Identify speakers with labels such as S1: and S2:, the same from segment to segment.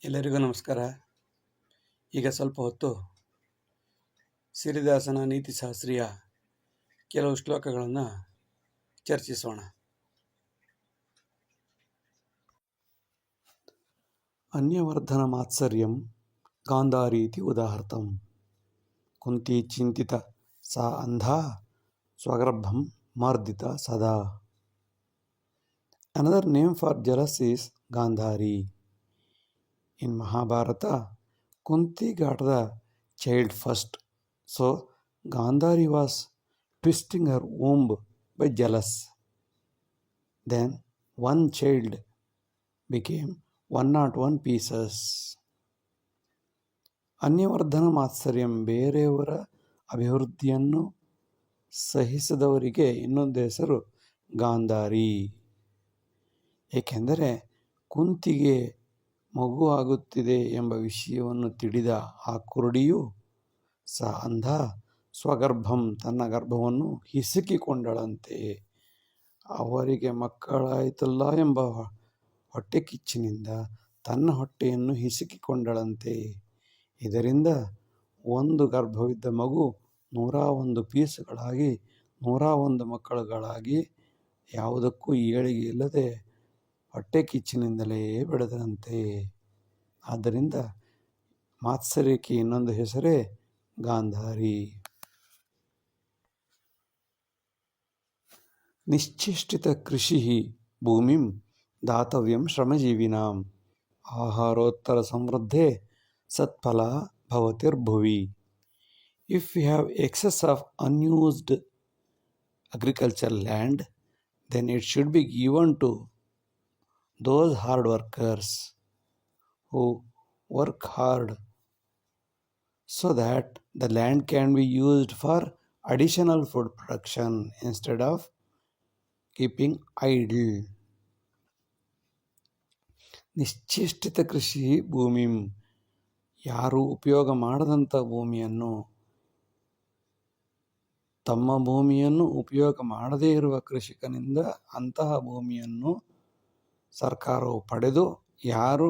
S1: ಎಲ್ಲರಿಗೂ ನಮಸ್ಕಾರ. ಈಗ ಸ್ವಲ್ಪ ಹೊತ್ತು ಸಿರಿದಾಸನ ನೀತಿಶಾಸ್ತ್ರೀಯ ಕೆಲವು ಶ್ಲೋಕಗಳನ್ನು ಚರ್ಚಿಸೋಣ. ಅನ್ಯವರ್ಧನ ಮಾತ್ಸರ್ಯಂ ಗಾಂಧಾರೀತಿ ಉದಾಹರ್ತಂ ಕುಂತಿ ಚಿಂತಿತ ಸಾ ಅಂಧಾ ಸ್ವಗರ್ಭಂ ಮರ್ದಿತ ಸದಾ. Another name for jealous is Gandhari. In Mahabharata, Kunti got the child first, so Gandhari was twisting her womb by jealous. Then one child became 101 pieces. ಅನ್ಯವರ್ಧನ ಮಾತ್ಸರ್ಯಂ, ಬೇರೆಯವರ ಅಭಿವೃದ್ಧಿಯನ್ನು ಸಹಿಸದವರಿಗೆ ಇನ್ನೊಂದು ಹೆಸರು ಗಾಂಧಾರಿ. ಏಕೆಂದರೆ ಕುಂತಿಗೆ ಮಗು ಆಗುತ್ತಿದೆ ಎಂಬ ವಿಷಯವನ್ನು ತಿಳಿದ ಆ ಕುರುಡಿಯು ಅಂಧ ಸ್ವಗರ್ಭಂ, ತನ್ನ ಗರ್ಭವನ್ನು ಹಿಸುಕಿಕೊಂಡಳಂತೆ. ಅವರಿಗೆ ಮಕ್ಕಳಾಯಿತಲ್ಲ ಎಂಬ ಹೊಟ್ಟೆ ಕಿಚ್ಚಿನಿಂದ ತನ್ನ ಹೊಟ್ಟೆಯನ್ನು ಹಿಸುಕಿಕೊಂಡಳಂತೆ. ಇದರಿಂದ ಒಂದು ಗರ್ಭವಿದ್ದ ಮಗು 101 ಪೀಸುಗಳಾಗಿ 101 ಮಕ್ಕಳುಗಳಾಗಿ ಯಾವುದಕ್ಕೂ ಏಳಿಗೆ ಇಲ್ಲದೆ ಹೊಟ್ಟೆ ಕಿಚ್ಚಿನಿಂದಲೇ ಬೆಳೆದಂತೆ. ಆದ್ದರಿಂದ ಮಾತ್ಸರ್ಯಕ್ಕೆ ಇನ್ನೊಂದು ಹೆಸರೇ ಗಾಂಧಾರಿ. ನಿಶ್ಚೇಷ್ಟಿತ ಕೃಷಿ ಭೂಮಿಂ ದಾತವ್ಯಂ ಶ್ರಮಜೀವಿನಾಂ ಆಹಾರೋತ್ತರ ಸಮೃದ್ಧೇ ಸತ್ಫಲ ಭವತಿರ್ಭುವಿ. If you have excess of unused agricultural land, then it should be given to those hard workers who work hard so that the land can be used for additional food production instead of keeping idle. ನಿಶ್ಚೇಷ್ಟಿತ ಕೃಷಿ ಭೂಮಿಂ, ಯಾರು ಉಪಯೋಗ ಮಾಡದಂಥ ಭೂಮಿಯನ್ನು, ತಮ್ಮ ಭೂಮಿಯನ್ನು ಉಪಯೋಗ ಮಾಡದೇ ಇರುವ ಕೃಷಿಕನಿಂದ ಅಂತಹ ಭೂಮಿಯನ್ನು ಸರ್ಕಾರವು ಪಡೆದು ಯಾರು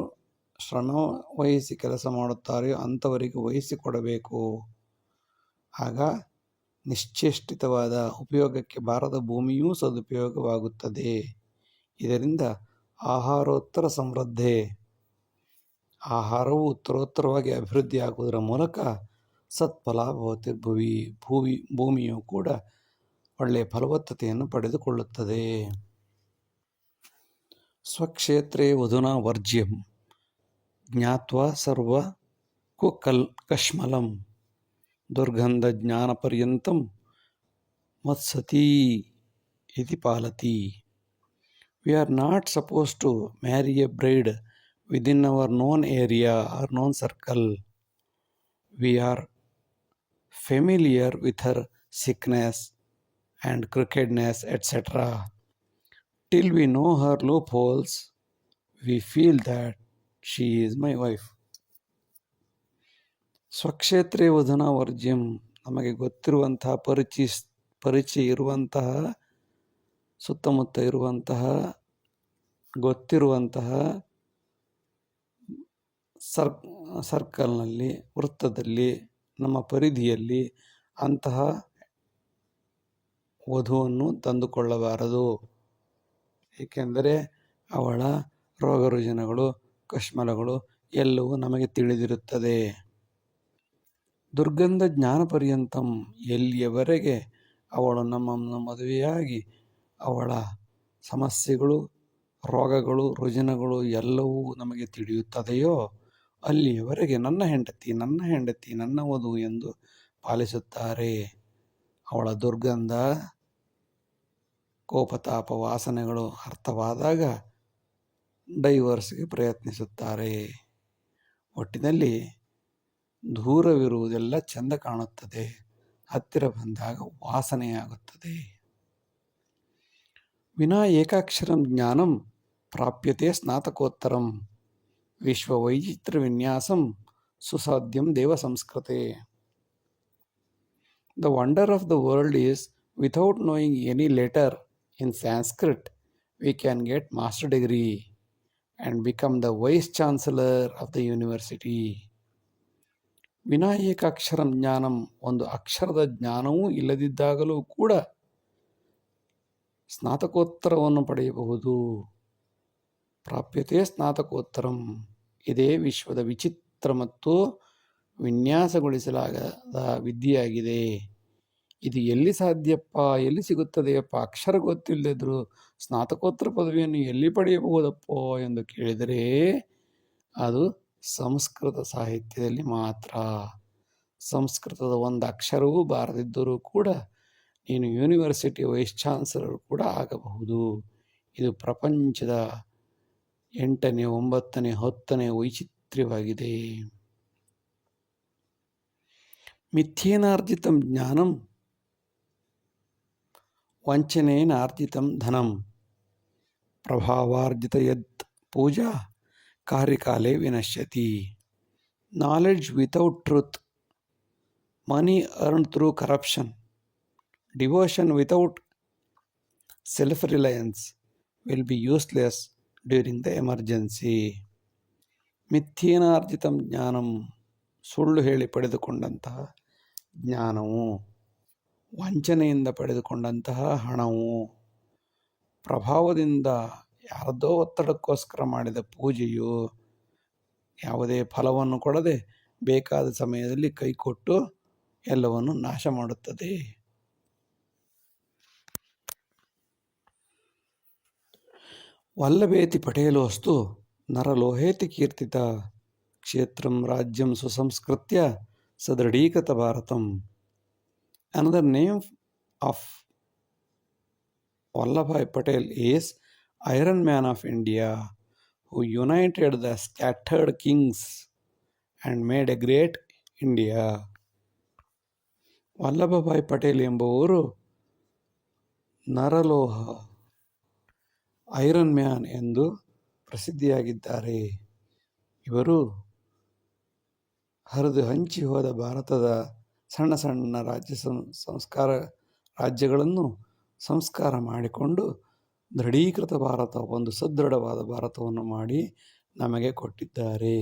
S1: ಶ್ರಮ ವಹಿಸಿ ಕೆಲಸ ಮಾಡುತ್ತಾರೆಯೋ ಅಂಥವರಿಗೆ ವಹಿಸಿಕೊಡಬೇಕು. ಆಗ ನಿಶ್ಚೇಷ್ಟಿತವಾದ ಉಪಯೋಗಕ್ಕೆ ಬಾರದ ಭೂಮಿಯೂ ಸದುಪಯೋಗವಾಗುತ್ತದೆ. ಇದರಿಂದ ಆಹಾರೋತ್ತರ ಸಮೃದ್ಧೆ, ಆಹಾರವು ಉತ್ತರೋತ್ತರವಾಗಿ ಅಭಿವೃದ್ಧಿಯಾಗುವುದರ ಮೂಲಕ ಸತ್ಫಲ ಭವತಿರ್ಭುವಿ, ಭೂಮಿಯು ಕೂಡ ಒಳ್ಳೆಯ ಫಲವತ್ತತೆಯನ್ನು ಪಡೆದುಕೊಳ್ಳುತ್ತದೆ. ಸ್ವಕ್ಷೇತ್ರೇ ವಧುನಾ ವರ್ಜ್ಯಂ ಜ್ಞಾತ್ವಾ ಸರ್ವ ಕಶ್ಮಲಂ ದುರ್ಗಂಧ ಜ್ಞಾನಪರ್ಯಂತಂ ಮತ್ಸತಿ ಇತಿ ಪಾಲತಿ. We are not supposed to marry a bride within our known area or known circle. We are familiar with her sickness and crookedness, etc. Till we know her loopholes, we feel that she is my wife. ಸ್ವಕ್ಷೇತ್ರೇ ವಧುನಾ ವರ್ಜ್ಯಂ, ನಮಗೆ ಗೊತ್ತಿರುವಂತಹ ಪರಿಚಯ ಇರುವಂತಹ ಸುತ್ತಮುತ್ತ ಇರುವಂತಹ ಗೊತ್ತಿರುವಂತಹ ಸರ್ಕಲ್ನಲ್ಲಿ, ವೃತ್ತದಲ್ಲಿ, ನಮ್ಮ ಪರಿಧಿಯಲ್ಲಿ ಅಂತಹ ವಧುವನ್ನು ತಂದುಕೊಳ್ಳಬಾರದು. ಏಕೆಂದರೆ ಅವಳ ರೋಗ ರುಜಿನಗಳು, ಕಶ್ಮಲಗಳು ಎಲ್ಲವೂ ನಮಗೆ ತಿಳಿದಿರುತ್ತದೆ. ದುರ್ಗಂಧ ಜ್ಞಾನ ಪರ್ಯಂತಂ, ಎಲ್ಲಿಯವರೆಗೆ ಅವಳು ನಮ್ಮನ್ನು ಮದುವೆಯಾಗಿ ಅವಳ ಸಮಸ್ಯೆಗಳು, ರೋಗಗಳು, ರುಜಿನಗಳು ಎಲ್ಲವೂ ನಮಗೆ ತಿಳಿಯುತ್ತದೆಯೋ ಅಲ್ಲಿಯವರೆಗೆ ನನ್ನ ಹೆಂಡತಿ, ನನ್ನ ಹೆಂಡತಿ, ನನ್ನ ವಧು ಎಂದು ಪಾಲಿಸುತ್ತಾರೆ. ಅವಳ ದುರ್ಗಂಧ, ಕೋಪತಾಪ ವಾಸನೆಗಳು ಅರ್ಥವಾದಾಗ ಡೈವರ್ಸ್ಗೆ ಪ್ರಯತ್ನಿಸುತ್ತಾರೆ. ಒಟ್ಟಿನಲ್ಲಿ ದೂರವಿರುವುದೆಲ್ಲ ಚೆಂದ ಕಾಣುತ್ತದೆ, ಹತ್ತಿರ ಬಂದಾಗ ವಾಸನೆಯಾಗುತ್ತದೆ. ವಿನಾ ಏಕಾಕ್ಷರಂ ಜ್ಞಾನಂ ಪ್ರಾಪ್ಯತೆ ಸ್ನಾತಕೋತ್ತರಂ ವಿಶ್ವವೈಚಿತ್ರ ವಿನ್ಯಾಸಂ ಸುಸಾಧ್ಯಂ ದೇವ ಸಂಸ್ಕೃತೆ. The wonder of the world is, without knowing any letter in Sanskrit, we can get master degree, and become the Vice Chancellor of the university. ವಿನಾ ಏಕಾಕ್ಷರಂ ಜ್ಞಾನಂ, ಒಂದು ಅಕ್ಷರದ ಜ್ಞಾನವೂ ಇಲ್ಲದಿದ್ದಾಗಲೂ ಕೂಡ ಸ್ನಾತಕೋತ್ತರವನ್ನು ಪಡೆಯಬಹುದು. ಪ್ರಾಪ್ಯತೆ ಸ್ನಾತಕೋತ್ತರಂ. ಇದೇ ವಿಶ್ವದ ವಿಚಿತ್ರ ಮತ್ತು ವಿನ್ಯಾಸಗೊಳಿಸಲಾಗದ ವಿದ್ಯೆಯಾಗಿದೆ. ಇದು ಎಲ್ಲಿ ಸಾಧ್ಯಪ್ಪ, ಎಲ್ಲಿ ಸಿಗುತ್ತದೆಯಪ್ಪ, ಅಕ್ಷರ ಗೊತ್ತಿಲ್ಲದಿದ್ದರೂ ಸ್ನಾತಕೋತ್ತರ ಪದವಿಯನ್ನು ಎಲ್ಲಿ ಪಡೆಯಬಹುದಪ್ಪೋ ಎಂದು ಕೇಳಿದರೆ ಅದು ಸಂಸ್ಕೃತ ಸಾಹಿತ್ಯದಲ್ಲಿ ಮಾತ್ರ. ಸಂಸ್ಕೃತದ ಒಂದು ಅಕ್ಷರವೂ ಬಾರದಿದ್ದರೂ ಕೂಡ ನೀನು ಯೂನಿವರ್ಸಿಟಿ ವೈಸ್ ಚಾನ್ಸಲರ್ ಕೂಡ ಆಗಬಹುದು. ಇದು ಪ್ರಪಂಚದ 8ನೇ 9ನೇ 10ನೇ ವೈಚಿತ್ರ್ಯವಾಗಿದೆ. ಮಿಥ್ಯೇನಾರ್ಜಿತಂ ಜ್ಞಾನಂ ವಂಚನೇನಾರ್ಜಿತಂ ಧನಂ ಪ್ರಭಾವಾರ್ಜಿತ ಯತ್ ಪೂಜಾ ಕಾರ್ಯಕಾಲೇ ವಿನಶ್ಯತಿ. Knowledge without truth, money earned through corruption, devotion without self reliance will be useless during the emergency. ಮಿಥ್ಯೇನಾರ್ಜಿತಂ ಜ್ಞಾನಂ, ಸುಳ್ಳು ಹೇಳಿ ಪಡೆದುಕೊಂಡಂತಹ ಜ್ಞಾನವು, ವಂಚನೆಯಿಂದ ಪಡೆದುಕೊಂಡಂತಹ ಹಣವು, ಪ್ರಭಾವದಿಂದ ಯಾರದೋ ಒತ್ತಡಕ್ಕೋಸ್ಕರ ಮಾಡಿದ ಪೂಜೆಯು ಯಾವುದೇ ಫಲವನ್ನು ಕೊಡದೆ ಬೇಕಾದ ಸಮಯದಲ್ಲಿ ಕೈಕೊಟ್ಟು ಎಲ್ಲವನ್ನು ನಾಶ ಮಾಡುತ್ತದೆ. ವಲ್ಲಭೇತಿ ಪಟೇಲೋಸ್ತು ನರಲೋಹೇತಿ ಕೀರ್ತಿತ ಕ್ಷೇತ್ರಂ ರಾಜ್ಯಂ ಸುಸಂಸ್ಕೃತ್ಯ ಸದೃಢೀಕೃತ Bharatam. Another name of Vallabhbhai Patel is Iron Man of India, who united the scattered kings and made a great India. Vallabhbhai Patel ಎಂಬುವರು ನರಲೋಹ, ಐರನ್ ಮ್ಯಾನ್ ಎಂದು ಪ್ರಸಿದ್ಧಿಯಾಗಿದ್ದಾರೆ. ಇವರು ಹರಿದು ಹಂಚಿ ಹೋದ ಭಾರತದ ಸಣ್ಣ ಸಣ್ಣ ರಾಜ್ಯಗಳನ್ನು ಸಂಸ್ಕಾರ ಮಾಡಿಕೊಂಡು ದೃಢೀಕೃತ ಭಾರತ, ಒಂದು ಸದೃಢವಾದ ಭಾರತವನ್ನು ಮಾಡಿ ನಮಗೆ ಕೊಟ್ಟಿದ್ದಾರೆ.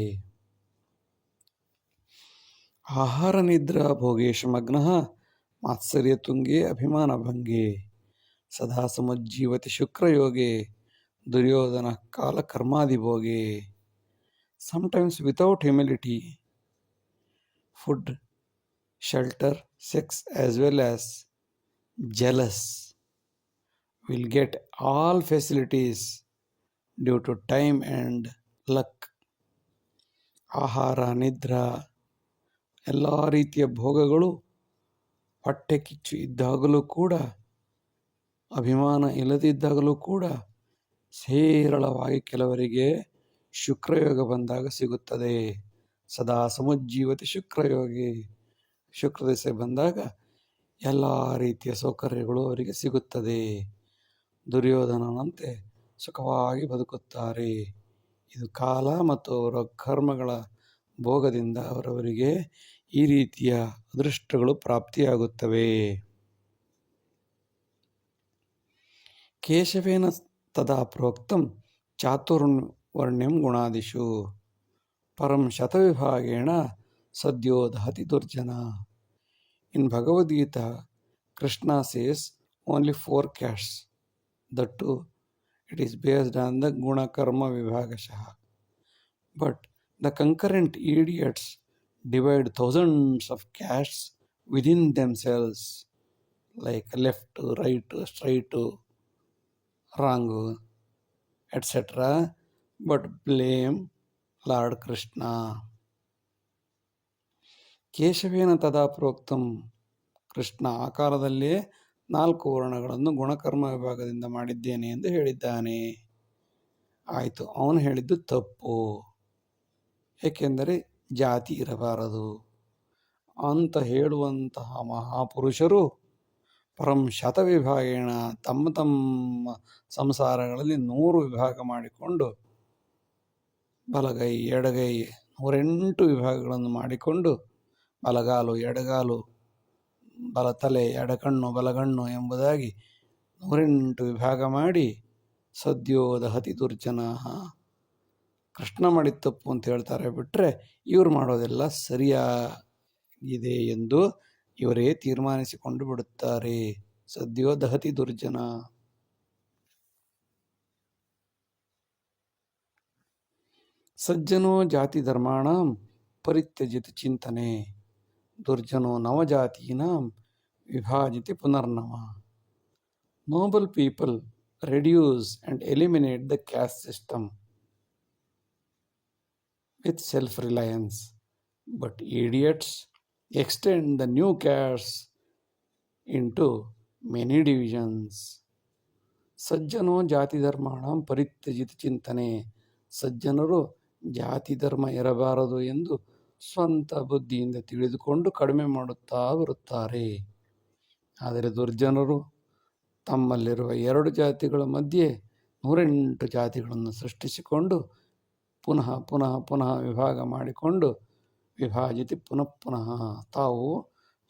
S1: ಆಹಾರ ನಿದ್ರಾ ಭೋಗೇಶು ಮಗ್ನಃ ಮಾತ್ಸರ್ಯ ತುಂಗೆ ಅಭಿಮಾನ ಭಂಗೆ ಸದಾ ಸಮುಜ್ಜೀವತಿ ಶುಕ್ರಯೋಗೆ ದುರ್ಯೋಧನ ಕಾಲ ಕರ್ಮಾದಿಭೋಗೆ. Sometimes without humility, food, shelter, sex as well as jealous will get all facilities due to time and luck. ಆಹಾರ ನಿದ್ರಾ ಎಲ್ಲ ರೀತಿಯ ಭೋಗಗಳು ಹೊಟ್ಟೆ ಕಿಚ್ಚು ಇದ್ದಾಗಲೂ ಕೂಡ, ಅಭಿಮಾನ ಇಲ್ಲದಿದ್ದಾಗಲೂ ಕೂಡ ಹೇರಳವಾಗಿ ಕೆಲವರಿಗೆ ಶುಕ್ರಯೋಗ ಬಂದಾಗ ಸಿಗುತ್ತದೆ. ಸದಾ ಸಮುಜ್ಜೀವತಿ ಶುಕ್ರಯೋಗಿ, ಶುಕ್ರದಶೆ ಬಂದಾಗ ಎಲ್ಲ ರೀತಿಯ ಸೌಕರ್ಯಗಳು ಅವರಿಗೆ ಸಿಗುತ್ತದೆ. ದುರ್ಯೋಧನನಂತೆ ಸುಖವಾಗಿ ಬದುಕುತ್ತಾರೆ. ಇದು ಕಾಲ ಮತ್ತು ಅವರ ಕರ್ಮಗಳ ಭೋಗದಿಂದ ಅವರವರಿಗೆ ಈ ರೀತಿಯ ಅದೃಷ್ಟಗಳು ಪ್ರಾಪ್ತಿಯಾಗುತ್ತವೆ. ಕೇಶವೇನ ತದಾ ಪ್ರೋಕ್ತಂ ಚಾತುರ್ವರ್ಣ್ಯಂ ಗುಣಾದಿಷು ಪರಂ ಶತವಿಭಾಗೇಣ ಸದ್ಯೋ ದಹತಿ ದುರ್ಜನ. ಇನ್ Bhagavad Gita, Krishna says only 4 castes. That too, it is based on the guna karma vibhagashah. But the concurrent idiots divide thousands of castes within themselves, like left, right, straight, wrong, etc. But blame Lord Krishna. ಕೇಶವೇನ ತದಾ ಪ್ರೋಕ್ತಂ, ಕೃಷ್ಣ ಆ ಕಾಲದಲ್ಲೇ 4 ವರ್ಣಗಳನ್ನು ಗುಣಕರ್ಮ ವಿಭಾಗದಿಂದ ಮಾಡಿದ್ದೇನೆ ಎಂದು ಹೇಳಿದ್ದಾನೆ. ಆಯಿತು, ಅವನು ಹೇಳಿದ್ದು ತಪ್ಪು. ಏಕೆಂದರೆ ಜಾತಿ ಇರಬಾರದು ಅಂತ ಹೇಳುವಂತಹ ಮಹಾಪುರುಷರು ಪರಂ ಶತವಿಭಾಗೇಣ ತಮ್ಮ ತಮ್ಮ ಸಂಸಾರಗಳಲ್ಲಿ 100 ವಿಭಾಗ ಮಾಡಿಕೊಂಡು, ಬಲಗೈ ಎಡಗೈ 108 ವಿಭಾಗಗಳನ್ನು ಮಾಡಿಕೊಂಡು, ಬಲಗಾಲು ಎಡಗಾಲು, ಬಲತಲೆ ಎಡಕಣ್ಣು ಬಲಗಣ್ಣು ಎಂಬುದಾಗಿ 108 ವಿಭಾಗ ಮಾಡಿ ಸದ್ಯೋ ದಹತಿ ದುರ್ಜನ, ಕೃಷ್ಣ ಮಾಡಿದ ತಪ್ಪು ಅಂತ ಹೇಳ್ತಾರೆ ಬಿಟ್ಟರೆ ಇವರು ಮಾಡೋದೆಲ್ಲ ಸರಿಯಾಗಿದೆ ಎಂದು ಇವರೇ ತೀರ್ಮಾನಿಸಿಕೊಂಡು ಬಿಡುತ್ತಾರೆ. ಸದ್ಯೋ ದಹತಿ ದುರ್ಜನ. ಸಜ್ಜನೋ ಜಾತಿ ಧರ್ಮಾಣಂ ಪರಿತ್ಯಜಿತ ಚಿಂತನೆ, ದುರ್ಜನೋ ನವಜಾತೀನಾಂ ವಿಭಾಜಿತಿ ಪುನರ್ನವ. Noble people reduce and eliminate the caste system with self-reliance, but idiots extend the new castes into many divisions. ಸಜ್ಜನೋ ಜಾತಿ ಧರ್ಮಾಣಂ ಪರಿತ್ಯಜಿತ ಚಿಂತನೆ, ಸಜ್ಜನರು ಜಾತಿ ಧರ್ಮ ಇರಬಾರದು ಎಂದು ಸ್ವಂತ ಬುದ್ಧಿಯಿಂದ ತಿಳಿದುಕೊಂಡು ಕಡಿಮೆ ಮಾಡುತ್ತಾ ಬರುತ್ತಾರೆ. ಆದರೆ ದುರ್ಜನರು ತಮ್ಮಲ್ಲಿರುವ 2 ಜಾತಿಗಳ ಮಧ್ಯೆ 108 ಜಾತಿಗಳನ್ನು ಸೃಷ್ಟಿಸಿಕೊಂಡು ಪುನಃ ಪುನಃ ಪುನಃ ವಿಭಾಗ ಮಾಡಿಕೊಂಡು ವಿಭಾಜಿತಿ ಪುನಃ ಪುನಃ ತಾವು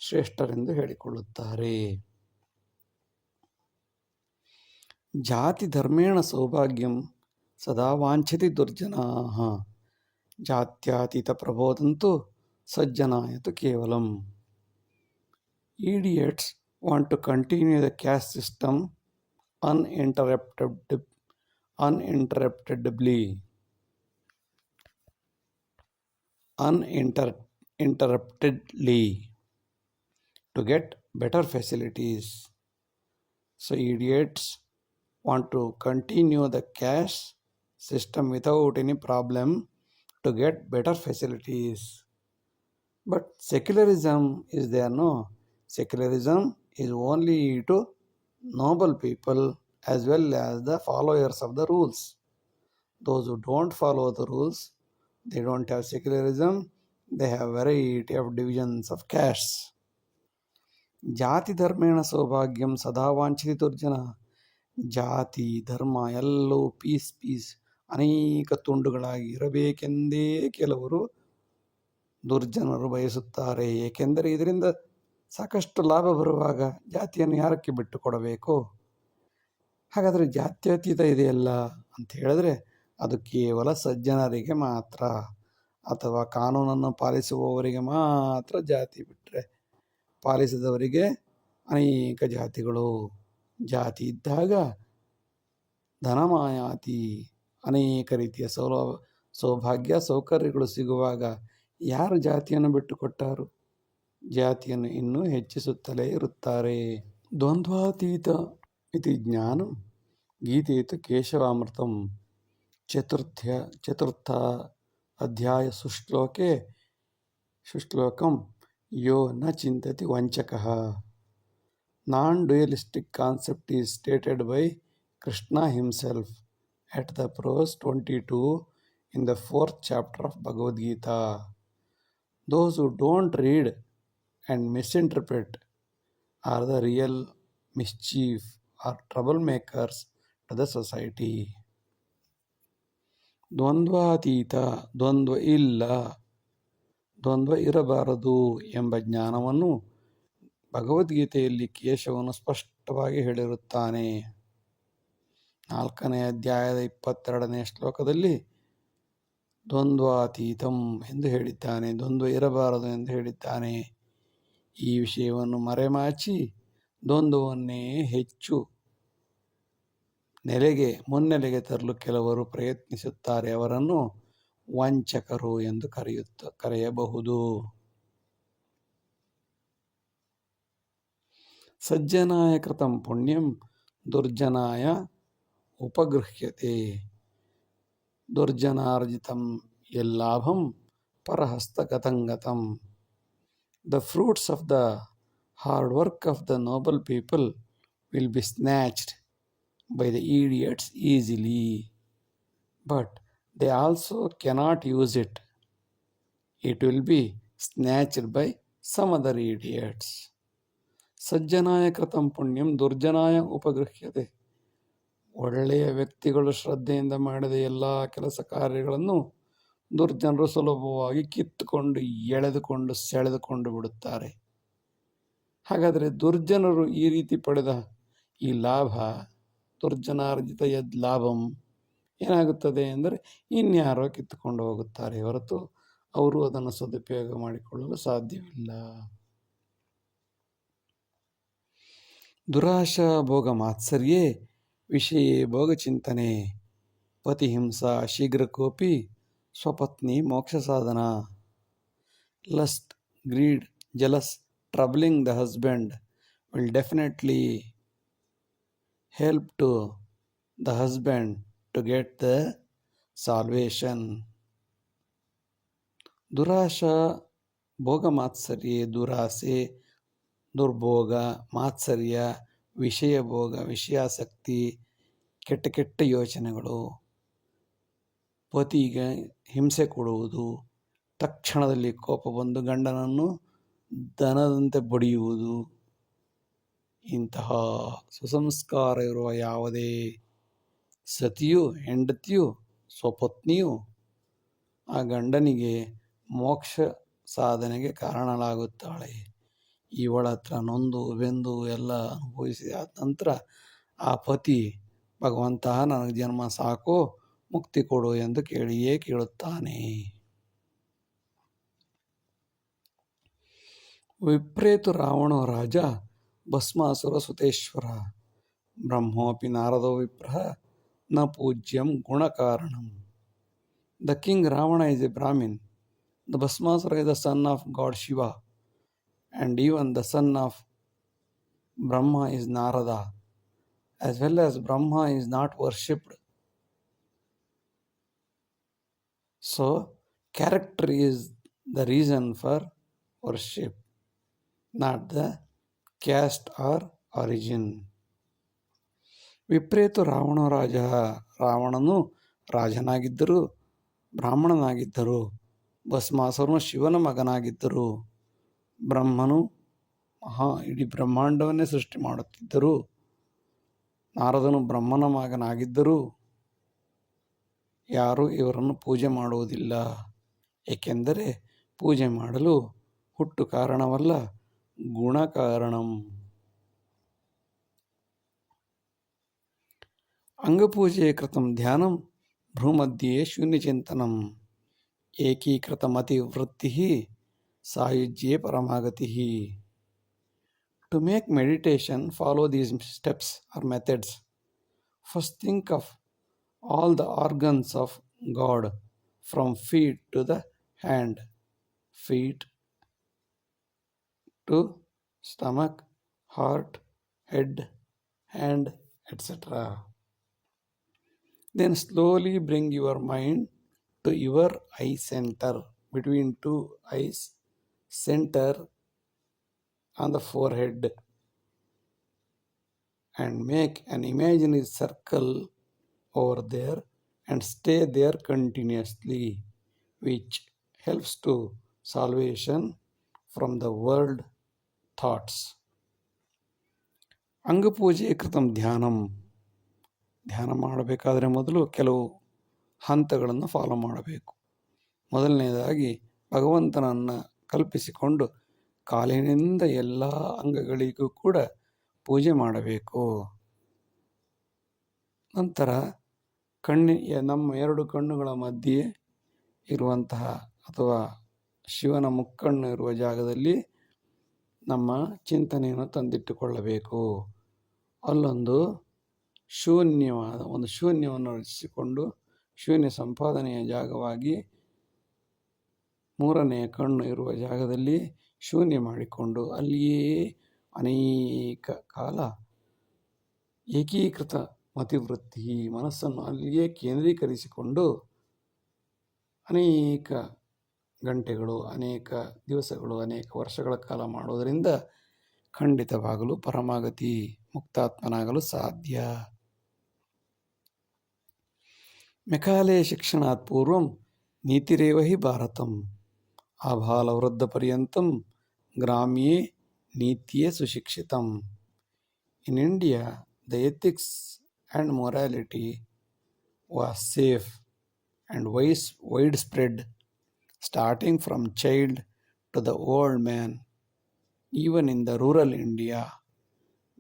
S1: ಶ್ರೇಷ್ಠರೆಂದು ಹೇಳಿಕೊಳ್ಳುತ್ತಾರೆ. ಜಾತಿ ಧರ್ಮೇಣ ಸೌಭಾಗ್ಯಂ ಸದಾ ವಾಂಛತಿ ದುರ್ಜನಾಃ, ಜಾತ್ಯಾತೀತ ಪ್ರಬೋದಂತು ಸಜ್ಜನಾಯತು ಕೇವಲಂ. Idiots want to continue the caste system uninterruptedly to get better facilities. So idiots want to continue the caste system without any problem to get better facilities. But secularism is there, no? Secularism is only to noble people as well as the followers of the rules. Those who don't follow the rules, they don't have secularism, they have variety of divisions of castes. ಜಾತಿ ಧರ್ಮೇಣ ಸೌಭಾಗ್ಯಂ ಸದಾ ವಾಂಛಿತಿ ದುರ್ಜನ. ಜಾತಿ ಧರ್ಮ ಎಲ್ಲವೂ piece ಅನೇಕ ತುಂಡುಗಳಾಗಿ ಇರಬೇಕೆಂದೇ ಕೆಲವರು ದುರ್ಜನರು ಬಯಸುತ್ತಾರೆ. ಏಕೆಂದರೆ ಇದರಿಂದ ಸಾಕಷ್ಟು ಲಾಭ ಬರುವಾಗ ಜಾತಿಯನ್ನು ಯಾರಕ್ಕೆ ಬಿಟ್ಟು ಕೊಡಬೇಕು? ಹಾಗಾದರೆ ಜಾತ್ಯತೀತ ಇದೆಯಲ್ಲ ಅಂತ ಹೇಳಿದ್ರೆ ಅದು ಕೇವಲ ಸಜ್ಜನರಿಗೆ ಮಾತ್ರ, ಅಥವಾ ಕಾನೂನನ್ನು ಪಾಲಿಸುವವರಿಗೆ ಮಾತ್ರ ಜಾತಿ, ಬಿಟ್ಟರೆ ಪಾಲಿಸಿದವರಿಗೆ ಅನೇಕ ಜಾತಿಗಳು. ಜಾತಿ ಇದ್ದಾಗ ಧನಮಾಯಾತಿ, ಅನೇಕ ರೀತಿಯ ಸೌಭಾಗ್ಯ ಸೌಕರ್ಯಗಳು ಸಿಗುವಾಗ ಯಾರು ಜಾತಿಯನ್ನು ಬಿಟ್ಟುಕೊಟ್ಟರು? ಜಾತಿಯನ್ನು ಇನ್ನೂ ಹೆಚ್ಚಿಸುತ್ತಲೇ ಇರುತ್ತಾರೆ. ದ್ವಂದ್ವಾತೀತ ಇತಿ ಜ್ಞಾನಂ ಗೀತೆತು ಕೇಶವಾಮೃತಂ ಚತುರ್ಥ ಅಧ್ಯಾಯ ಸುಶ್ಲೋಕಂ ಯೋ ನ ಚಿಂತತಿ ವಂಚಕಃ. Non-dualistic concept is stated by Krishna himself at the verse 22 in the 4th chapter of Bhagavad Gita. Those who don't read and misinterpret are the real mischief or troublemakers to the society. ದ್ವಂದ್ವಾತೀತ, ದ್ವಂದ್ವ ಇಲ್ಲ, ದ್ವಂದ್ವ ಇರಬಾರದು ಎಂಬ ಜ್ಞಾನವನ್ನು ಭಗವದ್ಗೀತೆಯಲ್ಲಿ ಕೇಶವನು ಸ್ಪಷ್ಟವಾಗಿ ಹೇಳಿರುತ್ತಾನೆ. 4ನೇ ಅಧ್ಯಾಯದ 22ನೇ ಶ್ಲೋಕದಲ್ಲಿ ದ್ವಂದ್ವಾತೀತಂ ಎಂದು ಹೇಳಿದ್ದಾನೆ, ದ್ವಂದ್ವ ಇರಬಾರದು ಎಂದು ಹೇಳಿದ್ದಾನೆ. ಈ ವಿಷಯವನ್ನು ಮರೆಮಾಚಿ ದ್ವಂದ್ವವನ್ನೇ ಹೆಚ್ಚು ಮುನ್ನೆಲೆಗೆ ತರಲು ಕೆಲವರು ಪ್ರಯತ್ನಿಸುತ್ತಾರೆ. ಅವರನ್ನು ವಂಚಕರು ಎಂದು ಕರೆಯಬಹುದು. ಸಜ್ಜನಾಯ ಕೃತಂ ಪುಣ್ಯಂ ದುರ್ಜನಾಯ ಉಪಗೃಹ್ಯತೆ. ದುರ್ಜನಾರ್ಜಿತಂ ಯಲ್ಲಾಭಂ ಪರಹಸ್ತಗತಂ. The fruits of the hard work of the noble people will be snatched by the idiots easily, but they also cannot use it. It will be snatched by some other idiots. ಸಜ್ಜನಾಯ ಕೃತಂ ಪುಣ್ಯಂ ದುರ್ಜನಾಯ ಉಪಗೃಹ್ಯತೆ. ಒಳ್ಳೆಯ ವ್ಯಕ್ತಿಗಳು ಶ್ರದ್ಧೆಯಿಂದ ಮಾಡಿದ ಎಲ್ಲ ಕೆಲಸ ಕಾರ್ಯಗಳನ್ನು ದುರ್ಜನರು ಸುಲಭವಾಗಿ ಕಿತ್ತುಕೊಂಡು ಎಳೆದುಕೊಂಡು ಸೆಳೆದುಕೊಂಡು ಬಿಡುತ್ತಾರೆ. ಹಾಗಾದರೆ ದುರ್ಜನರು ಈ ರೀತಿ ಪಡೆದ ಈ ಲಾಭ, ದುರ್ಜನಾರ್ಜಿತ ಯದ್ ಲಾಭಂ ಏನಾಗುತ್ತದೆ ಎಂದರೆ ಇನ್ಯಾರೋ ಕಿತ್ತುಕೊಂಡು ಹೋಗುತ್ತಾರೆ ಹೊರತು ಅವರು ಅದನ್ನು ಸದುಪಯೋಗ ಮಾಡಿಕೊಳ್ಳಲು ಸಾಧ್ಯವಿಲ್ಲ. ದುರಾಶಾ ಭೋಗ ಮಾತ್ಸರ್ಯೇ ವಿಷಯೇ ಭೋಗಚಿಂತನೆ ಪತಿಹಿಂಸಾ ಶೀಘ್ರಕೋಪಿ ಸ್ವಪತ್ನಿ ಮೋಕ್ಷ ಸಾಧನ. Lust, greed, jealous, troubling the husband will definitely help to the husband to get the salvation. ದುರಾಶಾ ಭೋಗ ಮಾತ್ಸರ್ಯ, ದುರಾಸೆ, ದುರ್ಭೋಗ, ಮಾತ್ಸರ್ಯ, ವಿಷಯ ಭೋಗ, ವಿಷಯಾಸಕ್ತಿ, ಕೆಟ್ಟ ಕೆಟ್ಟ ಯೋಚನೆಗಳು, ಪತಿಗೆ ಹಿಂಸೆ ಕೊಡುವುದು, ತಕ್ಷಣದಲ್ಲಿ ಕೋಪ ಬಂದು ಗಂಡನನ್ನು ದನದಂತೆ ಬಡಿಯುವುದು, ಇಂತಹ ಸುಸಂಸ್ಕಾರ ಇರುವ ಯಾವುದೇ ಸತಿಯು, ಹೆಂಡತಿಯು, ಸ್ವಪತ್ನಿಯು ಆ ಗಂಡನಿಗೆ ಮೋಕ್ಷ ಸಾಧನೆಗೆ ಕಾರಣಳಾಗುತ್ತಾಳೆ. ಇವಳ ಹತ್ರ ನೊಂದು ಬೆಂದು ಎಲ್ಲ ಅನುಭವಿಸಿದ ನಂತರ ಆ ಪತಿ ಭಗವಂತ ನನಗೆ ಜನ್ಮ ಸಾಕು, ಮುಕ್ತಿ ಕೊಡು ಎಂದು ಕೇಳುತ್ತಾನೆ. ವಿಪ್ರೇತು ರಾವಣೋ ರಾಜ ಭಸ್ಮಾಸುರ ಸುತೇಶ್ವರ ಬ್ರಹ್ಮೋಪಿ ನಾರದೋ ವಿಪ್ರಃ ನ ಪೂಜ್ಯಂ ಗುಣಕಾರಣಂ. The king Ravana is a Brahmin. The Bhasmasura is the son of God Shiva, and even the son of Brahma is Narada. As well as Brahma is not worshipped. So, character is the reason for worship, not the caste or origin. ವಿಪ್ರೇತು ರಾವಣ ರಾಜ, ರಾವಣನು ರಾಜನಾಗಿದ್ದರು, ಬ್ರಾಹ್ಮಣನಾಗಿದ್ದರು. ಭಸ್ಮಾಸುರನು ಶಿವನ ಮಗನಾಗಿದ್ದರು. ಬ್ರಹ್ಮನು ಇಡೀ ಬ್ರಹ್ಮಾಂಡವನ್ನೇ ಸೃಷ್ಟಿ ಮಾಡುತ್ತಿದ್ದರು. ನಾರದನು ಬ್ರಹ್ಮನ ಮಗನಾಗಿದ್ದರು. ಯಾರೂ ಇವರನ್ನು ಪೂಜೆ ಮಾಡುವುದಿಲ್ಲ, ಏಕೆಂದರೆ ಪೂಜೆ ಮಾಡಲು ಹುಟ್ಟು ಕಾರಣವಲ್ಲ, ಗುಣ ಕಾರಣಂ. ಅಂಗಪೂಜೆ ಕೃತಂ ಧ್ಯಾನಂ ಭ್ರೂಮಧ್ಯೆ ಶೂನ್ಯಚಿಂತನಂ ಏಕೀಕೃತಮತಿವೃತ್ತಿ ಸಾಯುಜ್ಯೆ ಪರಮಾಗತಿ. To make meditation, follow these steps or methods. First, think of all the organs of God, from feet to the hand, feet to stomach, heart, head, hand, etc. Then slowly bring your mind to your eye center, between two eyes, center on the forehead, and make an imaginary circle over there and stay there continuously, which helps to salvation from the world thoughts. ಅಂಗಪೂಜೆ ಕೃತಂ ಧ್ಯಾನಂ. ಧ್ಯಾನ ಮಾಡಬೇಕಾದರೆ ಮೊದಲು ಕೆಲವು ಹಂತಗಳನ್ನು follow ಮಾಡಬೇಕು. ಮೊದಲನೇದಾಗಿ ಭಗವಂತನನ್ನು ಕಲ್ಪಿಸಿಕೊಂಡು ಕಾಲಿನಿಂದ ಎಲ್ಲ ಅಂಗಗಳಿಗೂ ಕೂಡ ಪೂಜೆ ಮಾಡಬೇಕು. ನಂತರ ನಮ್ಮ ಎರಡು ಕಣ್ಣುಗಳ ಮಧ್ಯೆ ಇರುವಂತಹ ಅಥವಾ ಶಿವನ ಮುಕ್ಕಣ್ಣು ಇರುವ ಜಾಗದಲ್ಲಿ ನಮ್ಮ ಚಿಂತನೆಯನ್ನು ತಂದಿಟ್ಟುಕೊಳ್ಳಬೇಕು. ಅಲ್ಲೊಂದು ಶೂನ್ಯವನ್ನು ರಚಿಸಿಕೊಂಡು ಶೂನ್ಯ ಸಂಪಾದನೆಯ ಜಾಗವಾಗಿ ಮೂರನೆಯ ಕಣ್ಣು ಇರುವ ಜಾಗದಲ್ಲಿ ಶೂನ್ಯ ಮಾಡಿಕೊಂಡು ಅಲ್ಲಿಯೇ ಅನೇಕ ಕಾಲ ಏಕೀಕೃತ ಮತಿವೃತ್ತಿ, ಮನಸ್ಸನ್ನು ಅಲ್ಲಿಯೇ ಕೇಂದ್ರೀಕರಿಸಿಕೊಂಡು ಅನೇಕ ಗಂಟೆಗಳು, ಅನೇಕ ದಿವಸಗಳು, ಅನೇಕ ವರ್ಷಗಳ ಕಾಲ ಮಾಡುವುದರಿಂದ ಖಂಡಿತವಾಗಲು ಪರಮಾಗತಿ, ಮುಕ್ತಾತ್ಮನಾಗಲು ಸಾಧ್ಯ. ಮೆಕಾಲೆ ಶಿಕ್ಷಣಾತ್ ಪೂರ್ವಂ ನೀತಿರೇವ ಹಿ ಭಾರತಂ ಆಬಾಲವೃದ್ಧ ಪರ್ಯಂತಂ ಗ್ರಾಮ್ಯೇ ನೀತ್ಯೇ ಸುಶಿಕ್ಷಿತಂ. In India the ethics and morality was safe and widespread, starting from child to the old man, even in the rural India,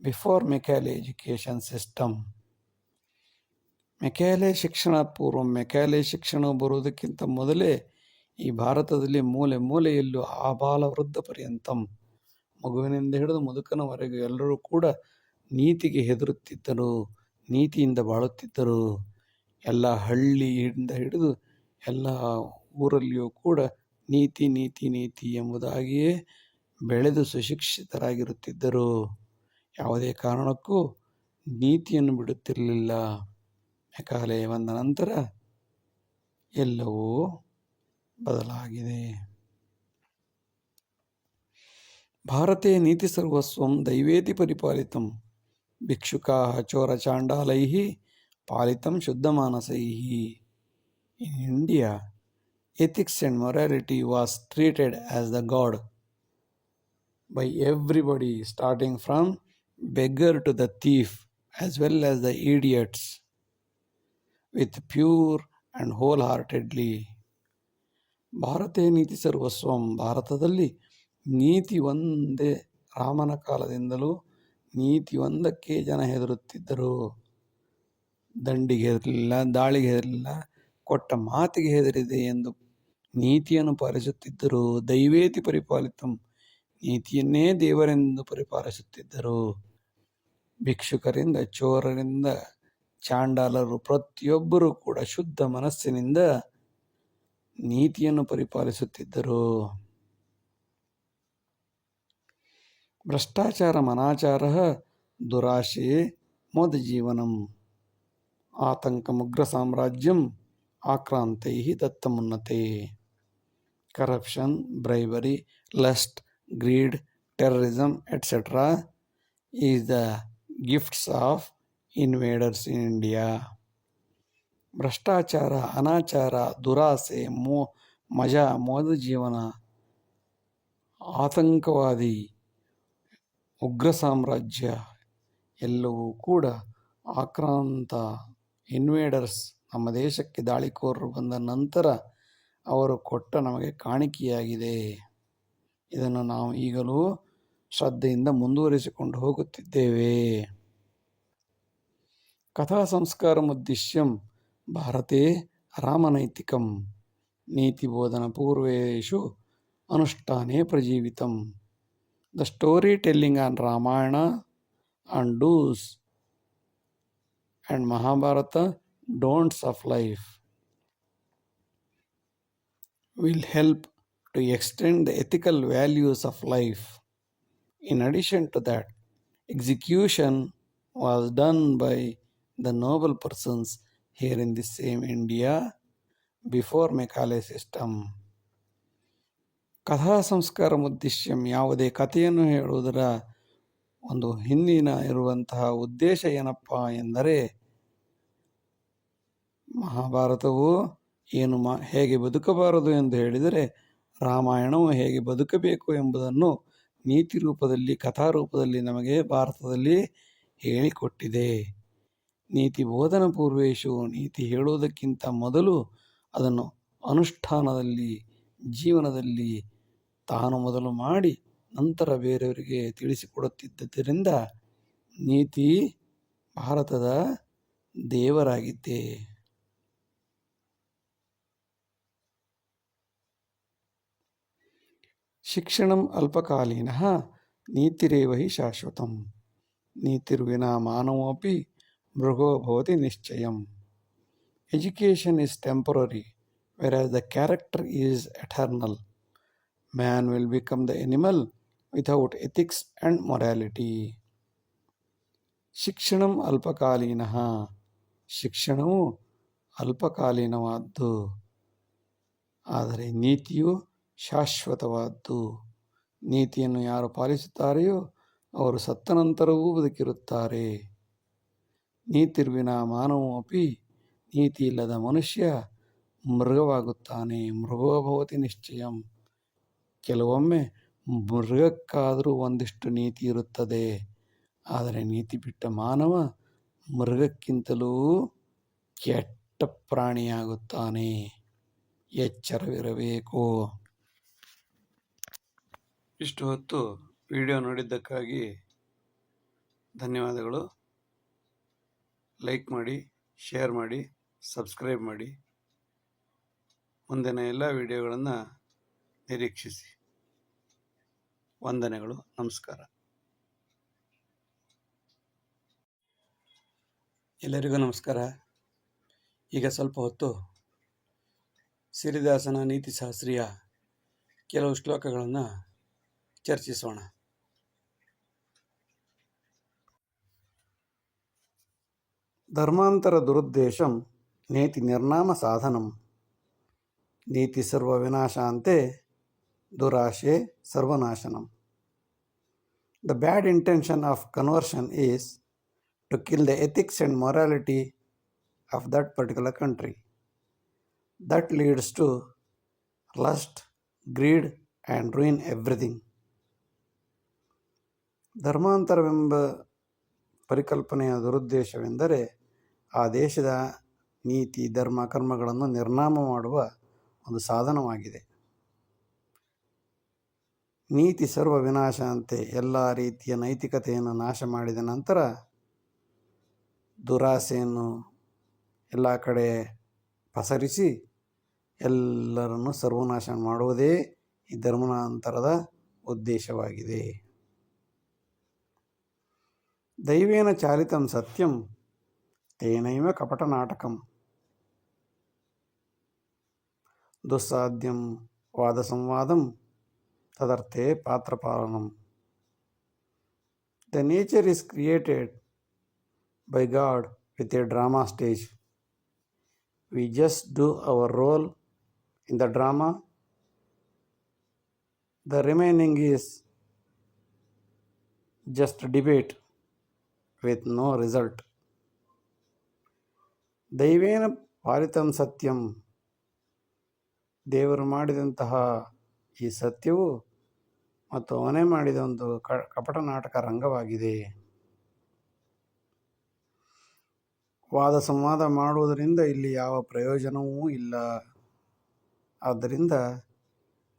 S1: before Macaulay education system. Macaulay ಶಿಕ್ಷಣ ಪೂರ್ವ ಮೆಕ್ಯಾಲೆ ಶಿಕ್ಷಣ ಬರುವುದಕ್ಕಿಂತ ಮೊದಲೇ ಈ ಭಾರತದಲ್ಲಿ ಮೂಲೆ ಮೂಲೆಯಲ್ಲೂ ಆಬಾಲ ವೃದ್ಧ ಪರ್ಯಂತಂ, ಮಗುವಿನಿಂದ ಹಿಡಿದು ಮುದುಕನವರೆಗೂ ಎಲ್ಲರೂ ಕೂಡ ನೀತಿಗೆ ಹೆದರುತ್ತಿದ್ದರು, ನೀತಿಯಿಂದ ಬಾಳುತ್ತಿದ್ದರು. ಎಲ್ಲ ಹಳ್ಳಿಯಿಂದ ಹಿಡಿದು ಎಲ್ಲ ಊರಲ್ಲಿಯೂ ಕೂಡ ನೀತಿ ನೀತಿ ನೀತಿ ಎಂಬುದಾಗಿಯೇ ಬೆಳೆದು ಸುಶಿಕ್ಷಿತರಾಗಿರುತ್ತಿದ್ದರು. ಯಾವುದೇ ಕಾರಣಕ್ಕೂ ನೀತಿಯನ್ನು ಬಿಡುತ್ತಿರಲಿಲ್ಲ. ಮೆಕಾಲೆ ಬಂದ ನಂತರ ಎಲ್ಲವೂ ಬದಲಾಗಿದೆ. ಭಾರತೆ ನೀತಿ ಸರ್ವಸ್ವಂ ದೈವೇತಿ ಪರಿಪಾಲಿತಂ ಭಿಕ್ಷುಕಾಃ ಚೋರಚಾಂಡಾಲೈಃ ಪಾಲಿತಂ ಶುದ್ಧಮಾನಸೈಃ. In India, ethics and morality was treated as the god by everybody, starting from beggar to the thief as well as the idiots, with pure and wholeheartedly. ಭಾರತೇ ನೀತಿ ಸರ್ವಸ್ವಂ, ಭಾರತದಲ್ಲಿ ನೀತಿ ಒಂದೇ. ರಾಮನ ಕಾಲದಿಂದಲೂ ನೀತಿ ಒಂದಕ್ಕೆ ಜನ ಹೆದರುತ್ತಿದ್ದರು. ದಂಡಿಗೆ ಹೆದರಲಿಲ್ಲ, ದಾಳಿಗೆ ಹೆದರಲಿಲ್ಲ, ಕೊಟ್ಟ ಮಾತಿಗೆ ಹೆದರಿದೆ ಎಂದು ನೀತಿಯನ್ನು ಪಾಲಿಸುತ್ತಿದ್ದರು. ದೈವೇತಿ ಪರಿಪಾಲಿತಂ, ನೀತಿಯನ್ನೇ ದೇವರೆಂದು ಪರಿಪಾಲಿಸುತ್ತಿದ್ದರು. ಭಿಕ್ಷುಕರಿಂದ, ಚೋರರಿಂದ, ಚಾಂಡಾಲರು ಪ್ರತಿಯೊಬ್ಬರೂ ಕೂಡ ಶುದ್ಧ ಮನಸ್ಸಿನಿಂದ ನೀತಿಯನ್ನು ಪರಿಪಾಲಿಸುತ್ತಿದ್ದರು. ಭ್ರಷ್ಟಾಚಾರ ಅನಾಚಾರ ದುರಾಶೆ ಮೋದ ಜೀವನಂ ಆತಂಕಮುಗ್ರ ಸಾಮ್ರಾಜ್ಯಂ ಆಕ್ರಾಂತೈ ದತ್ತಮುನ್ನತೆ. Corruption, bribery, lust, greed, terrorism etcetera is the gifts of invaders in India. ಭ್ರಷ್ಟಾಚಾರ, ಅನಾಚಾರ, ದುರಾಸೆ, ಮಜಾ, ಮೋದ ಜೀವನ, ಆತಂಕವಾದಿ, ಉಗ್ರ ಸಾಮ್ರಾಜ್ಯ ಎಲ್ಲವೂ ಕೂಡ ಆಕ್ರಾಂತ ಇನ್ವೇಡರ್ಸ್, ನಮ್ಮ ದೇಶಕ್ಕೆ ದಾಳಿಕೋರರು ಬಂದ ನಂತರ ಅವರು ಕೊಟ್ಟ ನಮಗೆ ಕಾಣಿಕೆಯಾಗಿದೆ. ಇದನ್ನು ನಾವು ಈಗಲೂ ಶ್ರದ್ಧೆಯಿಂದ ಮುಂದುವರಿಸಿಕೊಂಡು ಹೋಗುತ್ತಿದ್ದೇವೆ. ಕಥಾ ಸಂಸ್ಕಾರಮುದ್ದೇಶ್ಯಂ ಭಾರತೆ ರಾಮನೈತಿಕಂ ನೀತಿಬೋಧನ ಪೂರ್ವೇಷು ಅನುಷ್ಠಾನೇ ಪ್ರಜೀವಿತಂ. The storytelling on Ramayana and do's and Mahabharata don'ts of life will help to extend the ethical values of life. In addition to that, execution was done by the noble persons here in this same India before Macaulay system. ಕಥಾ ಸಂಸ್ಕಾರ ಉದ್ದೇಶ್ಯಂ, ಯಾವುದೇ ಕಥೆಯನ್ನು ಹೇಳುವುದರ ಒಂದು ಹಿಂದಿನ ಇರುವಂತಹ ಉದ್ದೇಶ ಏನಪ್ಪ ಎಂದರೆ, ಮಹಾಭಾರತವು ಏನು ಹೇಗೆ ಬದುಕಬಾರದು ಎಂದು ಹೇಳಿದರೆ, ರಾಮಾಯಣವು ಹೇಗೆ ಬದುಕಬೇಕು ಎಂಬುದನ್ನು ನೀತಿ ರೂಪದಲ್ಲಿ, ಕಥಾರೂಪದಲ್ಲಿ ನಮಗೆ ಭಾರತದಲ್ಲಿ ಹೇಳಿಕೊಟ್ಟಿದೆ. ನೀತಿ ಬೋಧನ ಪೂರ್ವೇಶು, ನೀತಿ ಹೇಳುವುದಕ್ಕಿಂತ ಮೊದಲು ಅದನ್ನು ಅನುಷ್ಠಾನದಲ್ಲಿ, ಜೀವನದಲ್ಲಿ ತಾನು ಮೊದಲು ಮಾಡಿ ನಂತರ ಬೇರೆಯವರಿಗೆ ತಿಳಿಸಿಕೊಡುತ್ತಿದ್ದರಿಂದ ನೀತಿ ಭಾರತದ ದೇವರಾಗಿದ್ದೆ. ಶಿಕ್ಷಣಂ ಅಲ್ಪಕಾಲೀನಃ ನೀತಿರೇವ ಹಿ ಶಾಶ್ವತಂ ನೀತಿರ್ವಿನಾ ಮಾನವೋಪಿ ಮೃಗೋ ಭವತಿ ನಿಶ್ಚಯಂ. Education is temporary whereas the character is eternal. Man will become the animal without ethics and morality. ಶಿಕ್ಷಣಂ ಅಲ್ಪಕಾಲೀನಃ, ಶಿಕ್ಷಣವು ಅಲ್ಪಕಾಲೀನವಾದ್ದು, ಆದರೆ ನೀತಿಯು ಶಾಶ್ವತವಾದ್ದು. ನೀತಿಯನ್ನು ಯಾರು ಪಾಲಿಸುತ್ತಾರೆಯೋ ಅವರು ಸತ್ತ ನಂತರವೂ ಬದುಕಿರುತ್ತಾರೆ. ನೀತಿರ್ವಿನ ಮಾನವೋಪಿ, ನೀತಿ ಇಲ್ಲದ ಮನುಷ್ಯ ಮೃಗವಾಗುತ್ತಾನೆ. ಮೃಗೋಭವತಿ ನಿಶ್ಚಯಂ, ಕೆಲವೊಮ್ಮೆ ಮೃಗಕ್ಕಾದರೂ ಒಂದಿಷ್ಟು ನೀತಿ ಇರುತ್ತದೆ, ಆದರೆ ನೀತಿ ಬಿಟ್ಟ ಮಾನವ ಮೃಗಕ್ಕಿಂತಲೂ ಕೆಟ್ಟ ಪ್ರಾಣಿಯಾಗುತ್ತಾನೆ. ಎಚ್ಚರವಿರಬೇಕು. ಇಷ್ಟು ಹೊತ್ತು ವಿಡಿಯೋ ನೋಡಿದ್ದಕ್ಕಾಗಿ ಧನ್ಯವಾದಗಳು. ಲೈಕ್ ಮಾಡಿ, ಶೇರ್ ಮಾಡಿ, ಸಬ್ಸ್ಕ್ರೈಬ್ ಮಾಡಿ. ಮುಂದಿನ ಎಲ್ಲ ವಿಡಿಯೋಗಳನ್ನು ನಿರೀಕ್ಷಿಸಿ. ವಂದನೆಗಳು. ನಮಸ್ಕಾರ. ಎಲ್ಲರಿಗೂ ನಮಸ್ಕಾರ. ಈಗ ಸ್ವಲ್ಪ ಹೊತ್ತು ಸಿರಿದಾಸನ ನೀತಿಶಾಸ್ತ್ರೀಯ ಕೆಲವು ಶ್ಲೋಕಗಳನ್ನು ಚರ್ಚಿಸೋಣ. ಧರ್ಮಾಂತರ ದುರುದ್ದೇಶಂ ನೇತಿ ನಿರ್ನಾಮ ಸಾಧನಂ, ನೀತಿ ಸರ್ವ ವಿನಾಶಾಂತೆ ದುರಾಶೆ ಸರ್ವನಾಶನಂ. The bad intention of conversion is to kill the ethics and morality of that particular country. That leads to lust, greed and ruin everything. ಧರ್ಮಾಂತರವೆಂಬ ಪರಿಕಲ್ಪನೆಯ ದುರುದ್ದೇಶವೆಂದರೆ ಆ ದೇಶದ ನೀತಿ, ಧರ್ಮ, ಕರ್ಮಗಳನ್ನು ನಿರ್ನಾಮ ಮಾಡುವ ಒಂದು ಸಾಧನವಾಗಿದೆ. ನೀತಿ ಸರ್ವ ವಿನಾಶ ಅಂತೆ, ಎಲ್ಲ ರೀತಿಯ ನೈತಿಕತೆಯನ್ನು ನಾಶ ಮಾಡಿದ ನಂತರ ದುರಾಸೆಯನ್ನು ಎಲ್ಲ ಕಡೆ ಪಸರಿಸಿ ಎಲ್ಲರನ್ನು ಸರ್ವನಾಶ ಮಾಡುವುದೇ ಈ ಧರ್ಮಾಂತರದ ಉದ್ದೇಶವಾಗಿದೆ. ದೈವೇನ ಚಾಲಿತಂ ಸತ್ಯಂ ತೇನೈವ ಕಪಟ ನಾಟಕಂ, ದುಸ್ಸಾಧ್ಯಂ ವಾದ ಸಂವಾದಂ ತದರ್ಥೆ ಪಾತ್ರಪಾಲನಂ. The nature is created by God with a drama stage. We just do our role in the drama. The remaining is just debate with no result. ದೈವೇನ ಪಾಲಿತಂ ಸತ್ಯಂ, ದೇವರು ಮಾಡಿದಂತಹ ಈ ಸತ್ಯವು ಮತ್ತು ಅವನೇ ಮಾಡಿದ ಒಂದು ಕಪಟ ನಾಟಕ ರಂಗವಾಗಿದೆ. ವಾದ ಸಂವಾದ ಮಾಡುವುದರಿಂದ ಇಲ್ಲಿ ಯಾವ ಪ್ರಯೋಜನವೂ ಇಲ್ಲ. ಆದ್ದರಿಂದ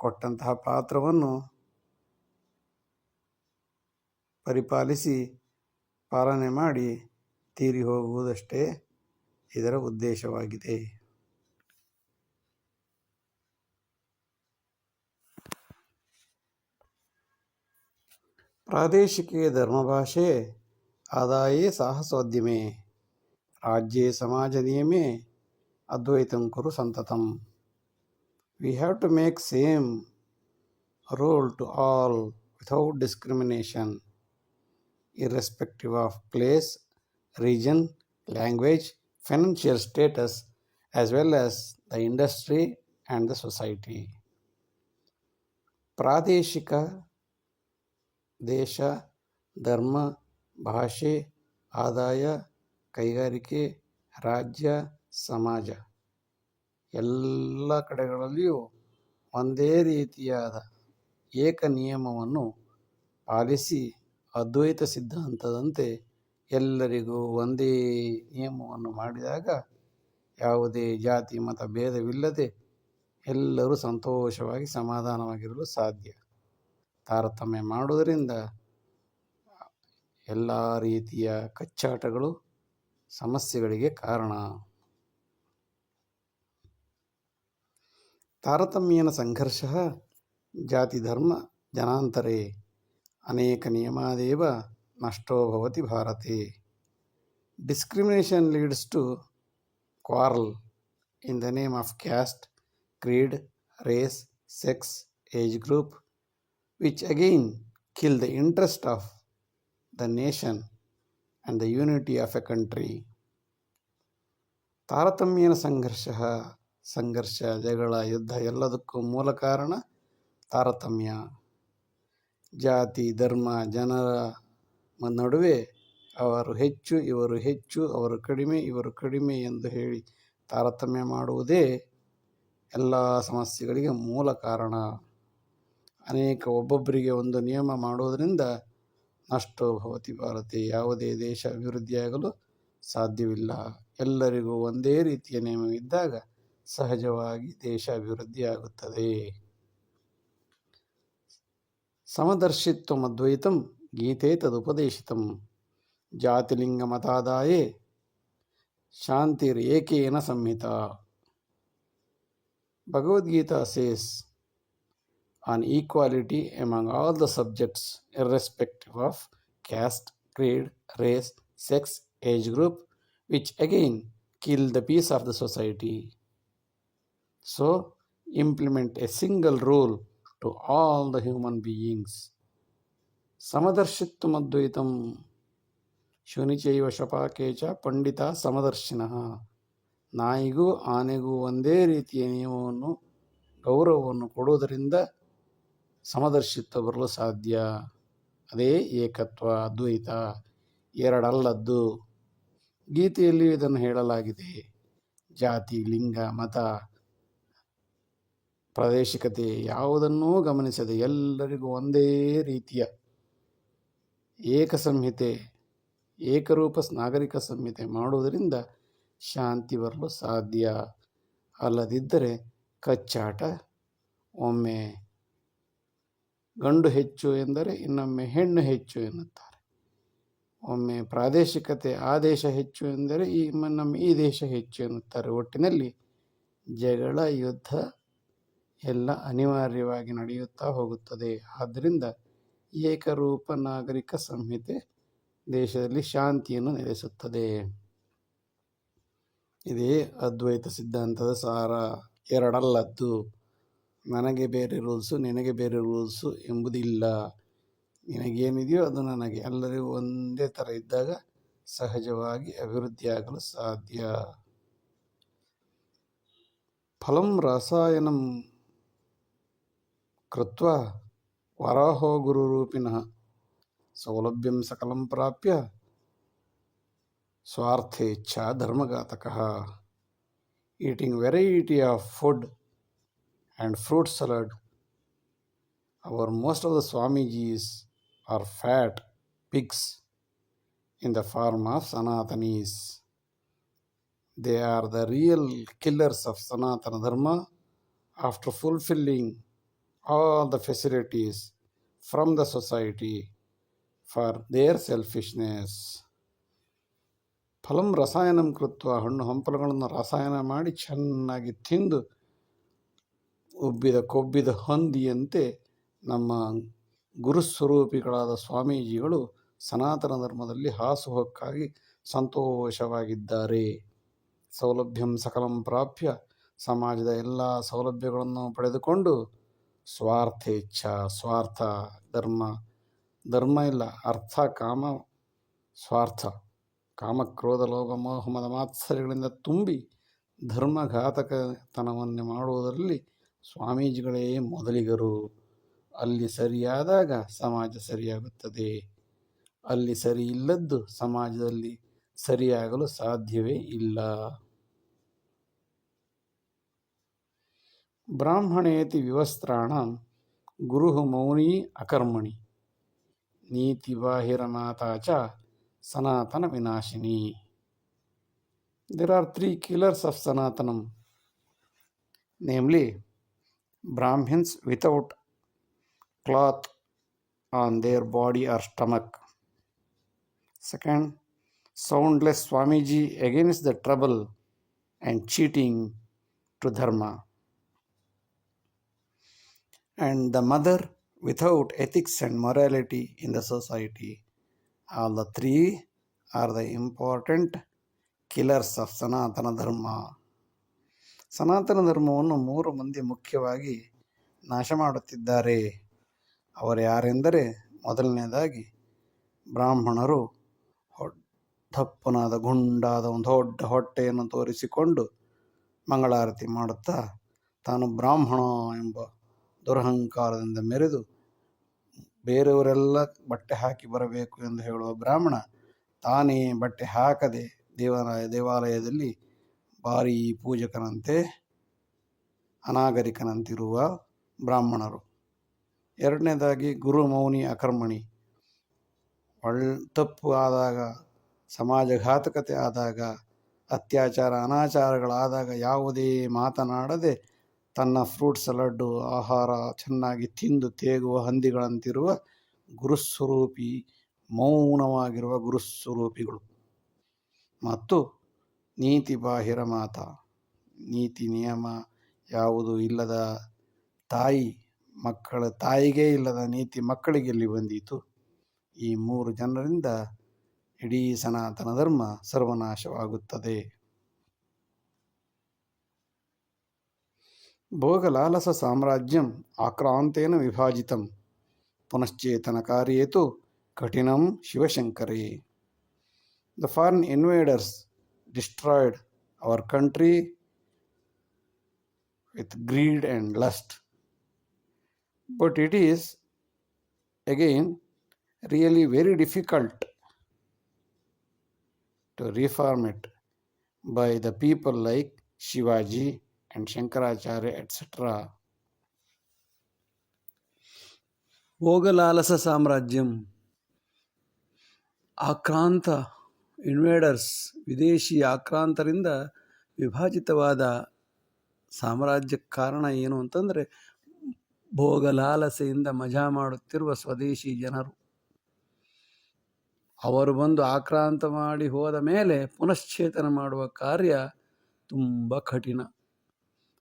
S1: ಕೊಟ್ಟಂತಹ ಪಾತ್ರವನ್ನು ಪರಿಪಾಲಿಸಿ ಪಾಲನೆ ಮಾಡಿ ತೀರಿ ಹೋಗುವುದಷ್ಟೇ ಇದರ ಉದ್ದೇಶವಾಗಿದೆ. ಪ್ರಾದೇಶಿಕೆ ಧರ್ಮಭಾಷೆ ಆದಾಯೇ ಸಾಹಸೋದ್ಯಮೆ, ರಾಜ್ಯೇ ಸಮಾಜ ನಿಯಮೆ ಅದ್ವೈತಂ ಕುರು ಸಂತತಂ. We have to make same rule to all without discrimination, irrespective of place, region, language, financial status, as well as the industry and the society. ಪ್ರಾದೇಶಿಕ, ದೇಶ, ಧರ್ಮ, ಭಾಷೆ, ಆದಾಯ, ಕೈಗಾರಿಕೆ, ರಾಜ್ಯ, ಸಮಾಜ ಎಲ್ಲ ಕಡೆಗಳಲ್ಲಿಯೂ ಒಂದೇ ರೀತಿಯಾದ ಏಕ ನಿಯಮವನ್ನು ಪಾಲಿಸಿ ಅದ್ವೈತ ಸಿದ್ಧಾಂತದಂತೆ ಎಲ್ಲರಿಗೂ ಒಂದೇ ನಿಯಮವನ್ನು ಮಾಡಿದಾಗ ಯಾವುದೇ ಜಾತಿ ಮತ ಭೇದವಿಲ್ಲದೆ ಎಲ್ಲರೂ ಸಂತೋಷವಾಗಿ ಸಮಾಧಾನವಾಗಿರಲು ಸಾಧ್ಯ. ತಾರತಮ್ಯ ಮಾಡುವುದರಿಂದ ಎಲ್ಲ ರೀತಿಯ ಕಚ್ಚಾಟಗಳು, ಸಮಸ್ಯೆಗಳಿಗೆ ಕಾರಣ. ತಾರತಮ್ಯೇನ ಸಂಘರ್ಷಃ ಜಾತಿ ಧರ್ಮ ಜನಾಂತರೇ ಅನೇಕ ನಿಯಮಾದೇವ ನಷ್ಟೋ ಭವತಿ ಭಾರತೆ. Discrimination leads to quarrel in the name of caste, creed, race, sex, age group, which again kill the interest of the nation and the unity of a country. ತಾರತಮ್ಯೇನ ಸಂಘರ್ಷಃ, ಸಂಘರ್ಷ, ಜಗಳ, ಯುದ್ಧ ಎಲ್ಲದಕ್ಕೂ ಮೂಲ ಕಾರಣ ತಾರತಮ್ಯ. ಜಾತಿ, ಧರ್ಮ, ಜನರ ನಡುವೆ ಅವರು ಹೆಚ್ಚು, ಇವರು ಹೆಚ್ಚು, ಅವರು ಕಡಿಮೆ, ಇವರು ಕಡಿಮೆ ಎಂದು ಹೇಳಿ ತಾರತಮ್ಯ ಮಾಡುವುದೇ ಎಲ್ಲ ಸಮಸ್ಯೆಗಳಿಗೆ ಮೂಲ ಕಾರಣ. ಒಬ್ಬೊಬ್ಬರಿಗೆ ಒಂದು ನಿಯಮ ಮಾಡುವುದರಿಂದ ನಷ್ಟೋ ಭವತಿ ಭಾರತೆ, ಯಾವುದೇ ದೇಶ ಅಭಿವೃದ್ಧಿಯಾಗಲು ಸಾಧ್ಯವಿಲ್ಲ. ಎಲ್ಲರಿಗೂ ಒಂದೇ ರೀತಿಯ ನಿಯಮವಿದ್ದಾಗ ಸಹಜವಾಗಿ ದೇಶ ಅಭಿವೃದ್ಧಿಯಾಗುತ್ತದೆ. ಸಮದರ್ಶಿತ್ವಂ ಅದ್ವೈತಂ ಗೀತೆ ತದುಪದೇಶಿತಂ, ಜಾತಿಲಿಂಗ ಮತಾದಾಯೇ Shantirekena Samhita. Bhagavad Gita says on equality among all the subjects, irrespective of caste, creed, race, sex, age group, which again kill the peace of the society. So, implement a single rule to all the human beings. Samadarshitvam Advaitam ಶುನಿಚೈವ ಶಪಾಕೆ ಚ ಪಂಡಿತ ಸಮದರ್ಶಿನಃ. ನಾಯಿಗೂ ಆನೆಗೂ ಒಂದೇ ರೀತಿಯ ನಿಯಮವನ್ನು ಗೌರವವನ್ನು ಕೊಡುವುದರಿಂದ ಸಮದರ್ಶಿತ್ವ ಬರಲು ಸಾಧ್ಯ. ಅದೇ ಏಕತ್ವ, ಅದ್ವೈತ, ಎರಡಲ್ಲದ್ದು. ಗೀತೆಯಲ್ಲಿ ಇದನ್ನು ಹೇಳಲಾಗಿದೆ. ಜಾತಿ, ಲಿಂಗ, ಮತ, ಪ್ರಾದೇಶಿಕತೆ ಯಾವುದನ್ನೂ ಗಮನಿಸದೆ ಎಲ್ಲರಿಗೂ ಒಂದೇ ರೀತಿಯ ಏಕಸಂಹಿತೆ, ಏಕರೂಪ ನಾಗರಿಕ ಸಂಹಿತೆ ಮಾಡುವುದರಿಂದ ಶಾಂತಿ ಬರಲು ಸಾಧ್ಯ. ಅಲ್ಲದಿದ್ದರೆ ಕಚ್ಚಾಟ, ಒಮ್ಮೆ ಗಂಡು ಹೆಚ್ಚು ಎಂದರೆ ಇನ್ನೊಮ್ಮೆ ಹೆಣ್ಣು ಹೆಚ್ಚು ಎನ್ನುತ್ತಾರೆ. ಒಮ್ಮೆ ಪ್ರಾದೇಶಿಕತೆ, ಆ ದೇಶ ಹೆಚ್ಚು ಎಂದರೆ ಇನ್ನೊಮ್ಮೆ ಈ ದೇಶ ಹೆಚ್ಚು ಎನ್ನುತ್ತಾರೆ. ಒಟ್ಟಿನಲ್ಲಿ ಜಗಳ, ಯುದ್ಧ ಎಲ್ಲ ಅನಿವಾರ್ಯವಾಗಿ ನಡೆಯುತ್ತಾ ಹೋಗುತ್ತದೆ. ಆದ್ದರಿಂದ ಏಕರೂಪ ನಾಗರಿಕ ಸಂಹಿತೆ ದೇಶದಲ್ಲಿ ಶಾಂತಿಯನ್ನು ನೆಲೆಸುತ್ತದೆ. ಇದೇ ಅದ್ವೈತ ಸಿದ್ಧಾಂತದ ಸಾರ. ಎರಡಲ್ಲದ್ದು. ನನಗೆ ಬೇರೆ ರೂಲ್ಸು, ನಿನಗೆ ಬೇರೆ ರೂಲ್ಸು ಎಂಬುದಿಲ್ಲ. ನಿನಗೇನಿದೆಯೋ ಅದು ನನಗೆ. ಎಲ್ಲರಿಗೂ ಒಂದೇ ಥರ ಇದ್ದಾಗ ಸಹಜವಾಗಿ ಅಭಿವೃದ್ಧಿಯಾಗಲು ಸಾಧ್ಯ. ಫಲಂ ರಸಾಯನಂ ಕೃತ್ವ ವರಾಹೋ ಗುರುರೂಪಿಣಃ ಸೌಲಭ್ಯಂ ಸಕಲಂ ಪ್ರಾಪ್ಯ ಸ್ವಾರ್ಥೇಚ್ಛಾ ಧರ್ಮಘಾತಕಃ. Eating variety of food and fruit salad. Most of the Swamijis are fat pigs in the form of Sanatanis. They are the real killers of Sanatana Dharma after fulfilling all the facilities from the society for their selfishness. ಫಲಂ ರಸಾಯನಂ ಕೃತ್ವ, ಹಣ್ಣು ಹಂಪಲುಗಳನ್ನು ರಸಾಯನ ಮಾಡಿ ಚೆನ್ನಾಗಿ ತಿಂದು ಉಬ್ಬಿದ ಕೊಬ್ಬಿದ ಹಂದಿಯಂತೆ ನಮ್ಮ ಗುರುಸ್ವರೂಪಿಗಳಾದ ಸ್ವಾಮೀಜಿಗಳು ಸನಾತನ ಧರ್ಮದಲ್ಲಿ ಹಾಸುಹೊಕ್ಕಾಗಿ ಸಂತೋಷವಾಗಿದ್ದಾರೆ. ಸೌಲಭ್ಯಂ ಸಕಲಂ ಪ್ರಾಪ್ಯ, ಸಮಾಜದ ಎಲ್ಲ ಸೌಲಭ್ಯಗಳನ್ನು ಪಡೆದುಕೊಂಡು ಸ್ವಾರ್ಥೇಚ್ಛ, ಸ್ವಾರ್ಥ, ಧರ್ಮ ಇಲ್ಲ, ಅರ್ಥ, ಕಾಮ, ಸ್ವಾರ್ಥ, ಕಾಮಕ್ರೋಧ ಲೋಭ ಮೋಹ ಮದ ಮಾತ್ಸರ್ಯಗಳಿಂದ ತುಂಬಿ ಧರ್ಮಘಾತಕತನವನ್ನು ಮಾಡುವುದರಲ್ಲಿ ಸ್ವಾಮೀಜಿಗಳೇ ಮೊದಲಿಗರು. ಅಲ್ಲಿ ಸರಿಯಾದಾಗ ಸಮಾಜ ಸರಿಯಾಗುತ್ತದೆ. ಅಲ್ಲಿ ಸರಿ ಇಲ್ಲದ್ದು ಸಮಾಜದಲ್ಲಿ ಸರಿಯಾಗಲು ಸಾಧ್ಯವೇ ಇಲ್ಲ. ಬ್ರಾಹ್ಮಣೇತಿ ವಿವಸ್ತ್ರಾಣಂ ಗುರುಃ ಮೌನಿ ಅಕರ್ಮಣಿ ನೀತಿ ಬಾಹಿರ ಮಾತಾ ಚ ಸನಾತನ ವಿನಾಶಿನಿ. There are three killers of Sanatanam, namely Brahmins without cloth on their body or stomach. Second, soundless Swamiji against the trouble and cheating to dharma. And the mother without ethics and morality in the society. All the three are the important killers of Sanatana Dharma. ಸನಾತನ ಧರ್ಮವನ್ನು 3 ಮಂದಿ ಮುಖ್ಯವಾಗಿ ನಾಶ ಮಾಡುತ್ತಿದ್ದಾರೆ. ಅವರು ಯಾರೆಂದರೆ, ಮೊದಲನೇದಾಗಿ ಬ್ರಾಹ್ಮಣರು ದಪ್ಪನಾದ ಗುಂಡಾದ ಒಂದು ದೊಡ್ಡ ಹೊಟ್ಟೆಯನ್ನು ತೋರಿಸಿಕೊಂಡು ಮಂಗಳಾರತಿ ಮಾಡುತ್ತಾ ತಾನು ಬ್ರಾಹ್ಮಣ ಎಂಬ ದುರಹಂಕಾರದಿಂದ ಮೆರೆದು ಬೇರೆಯವರೆಲ್ಲ ಬಟ್ಟೆ ಹಾಕಿ ಬರಬೇಕು ಎಂದು ಹೇಳುವ ಬ್ರಾಹ್ಮಣ, ತಾನೇ ಬಟ್ಟೆ ಹಾಕದೆ ದೇವಾಲಯದಲ್ಲಿ ಭಾರೀ ಪೂಜಕನಂತೆ ಅನಾಗರಿಕನಂತಿರುವ ಬ್ರಾಹ್ಮಣರು. ಎರಡನೇದಾಗಿ ಗುರು ಮೌನಿ ಅಕರ್ಮಣಿ, ತಪ್ಪು ಆದಾಗ, ಸಮಾಜಘಾತಕತೆ ಆದಾಗ, ಅತ್ಯಾಚಾರ ಅನಾಚಾರಗಳಾದಾಗ ಯಾವುದೇ ಮಾತನಾಡದೆ ತನ್ನ ಫ್ರೂಟ್ ಸಲಾಡ್ಡು ಆಹಾರ ಚೆನ್ನಾಗಿ ತಿಂದು ತೇಗುವ ಹಂದಿಗಳಂತಿರುವ ಗುರುಸ್ವರೂಪಿ, ಮೌನವಾಗಿರುವ ಗುರುಸ್ವರೂಪಿಗಳು. ಮತ್ತು ನೀತಿ ಬಾಹಿರ ಮಾತ, ನೀತಿ ನಿಯಮ ಯಾವುದು ಇಲ್ಲದ ತಾಯಿಗೆ ಇಲ್ಲದ ನೀತಿ ಮಕ್ಕಳಿಗೆ ಎಲ್ಲಿ ಬಂದೀತು? ಈ 3 ಜನರಿಂದ ಇಡೀ ಸನಾತನ ಧರ್ಮ ಸರ್ವನಾಶವಾಗುತ್ತದೆ. ಭೋಗಲಾಲಸ ಸಾಮ್ರಾಜ್ಯಂ ಆಕ್ರಾಂತೇನ ವಿಭಾಜಿತಂ ಪುನಶ್ಚೇತನಕಾರ್ಯೇ ತು ಕಠಿಣಂ ಶಿವಶಂಕರೇ. The foreign invaders destroyed our country with greed and lust. But it is again really very difficult to reform it by the people like Shivaji and Shankaracharya, etc. ಭೋಗಲಾಲಸ ಸಾಮ್ರಾಜ್ಯಂ, ಆಕ್ರಾಂತ invaders, ವಿದೇಶಿ ಆಕ್ರಾಂತರಿಂದ ವಿಭಾಜಿತವಾದ ಸಾಮ್ರಾಜ್ಯಕ್ಕೆ ಕಾರಣ ಏನು ಅಂತಂದರೆ ಭೋಗಲಾಲಸೆಯಿಂದ ಮಜಾ ಮಾಡುತ್ತಿರುವ ಸ್ವದೇಶಿ ಜನರು. ಅವರು ಬಂದು ಆಕ್ರಾಂತ ಮಾಡಿ ಹೋದ ಮೇಲೆ ಪುನಶ್ಚೇತನ ಮಾಡುವ ಕಾರ್ಯ ತುಂಬ ಕಠಿಣ.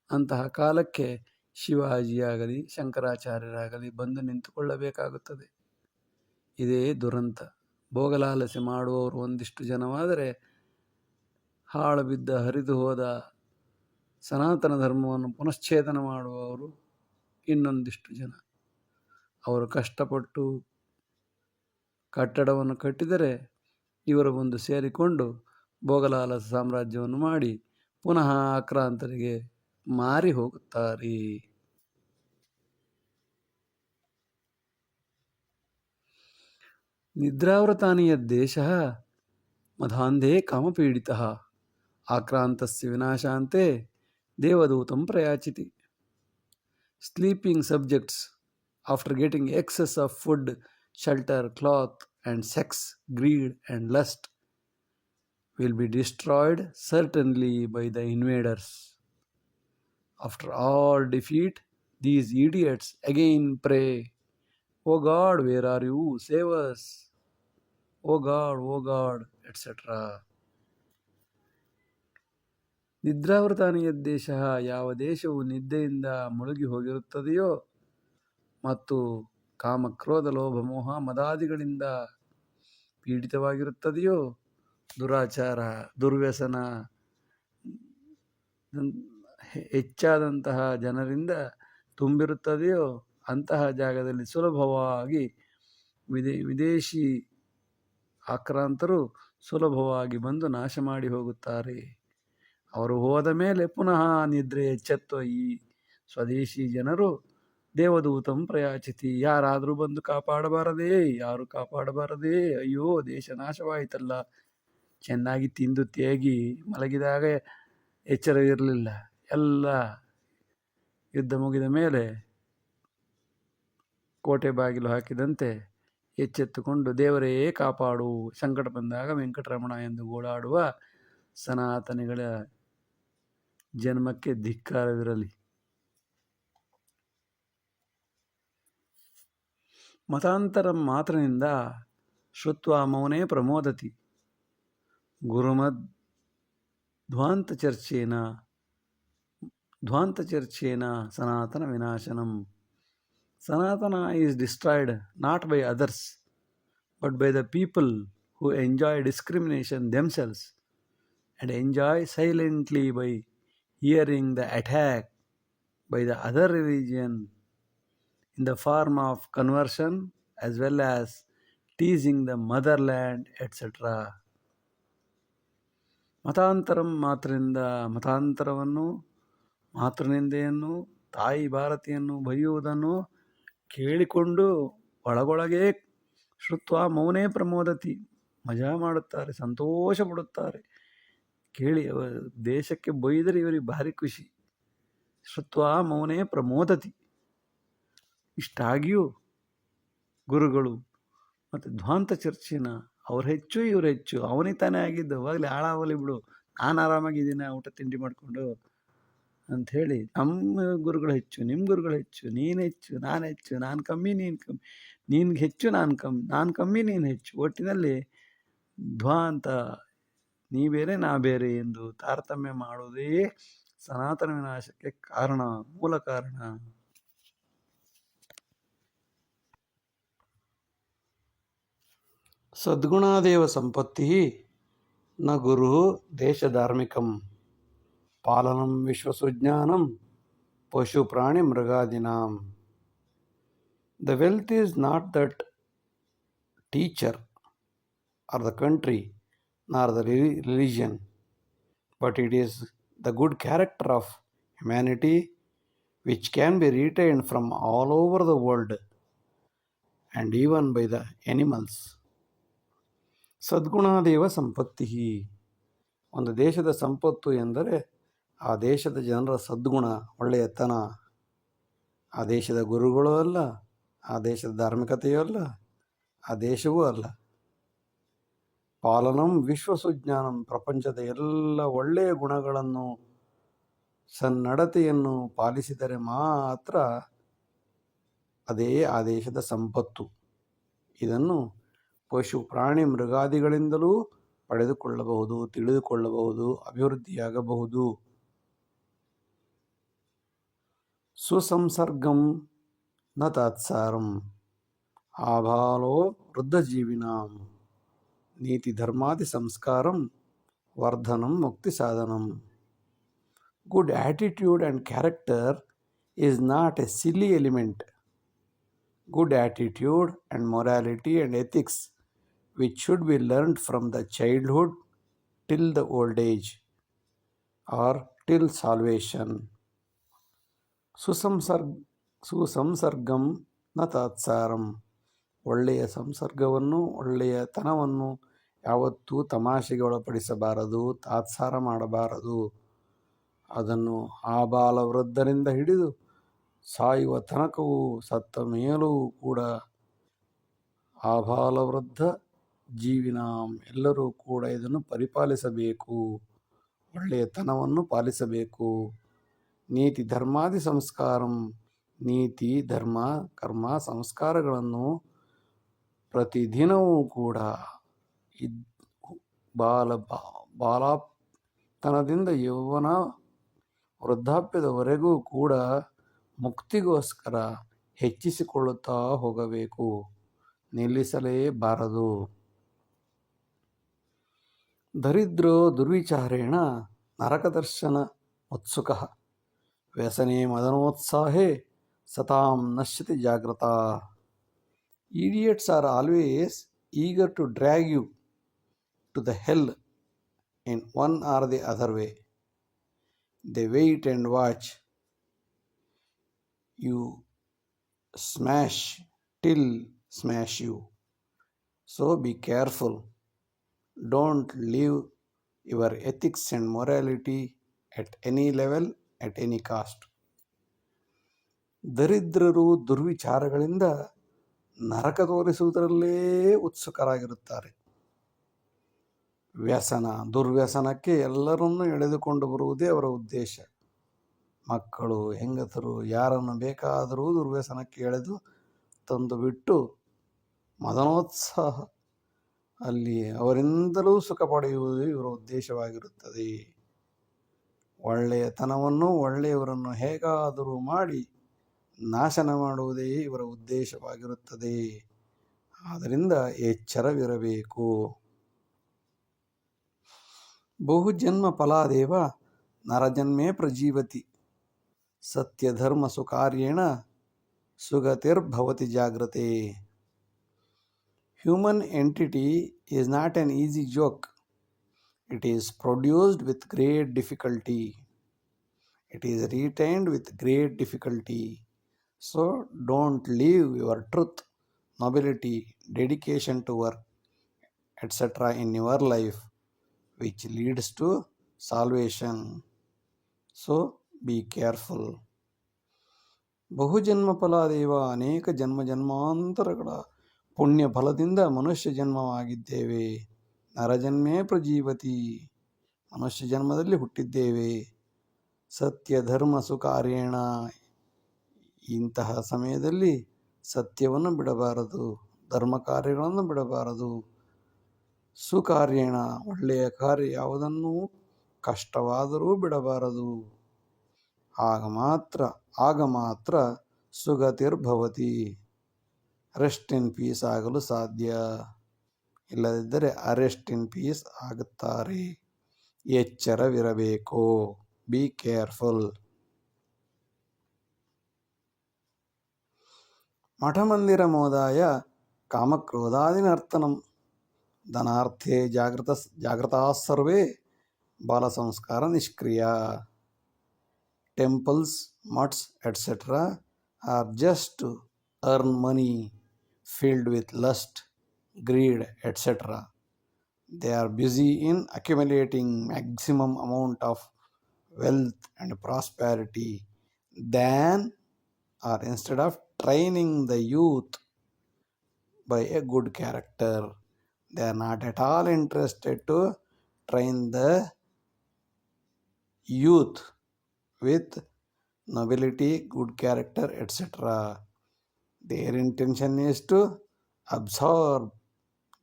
S1: ಅಂತಹ ಕಾಲಕ್ಕೆ ಶಿವಾಜಿಯಾಗಲಿ ಶಂಕರಾಚಾರ್ಯರಾಗಲಿ ಬಂದು ನಿಂತುಕೊಳ್ಳಬೇಕಾಗುತ್ತದೆ. ಇದೇ ದುರಂತ. ಭೋಗಲಾಲಸೆ ಮಾಡುವವರು ಒಂದಿಷ್ಟು ಜನವಾದರೆ ಹಾಳು ಬಿದ್ದ ಹರಿದು ಹೋದ ಸನಾತನ ಧರ್ಮವನ್ನು ಪುನಶ್ಚೇತನ ಮಾಡುವವರು ಇನ್ನೊಂದಿಷ್ಟು ಜನ. ಅವರು ಕಷ್ಟಪಟ್ಟು ಕಟ್ಟಡವನ್ನು ಕಟ್ಟಿದರೆ ಇವರು ಬಂದು ಸೇರಿಕೊಂಡು ಭೋಗಲಾಲಸ ಸಾಮ್ರಾಜ್ಯವನ್ನು ಮಾಡಿ ಪುನಃ ಆಕ್ರಾಂತರಿಗೆ ಮಾರಿ ಹೋಗುತ್ತಾರೆ. ನಿದ್ರಾವೃತಾನಿ ಯದ್ದೇಶಃ ಮಧಾಂಧೇ ಕಾಮಪೀಡಿತಃ ಆಕ್ರಾಂತಸ್ಯ ವಿನಾಶಾಂತೆ ದೇವದೂತಂ ಪ್ರಯಾಚಿತಿ. Sleeping subjects, after getting excess of food, shelter, cloth, and sex, greed, and lust, will be destroyed certainly by the invaders. After all defeat, these idiots again pray, "O God, where are you? Save us. O God, etc." ನಿದ್ರಾವೃತಾನಿ ಯದ್ದೇಶಃ, ಯಾವ ದೇಶವು ನಿದ್ದೆಯಿಂದ ಮುಳುಗಿ ಹೋಗಿರುತ್ತದೆಯೋ ಮತ್ತು ಕಾಮಕ್ರೋಧ ಲೋಭ ಮೋಹ ಮದಾದಿಗಳಿಂದ ಪೀಡಿತವಾಗಿರುತ್ತದೆಯೋ, ದುರಾಚಾರ ದುರ್ವ್ಯಸನ ಹೆಚ್ಚಾದಂತಹ ಜನರಿಂದ ತುಂಬಿರುತ್ತದೆಯೋ ಅಂತಹ ಜಾಗದಲ್ಲಿ ಸುಲಭವಾಗಿ ವಿದೇಶಿ ಆಕ್ರಾಂತರು ಸುಲಭವಾಗಿ ಬಂದು ನಾಶ ಮಾಡಿ ಹೋಗುತ್ತಾರೆ. ಅವರು ಹೋದ ಮೇಲೆ ಪುನಃ ನಿದ್ರೆ ಎಚ್ಚೆತ್ತುವ ಈ ಸ್ವದೇಶಿ ಜನರು ದೇವದೂತಂ ಪ್ರಯಾಚಿತಿ, ಯಾರಾದರೂ ಬಂದು ಕಾಪಾಡಬಾರದೇ? ಯಾರು ಕಾಪಾಡಬಾರದೇ? ಅಯ್ಯೋ, ದೇಶ ನಾಶವಾಯಿತಲ್ಲ. ಚೆನ್ನಾಗಿ ತಿಂದು ತೇಗಿ ಮಲಗಿದಾಗ ಎಚ್ಚರವಿರಲಿಲ್ಲ. ಎಲ್ಲ ಯುದ್ಧ ಮುಗಿದ ಮೇಲೆ ಕೋಟೆ ಬಾಗಿಲು ಹಾಕಿದಂತೆ ಎಚ್ಚೆತ್ತುಕೊಂಡು ದೇವರೇ ಕಾಪಾಡು, ಸಂಕಟ ಬಂದಾಗ ವೆಂಕಟರಮಣ ಎಂದು ಗೋಳಾಡುವ ಸನಾತನಿಗಳ ಜನ್ಮಕ್ಕೆ ಧಿಕ್ಕಾರವಿರಲಿ. ಮತಾಂತರಂ ಮಾತ್ರನಿಂದ ಶ್ರುತ್ವಾ ಮೌನೇ ಪ್ರಮೋದತಿ ಗುರುಮದ್ ಧ್ವಾಂತಚರ್ಚೇನ ಸನಾತನ ವಿನಾಶನಂ. Sanatana is destroyed not by others but by the people who enjoy discrimination themselves and enjoy silently by hearing the attack by the other religion in the form of conversion as well as teasing the motherland, etc. ಮತಾಂತರಂ ಮಾತ್ರದಿಂದ ಮತಾಂತರವನ್ನು, ಮಾತೃನಿಂದೆಯನ್ನು, ತಾಯಿ ಭಾರತಿಯನ್ನು ಬೈಯುವುದನ್ನು ಕೇಳಿಕೊಂಡು ಒಳಗೊಳಗೆ ಶ್ರುತ್ವ ಮೌನೇ ಪ್ರಮೋದತಿ, ಮಜಾ ಮಾಡುತ್ತಾರೆ, ಸಂತೋಷ ಪಡುತ್ತಾರೆ. ಕೇಳಿ ದೇಶಕ್ಕೆ ಬೈದರೆ ಇವರಿಗೆ ಭಾರಿ ಖುಷಿ. ಶ್ರುತ್ವ ಮೌನೇ ಪ್ರಮೋದತಿ. ಇಷ್ಟಾಗಿಯೂ ಗುರುಗಳು ಮತ್ತು ಧ್ವಾಂತ ಚರ್ಚಿನ ಅವ್ರು ಹೆಚ್ಚು ಇವ್ರು ಹೆಚ್ಚು, ಅವನಿಗೆ ತಾನೇ ಆಗಿದ್ದು, ಹೋಗಲಿ ಹಾಳಾಗಲಿ ಬಿಡು, ನಾನು ಆರಾಮಾಗಿದ್ದೀನಿ ಊಟ ತಿಂಡಿ ಮಾಡಿಕೊಂಡು ಅಂಥೇಳಿ ನಮ್ಮ ಗುರುಗಳು ಹೆಚ್ಚು, ನಿಮ್ಮ ಗುರುಗಳು ಹೆಚ್ಚು, ನೀನು ಹೆಚ್ಚು ನಾನು ಹೆಚ್ಚು, ನಾನು ಕಮ್ಮಿ ನೀನು ಕಮ್ಮಿ, ನಿನ್ಗೆ ಹೆಚ್ಚು ನಾನು ಕಮ್ಮಿ ನೀನು ಹೆಚ್ಚು, ಒಟ್ಟಿನಲ್ಲಿ ಧ್ವಾಂತ ನೀ ಬೇರೆ ನಾ ಬೇರೆ ಎಂದು ತಾರತಮ್ಯ ಮಾಡುವುದೇ ಸನಾತನ ವಿನಾಶಕ್ಕೆ ಕಾರಣ, ಮೂಲ ಕಾರಣ. ಸದ್ಗುಣಾದೇವ ಸಂಪತ್ತಿ ನ ಗುರು ದೇಶಧಾರ್ಮಿಕಂ ಪಾಲನಂ ವಿಶ್ವಸುಜ್ಞಾನಂ ಪಶು ಪ್ರಾಣಿ ಮೃಗಾದಿನಾಂ. The wealth is not that teacher or the country nor the religion, but it is the good character of humanity which can be retained from all over the world and even by the animals. ಸದ್ಗುಣಾದೇವ ಸಂಪತ್ತಿ. ಒಂದು ದೇಶದ ಸಂಪತ್ತು ಎಂದರೆ ಆ ದೇಶದ ಜನರ ಸದ್ಗುಣ, ಒಳ್ಳೆಯತನ. ಆ ದೇಶದ ಗುರುಗಳೂ ಅಲ್ಲ, ಆ ದೇಶದ ಧಾರ್ಮಿಕತೆಯೂ ಅಲ್ಲ, ಆ ದೇಶವೂ ಅಲ್ಲ. ಪಾಲನಂ ವಿಶ್ವಸುಜ್ಞಾನಂ, ಪ್ರಪಂಚದ ಎಲ್ಲ ಒಳ್ಳೆಯ ಗುಣಗಳನ್ನು, ಸನ್ನಡತೆಯನ್ನು ಪಾಲಿಸಿದರೆ ಮಾತ್ರ ಅದೇ ಆ ದೇಶದ ಸಂಪತ್ತು. ಇದನ್ನು ಪಶು ಪ್ರಾಣಿ ಮೃಗಾದಿಗಳಿಂದಲೂ ಪಡೆದುಕೊಳ್ಳಬಹುದು, ತಿಳಿದುಕೊಳ್ಳಬಹುದು, ಅಭಿವೃದ್ಧಿಯಾಗಬಹುದು. ಸುಸಂಸರ್ಗಂ ನ ತಾತ್ಸಾರಂ ಆಬಾಲೋ ವೃದ್ಧಜೀವಿನಾಂ ನೀತಿ ಧರ್ಮಾದಿ ಸಂಸ್ಕಾರಂ ವರ್ಧನಂ ಮುಕ್ತಿ ಸಾಧನಂ. Good attitude and character is not a silly element. Good attitude and morality and ethics, which should be learned from the childhood till the old age or till salvation. ಸುಸಂಸರ್ಗಂ ನ ತಾತ್ಸಾರಂ, ಒಳ್ಳೆಯ ಸಂಸರ್ಗವನ್ನು, ಒಳ್ಳೆಯತನವನ್ನು ಯಾವತ್ತೂ ತಮಾಷೆಗೆ ಒಳಪಡಿಸಬಾರದು, ತಾತ್ಸಾರ ಮಾಡಬಾರದು. ಅದನ್ನು ಆಬಾಲ ವೃದ್ಧರಿಂದ ಹಿಡಿದು ಸಾಯುವ ತನಕವೂ, ಸತ್ತ ಮೇಲೂ ಕೂಡ ಆಬಾಲ ವೃದ್ಧ ಜೀವಿನಾಂ, ಎಲ್ಲರೂ ಕೂಡ ಇದನ್ನು ಪರಿಪಾಲಿಸಬೇಕು, ಒಳ್ಳೆಯತನವನ್ನು ಪಾಲಿಸಬೇಕು. ನೀತಿ ಧರ್ಮಾದಿ ಸಂಸ್ಕಾರಂ, ನೀತಿ ಧರ್ಮ ಕರ್ಮ ಸಂಸ್ಕಾರಗಳನ್ನು ಪ್ರತಿದಿನವೂ ಕೂಡ ಬಾಲತನದಿಂದ ಯೌವನ ವೃದ್ಧಾಪ್ಯದವರೆಗೂ ಕೂಡ ಮುಕ್ತಿಗೋಸ್ಕರ ಹೆಚ್ಚಿಸಿಕೊಳ್ಳುತ್ತಾ ಹೋಗಬೇಕು, ನಿಲ್ಲಿಸಲೇಬಾರದು. ದರಿದ್ರೋ ದುರ್ವಿಚಾರೇಣ ನರಕದರ್ಶನ ಉತ್ಸುಕಃ ವ್ಯಸನೆ ಮದನೋತ್ಸಾಹೇ ಸತಾಂ ನಶ್ಯತಿ ಜಾಗ್ರತ. Idiots are always eager to drag you to the hell in one or the other way. They wait and watch you smash till smash you. So be careful. Don't leave your ethics and morality at any level, at any cost. ದರಿದ್ರರು ದುರ್ವಿಚಾರಗಳಿಂದ ನರಕ ತೋರಿಸುವುದರಲ್ಲೇ ಉತ್ಸುಕರಾಗಿರುತ್ತಾರೆ. ವ್ಯಸನ, ದುರ್ವ್ಯಸನಕ್ಕೆ ಎಲ್ಲರನ್ನೂ ಎಳೆದುಕೊಂಡು ಬರುವುದೇ ಅವರ ಉದ್ದೇಶ. ಮಕ್ಕಳು, ಹೆಂಗಸರು, ಯಾರನ್ನು ಬೇಕಾದರೂ ದುರ್ವ್ಯಸನಕ್ಕೆ ಎಳೆದು ತಂದು ಬಿಟ್ಟು ಮದನೋತ್ಸಾಹ ಅಲ್ಲಿ ಅವರಿಂದಲೂ ಸುಖ ಪಡೆಯುವುದು ಇವರ ಉದ್ದೇಶವಾಗಿರುತ್ತದೆ. ಒಳ್ಳೆಯತನವನ್ನು, ಒಳ್ಳೆಯವರನ್ನು ಹೇಗಾದರೂ ಮಾಡಿ ನಾಶನ ಮಾಡುವುದೇ ಇವರ ಉದ್ದೇಶವಾಗಿರುತ್ತದೆ. ಆದ್ದರಿಂದ ಎಚ್ಚರವಿರಬೇಕು. ಬಹುಜನ್ಮ ಫಲಾದೇವ ನರಜನ್ಮೇ ಪ್ರಜೀವತಿ ಸತ್ಯಧರ್ಮ ಸುಕಾರ್ಯೇಣ ಸುಗತಿರ್ಭವತಿ ಜಾಗ್ರತೆ. Human entity is not an easy joke. It is produced with great difficulty. It is retained with great difficulty. So don't leave your truth, nobility, dedication to work, etc. in your life, which leads to salvation. So be careful. ಬಹುಜನ್ಮ ಫಲಾದೇವ, ಅನೇಕ ಜನ್ಮ ಜನ್ಮಾಂತರಗಳ ಪುಣ್ಯ ಫಲದಿಂದ ಮನುಷ್ಯ ಜನ್ಮವಾಗಿದ್ದೇವೆ. ನರಜನ್ಮೇ ಪ್ರಜೀವತಿ, ಮನುಷ್ಯ ಜನ್ಮದಲ್ಲಿ ಹುಟ್ಟಿದ್ದೇವೆ. ಸತ್ಯ ಧರ್ಮ ಸುಕಾರ್ಯೇಣ, ಇಂತಹ ಸಮಯದಲ್ಲಿ ಸತ್ಯವನ್ನು ಬಿಡಬಾರದು, ಧರ್ಮ ಕಾರ್ಯಗಳನ್ನು ಬಿಡಬಾರದು. ಸುಕಾರ್ಯೇಣ ಒಳ್ಳೆಯ ಕಾರ್ಯ ಯಾವುದನ್ನೂ ಕಷ್ಟವಾದರೂ ಬಿಡಬಾರದು. ಆಗ ಮಾತ್ರ ಸುಗತಿರ್ಭವತಿ, ರೆಸ್ಟ್ ಇನ್ ಪೀಸ್ ಆಗಲು ಸಾಧ್ಯ. ಇಲ್ಲದಿದ್ದರೆ ಅರೆಸ್ಟ್ ಇನ್ ಪೀಸ್ ಆಗುತ್ತಾರೆ. ಎಚ್ಚರವಿರಬೇಕು. Be careful. ಮಠಮಂದಿರ ಮೋದಾಯ ಕಾಮಕ್ರೋಧಾದಿನರ್ತನಂ ಧನಾರ್ಥೇ ಜಾಗೃತಾ ಸರ್ವೇ ಬಾಲಸಂಸ್ಕಾರ ನಿಷ್ಕ್ರಿಯ. Temples, mutts, etc. are just to earn money filled with lust, greed, etc. They are busy in accumulating maximum amount of wealth and prosperity instead of training the youth by a good character. They are not at all interested to train the youth with nobility, good character, etc. Their intention is to absorb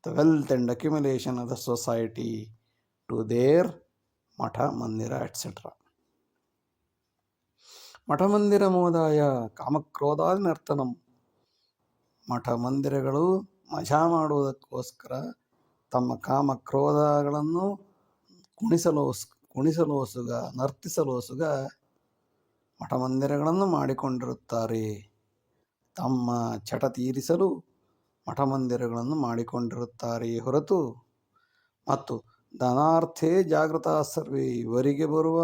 S1: the wealth and accumulation of the society to their matha, mandira, etc. ಮಠಮಂದಿರ ಮೋದಾಯ ಕಾಮಕ್ರೋಧಾದಿನರ್ತನಂ. ಮಠ ಮಂದಿರಗಳು ಮಜಾ ಮಾಡುವುದಕ್ಕೋಸ್ಕರ ತಮ್ಮ ಕಾಮಕ್ರೋಧಗಳನ್ನು ಕುಣಿಸಲೋಸುಗ ನರ್ತಿಸಲೋಸುಗ ಮಠಮಂದಿರಗಳನ್ನು ಮಾಡಿಕೊಂಡಿರುತ್ತಾರೆ. ತಮ್ಮ ಚಟ ತೀರಿಸಲು ಮಠಮಂದಿರಗಳನ್ನು ಮಾಡಿಕೊಂಡಿರುತ್ತಾರೆಯೇ ಹೊರತು ಮತ್ತು ಧನಾರ್ಥೇ ಜಾಗೃತ ಸರ್ವೇ, ಇವರಿಗೆ ಬರುವ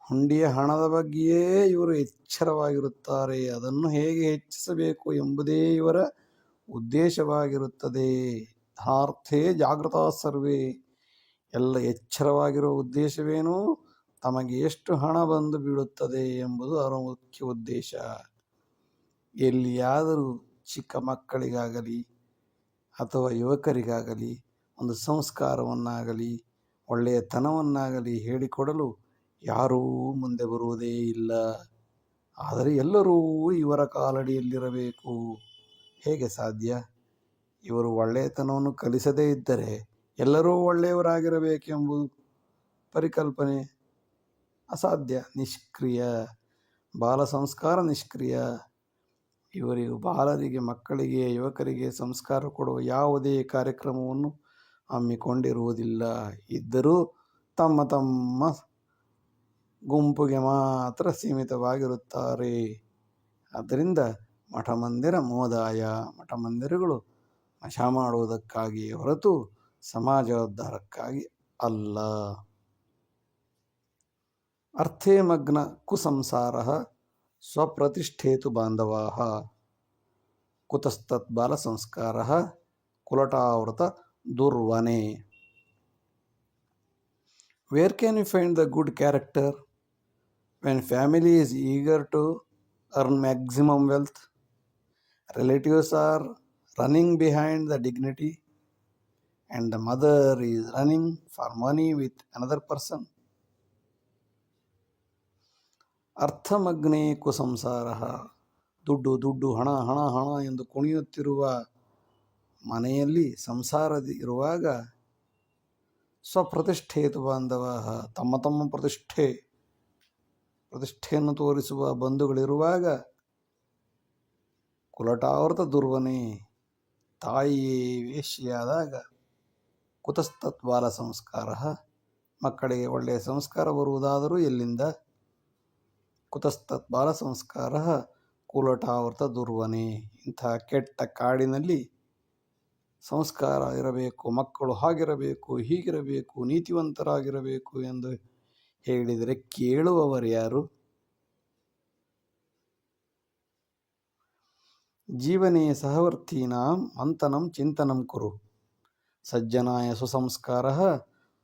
S1: ಹುಂಡಿಯ ಹಣದ ಬಗ್ಗೆಯೇ ಇವರು ಎಚ್ಚರವಾಗಿರುತ್ತಾರೆ. ಅದನ್ನು ಹೇಗೆ ಹೆಚ್ಚಿಸಬೇಕು ಎಂಬುದೇ ಇವರ ಉದ್ದೇಶವಾಗಿರುತ್ತದೆ. ಧನಾರ್ಥೇ ಜಾಗೃತ ಸರ್ವೇ, ಎಲ್ಲ ಎಚ್ಚರವಾಗಿರುವ ಉದ್ದೇಶವೇನು? ತಮಗೆ ಎಷ್ಟು ಹಣ ಬಂದು ಬೀಳುತ್ತದೆ ಎಂಬುದು ಅವರ ಮುಖ್ಯ ಉದ್ದೇಶ. ಎಲ್ಲಿಯಾದರೂ ಚಿಕ್ಕ ಮಕ್ಕಳಿಗಾಗಲಿ ಅಥವಾ ಯುವಕರಿಗಾಗಲಿ ಒಂದು ಸಂಸ್ಕಾರವನ್ನಾಗಲಿ ಒಳ್ಳೆಯತನವನ್ನಾಗಲಿ ಹೇಳಿಕೊಡಲು ಯಾರೂ ಮುಂದೆ ಬರುವುದೇ ಇಲ್ಲ. ಆದರೆ ಎಲ್ಲರೂ ಇವರ ಕಾಲಡಿಯಲ್ಲಿರಬೇಕು. ಹೇಗೆ ಸಾಧ್ಯ? ಇವರು ಒಳ್ಳೆಯತನವನ್ನು ಕಲಿಸದೇ ಇದ್ದರೆ ಎಲ್ಲರೂ ಒಳ್ಳೆಯವರಾಗಿರಬೇಕೆಂಬುದು ಪರಿಕಲ್ಪನೆ ಅಸಾಧ್ಯ. ನಿಷ್ಕ್ರಿಯ ಬಾಲ ಸಂಸ್ಕಾರ ನಿಷ್ಕ್ರಿಯ. ಇವರಿಗೂ ಬಾಲರಿಗೆ, ಮಕ್ಕಳಿಗೆ, ಯುವಕರಿಗೆ ಸಂಸ್ಕಾರ ಕೊಡುವ ಯಾವುದೇ ಕಾರ್ಯಕ್ರಮವನ್ನು ಹಮ್ಮಿಕೊಂಡಿರುವುದಿಲ್ಲ. ಇದ್ದರೂ ತಮ್ಮ ತಮ್ಮ ಗುಂಪಿಗೆ ಮಾತ್ರ ಸೀಮಿತವಾಗಿರುತ್ತಾರೆ. ಆದ್ದರಿಂದ ಮಠಮಂದಿರ ಮೋದಾಯ, ಮಠಮಂದಿರಗಳು ಮಜಾ ಮಾಡುವುದಕ್ಕಾಗಿಯೇ ಹೊರತು ಸಮಾಜೋದ್ಧಾರಕ್ಕಾಗಿ ಅಲ್ಲ. ಅರ್ಥೇ ಮಗ್ನ ಕುಸಂಸಾರ ಸ್ವಪ್ರತಿಷ್ಠೇತು ಬಾಂಧವಾಃ ಕುತಸ್ತತ್ ಬಾಲಸಂಸ್ಕಾರಃ ಕುಲಟಾವೃತ ದುರ್ವನೆ. Where can we find the good character when family is eager to earn maximum wealth? Relatives are running behind the dignity and the mother is running for money with another person. ಅರ್ಥಮಗ್ನೇ ಕುಸಂಸಾರ, ದುಡ್ಡು ದುಡ್ಡು, ಹಣ ಹಣ ಹಣ ಎಂದು ಕುಣಿಯುತ್ತಿರುವ ಮನೆಯಲ್ಲಿ ಸಂಸಾರದಿರುವಾಗ ಸ್ವಪ್ರತಿಷ್ಠೇತು ಬಾಂಧವ, ತಮ್ಮ ತಮ್ಮ ಪ್ರತಿಷ್ಠೆಯನ್ನು ತೋರಿಸುವ ಬಂಧುಗಳಿರುವಾಗ ಕುಲಟಾವೃತ ದುರ್ವನೆ, ತಾಯಿಯೇ ವೇಶ್ಯೆಯಾದಾಗ ಕುತಸ್ತತ್ ಬಾಲ ಸಂಸ್ಕಾರ, ಮಕ್ಕಳಿಗೆ ಒಳ್ಳೆಯ ಸಂಸ್ಕಾರ ಬರುವುದಾದರೂ ಎಲ್ಲಿಂದ? ಕುತಸ್ತತ್ ಬಾಲ ಸಂಸ್ಕಾರ ಕುಲಟಾವೃತ ದುರ್ವನೆ. ಇಂಥ ಕೆಟ್ಟ ಕಾಡಿನಲ್ಲಿ ಸಂಸ್ಕಾರ ಇರಬೇಕು, ಮಕ್ಕಳು ಹಾಗಿರಬೇಕು, ಹೀಗಿರಬೇಕು, ನೀತಿವಂತರಾಗಿರಬೇಕು ಎಂದು ಹೇಳಿದರೆ ಕೇಳುವವರು ಯಾರು? ಜೀವನೇ ಸಹವರ್ತೀನಾಂ ಮಂಥನಂ ಚಿಂತನಂ ಕುರು, ಸಜ್ಜನಾಯ ಸುಸಂಸ್ಕಾರಃ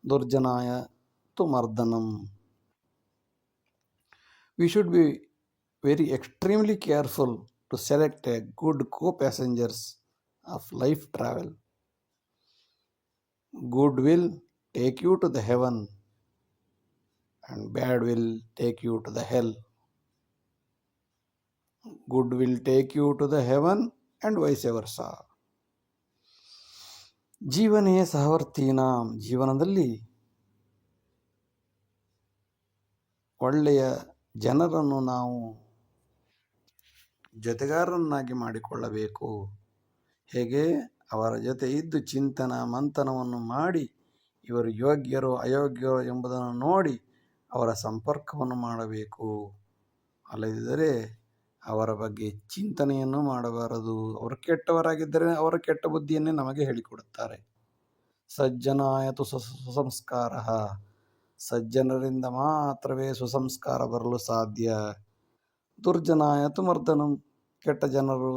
S1: ದುರ್ಜನಾಯ ತು ಮರ್ದನಂ. We should be very extremely careful to select a good co-passengers of life travel. Good will take you to the heaven and bad will take you to the hell. Good will take you to the heaven and vice versa. ಜೀವನೇ ಸಹವರ್ತೀನಾಂ, ಜೀವನದಲ್ಲಿ ಒಳ್ಳೆಯ ಜನರನ್ನು ನಾವು ಜೊತೆಗಾರರನ್ನಾಗಿ ಮಾಡಿಕೊಳ್ಳಬೇಕು. ಹೇಗೆ? ಅವರ ಜೊತೆ ಇದ್ದು ಚಿಂತನ ಮಂಥನವನ್ನು ಮಾಡಿ ಇವರು ಯೋಗ್ಯರೋ ಅಯೋಗ್ಯರೋ ಎಂಬುದನ್ನು ನೋಡಿ ಅವರ ಸಂಪರ್ಕವನ್ನು ಮಾಡಬೇಕು. ಅಲ್ಲದಿದ್ದರೆ ಅವರ ಬಗ್ಗೆ ಚಿಂತನೆಯನ್ನು ಮಾಡಬಾರದು. ಅವರು ಕೆಟ್ಟವರಾಗಿದ್ದರೆ ಅವರ ಕೆಟ್ಟ ಬುದ್ಧಿಯನ್ನೇ ನಮಗೆ ಹೇಳಿಕೊಡುತ್ತಾರೆ. ಸಜ್ಜನಾಯತು ಸುಸಂಸ್ಕಾರ, ಸಜ್ಜನರಿಂದ ಮಾತ್ರವೇ ಸುಸಂಸ್ಕಾರ ಬರಲು ಸಾಧ್ಯ. ದುರ್ಜನಾಯತು ಮರ್ದನಂ, ಕೆಟ್ಟ ಜನರು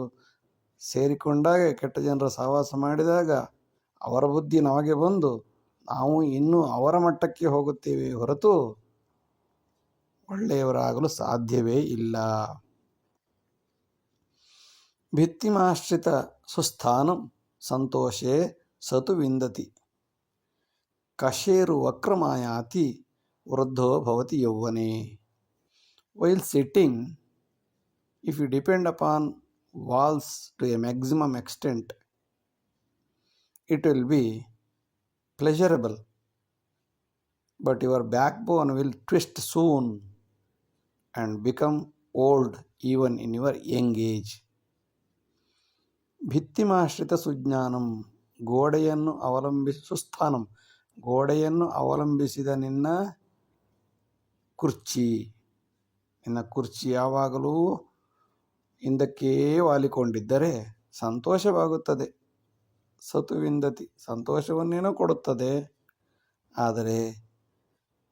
S1: ಸೇರಿಕೊಂಡಾಗ, ಕೆಟ್ಟ ಜನರ ಸಹವಾಸ ಮಾಡಿದಾಗ ಅವರ ಬುದ್ಧಿ ನಮಗೆ ಬಂದು ನಾವು ಇನ್ನೂ ಅವರ ಮಟ್ಟಕ್ಕೆ ಹೋಗುತ್ತೇವೆ ಹೊರತು ಒಳ್ಳೆಯವರಾಗಲು ಸಾಧ್ಯವೇ ಇಲ್ಲ. ಭಿತ್ತಿಮಾಶ್ರಿತ ಸುಸ್ಥಾನಂ ಸಂತೋಷೇ ಸತು ವಿಂದತಿ, ಕಶೇರು ವಕ್ರಮಾಯಾತಿ ವೃದ್ಧೋ ಭವತಿ ಯೌವನೆ. While sitting, if you depend upon walls to a maximum extent, it will be pleasurable, but your backbone will twist soon and become old even in your young age. ಭಿತ್ತಿಮಾಶ್ರಿತ ಸುಜ್ಞಾನಂ, ಗೋಡೆಯನ್ನು ಸುಸ್ಥಾನಂ, ಗೋಡೆಯನ್ನು ಅವಲಂಬಿಸಿದ ನಿನ್ನ ಕುರ್ಚಿ ಯಾವಾಗಲೂ ಹಿಂದಕ್ಕೆ ವಾಲಿಕೊಂಡಿದ್ದರೆ ಸಂತೋಷವಾಗುತ್ತದೆ. ಸತುವಿಂದತಿ, ಸಂತೋಷವನ್ನೇನೋ ಕೊಡುತ್ತದೆ. ಆದರೆ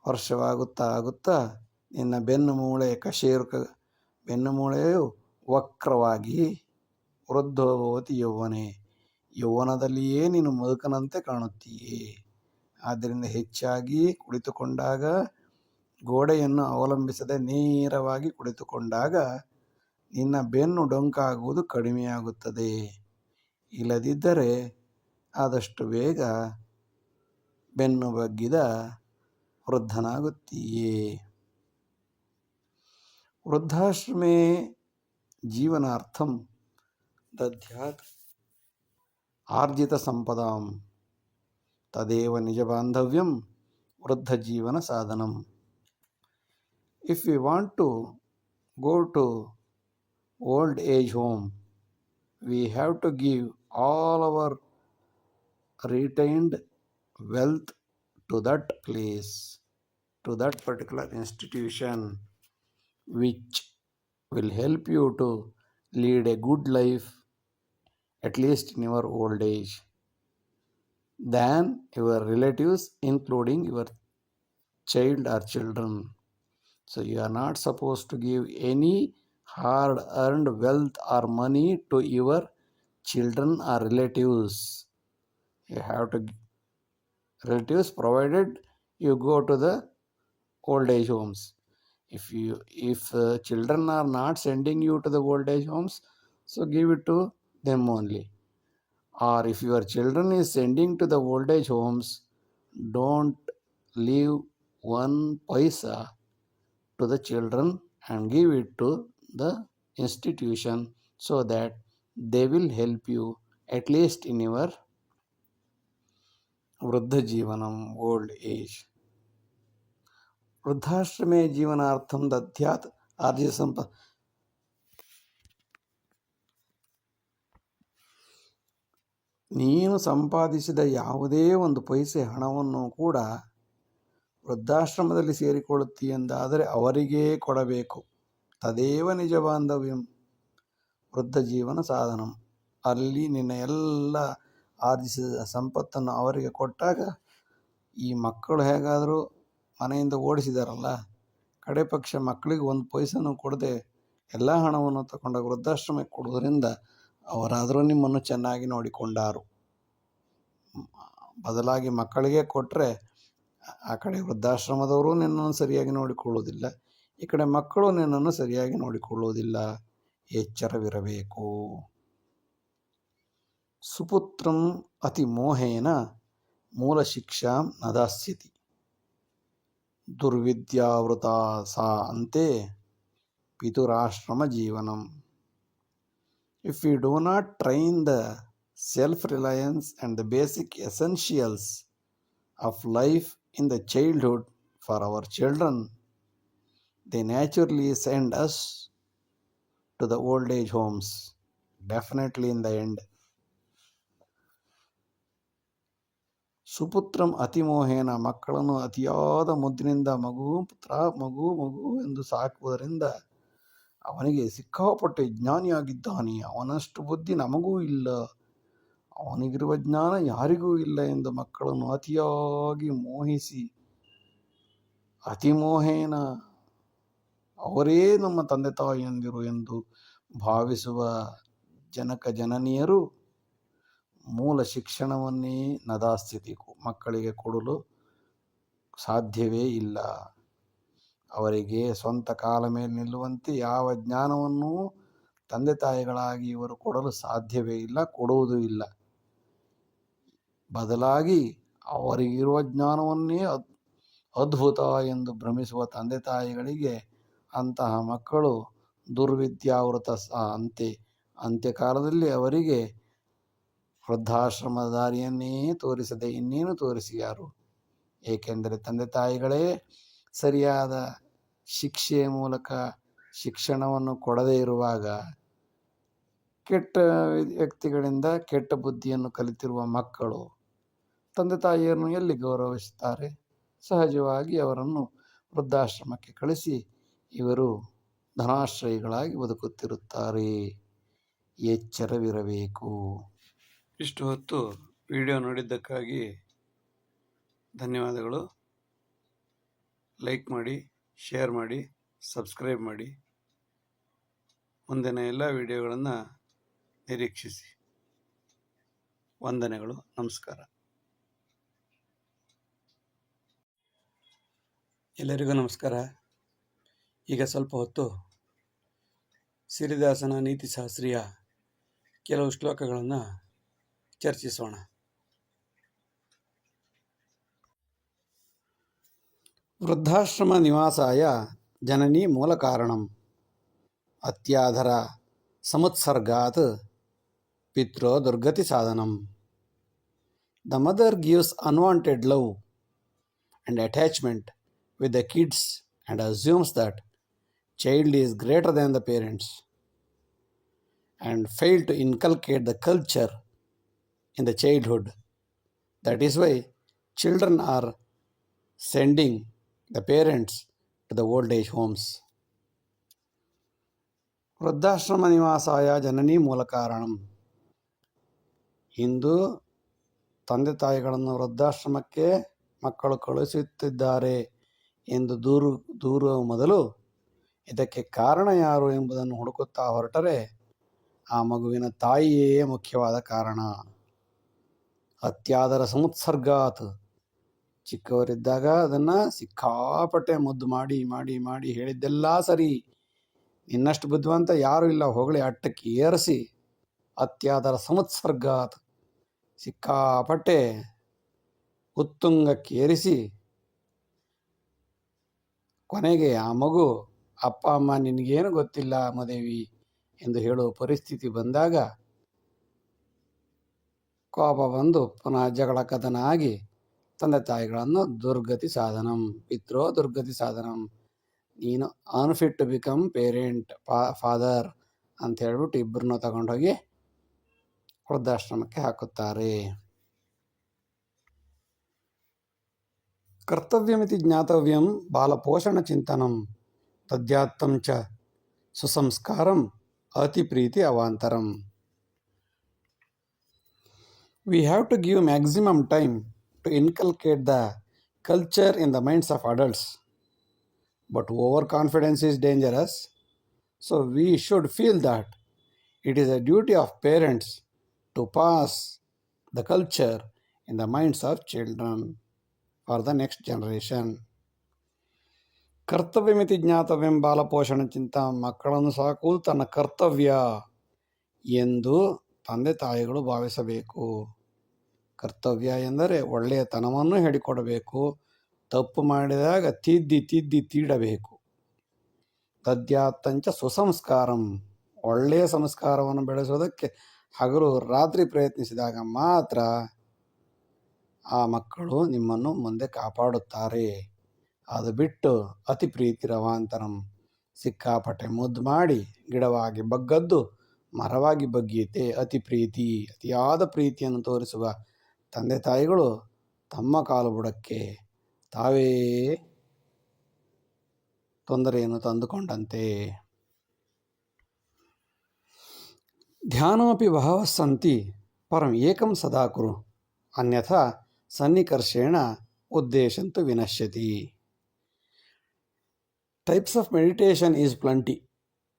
S1: ವರ್ಷವಾಗುತ್ತಾ ಆಗುತ್ತಾ ನಿನ್ನ ಬೆನ್ನುಮೂಳೆಯು ವಕ್ರವಾಗಿ ವೃದ್ಧೋಭವತಿ ಯೌವನೆ, ಯೌವನದಲ್ಲಿಯೇ ನೀನು ಮುದುಕನಂತೆ ಕಾಣುತ್ತೀಯೇ. ಆದ್ದರಿಂದ ಹೆಚ್ಚಾಗಿ ಕುಳಿತುಕೊಂಡಾಗ, ಗೋಡೆಯನ್ನು ಅವಲಂಬಿಸದೆ ನೇರವಾಗಿ ಕುಳಿತುಕೊಂಡಾಗ ನಿನ್ನ ಬೆನ್ನು ಡೊಂಕಾಗುವುದು ಕಡಿಮೆಯಾಗುತ್ತದೆ. ಇಲ್ಲದಿದ್ದರೆ ಆದಷ್ಟು ಬೇಗ ಬೆನ್ನು ಬಗ್ಗಿದ ವೃದ್ಧನಾಗುತ್ತೀಯೇ. ವೃದ್ಧಾಶ್ರಮೇ ಜೀವನಾರ್ಥಂ ದದ್ಯಾತ್ ಆರ್ಜಿತ ಸಂಪದಾಂ, ತದೇವ ನಿಜ ಬಾಂಧವ್ಯಂ ವೃದ್ಧ ಜೀವನ ಸಾಧನಂ. If we want to go to old age home, we have to give all our retained wealth to that place, to that particular institution, which will help you to lead a good life, at least in your old age, than your relatives, including your child or children. So you are not supposed to give any hard earned wealth or money to your children or relatives. You have to relatives, provided you go to the old age homes. If children are not sending you to the old age homes, so give it to them only. Or if your children is sending to the old age homes, don't leave one paisa to the children and give it to the institution, so that they will help you at least in your ವೃದ್ಧ ಜೀವನಂ, old age. ವೃದ್ಧಾಶ್ರಮೇ ಜೀವನಾರ್ಥಂ ದದ್ಯಾತ್ ಆರ್ಜಿತ ಸಂಪದ. ನೀನು ಸಂಪಾದಿಸಿದ ಯಾವುದೇ ಒಂದು ಪೈಸೆ ಹಣವನ್ನು ಕೂಡ ವೃದ್ಧಾಶ್ರಮದಲ್ಲಿ ಸೇರಿಕೊಳ್ಳುತ್ತೀಯೆಂದಾದರೆ ಅವರಿಗೇ ಕೊಡಬೇಕು. ತದೇವ ನಿಜ ಬಾಂಧವ್ಯಂ ವೃದ್ಧ ಜೀವನ ಸಾಧನಂ. ಅಲ್ಲಿ ನಿನ್ನ ಎಲ್ಲ ಆರ್ಜಿಸಿದ ಸಂಪತ್ತನ್ನು ಅವರಿಗೆ ಕೊಟ್ಟಾಗ, ಈ ಮಕ್ಕಳು ಹೇಗಾದರೂ ಮನೆಯಿಂದ ಓಡಿಸಿದಾರಲ್ಲ, ಕಡೆ ಪಕ್ಷ ಮಕ್ಕಳಿಗೆ ಒಂದು ಪೈಸೆನೂ ಕೊಡದೆ ಎಲ್ಲ ಹಣವನ್ನು ತಗೊಂಡಾಗ ವೃದ್ಧಾಶ್ರಮಕ್ಕೆ ಕೊಡುವುದರಿಂದ ಅವರಾದರೂ ನಿಮ್ಮನ್ನು ಚೆನ್ನಾಗಿ ನೋಡಿಕೊಂಡಾರು. ಬದಲಾಗಿ ಮಕ್ಕಳಿಗೆ ಕೊಟ್ಟರೆ ಆ ಕಡೆ ವೃದ್ಧಾಶ್ರಮದವರು ನಿನ್ನನ್ನು ಸರಿಯಾಗಿ ನೋಡಿಕೊಳ್ಳುವುದಿಲ್ಲ, ಈ ಕಡೆ ಮಕ್ಕಳು ನಿನ್ನನ್ನು ಸರಿಯಾಗಿ ನೋಡಿಕೊಳ್ಳುವುದಿಲ್ಲ. ಎಚ್ಚರವಿರಬೇಕು. ಸುಪುತ್ರಂ ಅತಿ ಮೋಹೇನ ಮೂಲ ಶಿಕ್ಷಾಂ ನ ದಾಸ್ಯತಿ, ದುರ್ವಿದ್ಯಾವೃತ ಸಾ ಅಂತೆ ಪಿತುರಾಶ್ರಮ ಜೀವನಂ. If we do not train the self-reliance, and the basic essentials of life in the childhood for our children, they naturally send us to the old age homes, definitely in the end. ಸುಪುತ್ರಂ ಅತಿಮೋಹೇನ, ಮಕ್ಕಳನ್ನು ಅತಿಯಾದ ಮುದ್ದಿನಿಂದ ಮಗು ಪುತ್ರ ಮಗು ಮಗು ಎಂದು ಸಾಕುವುದರಿಂದ ಅವನಿಗೆ ಸಿಕ್ಕಾಪಟ್ಟೆ ಜ್ಞಾನಿಯಾಗಿದ್ದಾನೆ, ಅವನಷ್ಟು ಬುದ್ಧಿ ನಮಗೂ ಇಲ್ಲ, ಅವನಿಗಿರುವ ಜ್ಞಾನ ಯಾರಿಗೂ ಇಲ್ಲ ಎಂದು ಮಕ್ಕಳನ್ನು ಅತಿಯಾಗಿ ಮೋಹಿಸಿ, ಅತಿಮೋಹೇನ ಅವರೇ ನಮ್ಮ ತಂದೆ ತಾಯಿಯಂದಿರು ಎಂದು ಭಾವಿಸುವ ಜನಕ ಜನನಿಯರು ಮೂಲ ಶಿಕ್ಷಣವನ್ನೇ ನದಾಸ್ಥಿತಿ ಮಕ್ಕಳಿಗೆ ಕೊಡಲು ಸಾಧ್ಯವೇ ಇಲ್ಲ. ಅವರಿಗೆ ಸ್ವಂತ ಕಾಲ ಮೇಲೆ ನಿಲ್ಲುವಂತೆ ಯಾವ ಜ್ಞಾನವನ್ನೂ ತಂದೆ ತಾಯಿಗಳಾಗಿ ಇವರು ಕೊಡಲು ಸಾಧ್ಯವೇ ಇಲ್ಲ, ಕೊಡುವುದೂ ಇಲ್ಲ. ಬದಲಾಗಿ ಅವರಿಗಿರುವ ಜ್ಞಾನವನ್ನೇ ಅದ್ಭುತ ಎಂದು ಭ್ರಮಿಸುವ ತಂದೆ ತಾಯಿಗಳಿಗೆ ಅಂತಹ ಮಕ್ಕಳು ದುರ್ವಿದ್ಯಾವೃತ ಅಂತ್ಯಕಾಲದಲ್ಲಿ ಅವರಿಗೆ ವೃದ್ಧಾಶ್ರಮದ ದಾರಿಯನ್ನೇ ತೋರಿಸದೆ ಇನ್ನೇನು ತೋರಿಸಿಯಾರು. ಏಕೆಂದರೆ ತಂದೆ ತಾಯಿಗಳೇ ಸರಿಯಾದ ಶಿಕ್ಷೆಯ ಮೂಲಕ ಶಿಕ್ಷಣವನ್ನು ಕೊಡದೇ ಇರುವಾಗ ಕೆಟ್ಟ ವ್ಯಕ್ತಿಗಳಿಂದ ಕೆಟ್ಟ ಬುದ್ಧಿಯನ್ನು ಕಲಿತಿರುವ ಮಕ್ಕಳು ತಂದೆ ತಾಯಿಯನ್ನು ಎಲ್ಲಿ ಗೌರವಿಸುತ್ತಾರೆ? ಸಹಜವಾಗಿ ಅವರನ್ನು ವೃದ್ಧಾಶ್ರಮಕ್ಕೆ ಕಳಿಸಿ ಇವರು ಧನಾಶ್ರಯಿಗಳಾಗಿ ಬದುಕುತ್ತಿರುತ್ತಾರೆ. ಎಚ್ಚರವಿರಬೇಕು. ಇಷ್ಟು ಹೊತ್ತು ವಿಡಿಯೋ ನೋಡಿದ್ದಕ್ಕಾಗಿ ಧನ್ಯವಾದಗಳು. ಲೈಕ್ ಮಾಡಿ, ಶೇರ್ ಮಾಡಿ, ಸಬ್ಸ್ಕ್ರೈಬ್ ಮಾಡಿ. ಮುಂದಿನ ಎಲ್ಲ ವಿಡಿಯೋಗಳನ್ನು ನಿರೀಕ್ಷಿಸಿ. ವಂದನೆಗಳು. ನಮಸ್ಕಾರ. ಎಲ್ಲರಿಗೂ ನಮಸ್ಕಾರ. ಈಗ ಸ್ವಲ್ಪ ಹೊತ್ತು ಸಿರಿದಾಸನ ನೀತಿಶಾಸ್ತ್ರೀಯ ಕೆಲವು ಶ್ಲೋಕಗಳನ್ನು ಚರ್ಚಿಸೋಣ. ವೃದ್ಧಾಶ್ರಮ ನಿವಾಸಾಯ ಜನನಿ ಮೂಲ ಕಾರಣಂ, ಅತ್ಯಾಧರ ಸಮುತ್ಸರ್ಗಾತ್ ಪಿತ್ರೋ ದುರ್ಗತಿ ಸಾಧನಂ. The mother gives unwanted love and attachment with the kids and assumes that child is greater than the parents and fail to inculcate the culture in the childhood. That is why children are sending the parents to the old age homes. ವೃದ್ಧಾಶ್ರಮ ನಿವಾಸಾಯ ಜನನಿ ಮೂಲ ಕಾರಣಂ. ಇಂದು ತಂದೆ ತಾಯಿಗಳನ್ನು ವೃದ್ಧಾಶ್ರಮಕ್ಕೆ ಮಕ್ಕಳು ಕಳುಹಿಸುತ್ತಿದ್ದಾರೆ ಎಂದು ದೂರುವ ಮೊದಲು ಇದಕ್ಕೆ ಕಾರಣ ಯಾರು ಎಂಬುದನ್ನು ಹುಡುಕುತ್ತಾ ಹೊರಟರೆ ಆ ಮಗುವಿನ ತಾಯಿಯೇ ಮುಖ್ಯವಾದ ಕಾರಣ. ಅತ್ಯಾದರ ಸಮುತ್ಸರ್ಗಾತ್, ಚಿಕ್ಕವರಿದ್ದಾಗ ಅದನ್ನು ಸಿಕ್ಕಾಪಟ್ಟೆ ಮುದ್ದು ಮಾಡಿ ಮಾಡಿ ಮಾಡಿ ಹೇಳಿದ್ದೆಲ್ಲ ಸರಿ, ಇನ್ನಷ್ಟು ಬುದ್ಧಿವಂತ ಯಾರೂ ಇಲ್ಲ, ಹೊಗಳಿ ಅಟ್ಟಕ್ಕೆ ಏರಿಸಿ ಅತ್ಯಾದರ ಸಮುತ್ಸರ್ಗಾತ್, ಸಿಕ್ಕಾಪಟ್ಟೆ ಉತ್ತುಂಗಕ್ಕೆ ಏರಿಸಿ ಕೊನೆಗೆ ಆ ಮಗು ಅಪ್ಪ ಅಮ್ಮ ನಿನಗೇನು ಗೊತ್ತಿಲ್ಲ ಮದೇವಿ ಎಂದು ಹೇಳುವ ಪರಿಸ್ಥಿತಿ ಬಂದಾಗ ಕೋಪ ಬಂದು ಪುನಃ ಜಗಳ ಕದನ ಆಗಿ ತಂದೆ ತಾಯಿಗಳನ್ನು ದುರ್ಗತಿ ಸಾಧನಂ, ಪಿತ್ರೋ ದುರ್ಗತಿ ಸಾಧನಂ, ನೀನು unfit to become parent father ಅಂತ ಹೇಳ್ಬಿಟ್ಟು ಇಬ್ಬರನ್ನೂ ತಗೊಂಡೋಗಿ ವೃದ್ಧಾಶ್ರಮಕ್ಕೆ ಹಾಕುತ್ತಾರೆ. ಕರ್ತವ್ಯಮಿತಿ ಜ್ಞಾತವ್ಯಂ ಬಾಲಪೋಷಣ ಚಿಂತನಂ ತದ್ಯಾತ್ತಂ ಚ ಸುಸಂಸ್ಕಾರಂ ಅತಿ ಪ್ರೀತಿ ಅವಾಂತರಂ. We have to give maximum time to inculcate the culture in the minds of adults. But overconfidence is dangerous, so we should feel that it is a duty of parents to pass the culture in the minds of children for the next generation. ಕರ್ತವ್ಯಮಿತಿ ಜ್ಞಾತವ್ಯಂ ಬಾಲಪೋಷಣ ಚಿಂತ, ಮಕ್ಕಳನ್ನು ಸಾಕುವುದು ತನ್ನ ಕರ್ತವ್ಯ ಎಂದು ತಂದೆ ತಾಯಿಗಳು ಭಾವಿಸಬೇಕು. ಕರ್ತವ್ಯ ಎಂದರೆ ಒಳ್ಳೆಯತನವನ್ನು ಹೇಳಿಕೊಡಬೇಕು, ತಪ್ಪು ಮಾಡಿದಾಗ ತಿದ್ದಿ ತೀಡಬೇಕು. ತದ್ಯಾತ್ತಂಚ ಸುಸಂಸ್ಕಾರಂ, ಒಳ್ಳೆಯ ಸಂಸ್ಕಾರವನ್ನು ಬೆಳೆಸೋದಕ್ಕೆ ಹಗಲು ರಾತ್ರಿ ಪ್ರಯತ್ನಿಸಿದಾಗ ಮಾತ್ರ ಆ ಮಕ್ಕಳು ನಿಮ್ಮನ್ನು ಮುಂದೆ ಕಾಪಾಡುತ್ತಾರೆ. ಅದು ಬಿಟ್ಟು ಅತಿ ಪ್ರೀತಿ ರವಾಂತರಂ, ಸಿಕ್ಕಾಪಟ್ಟೆ ಮುದ್ದು ಮಾಡಿ ಗಿಡವಾಗಿ ಬಗ್ಗದ್ದು ಮರವಾಗಿ ಬಗ್ಗಿಯುತ್ತೆ. ಅತಿ ಪ್ರೀತಿ, ಅತಿಯಾದ ಪ್ರೀತಿಯನ್ನು ತೋರಿಸುವ ತಂದೆ ತಾಯಿಗಳು ತಮ್ಮ ಕಾಲು ಬುಡಕ್ಕೆ ತಾವೇ ತೊಂದರೆಯನ್ನು ತಂದುಕೊಂಡಂತೆ. ಧ್ಯಾನಮಪಿ ಬಹವಃ ಸಂತಿ ಪರಂ ಏಕಂ ಸದಾ ಕುರು, ಅನ್ಯಥಾ ಸನ್ನಿಕರ್ಷೇಣ ಉದ್ದೇಶಂತು ವಿನಶ್ಯತಿ. Types of meditation is plenty,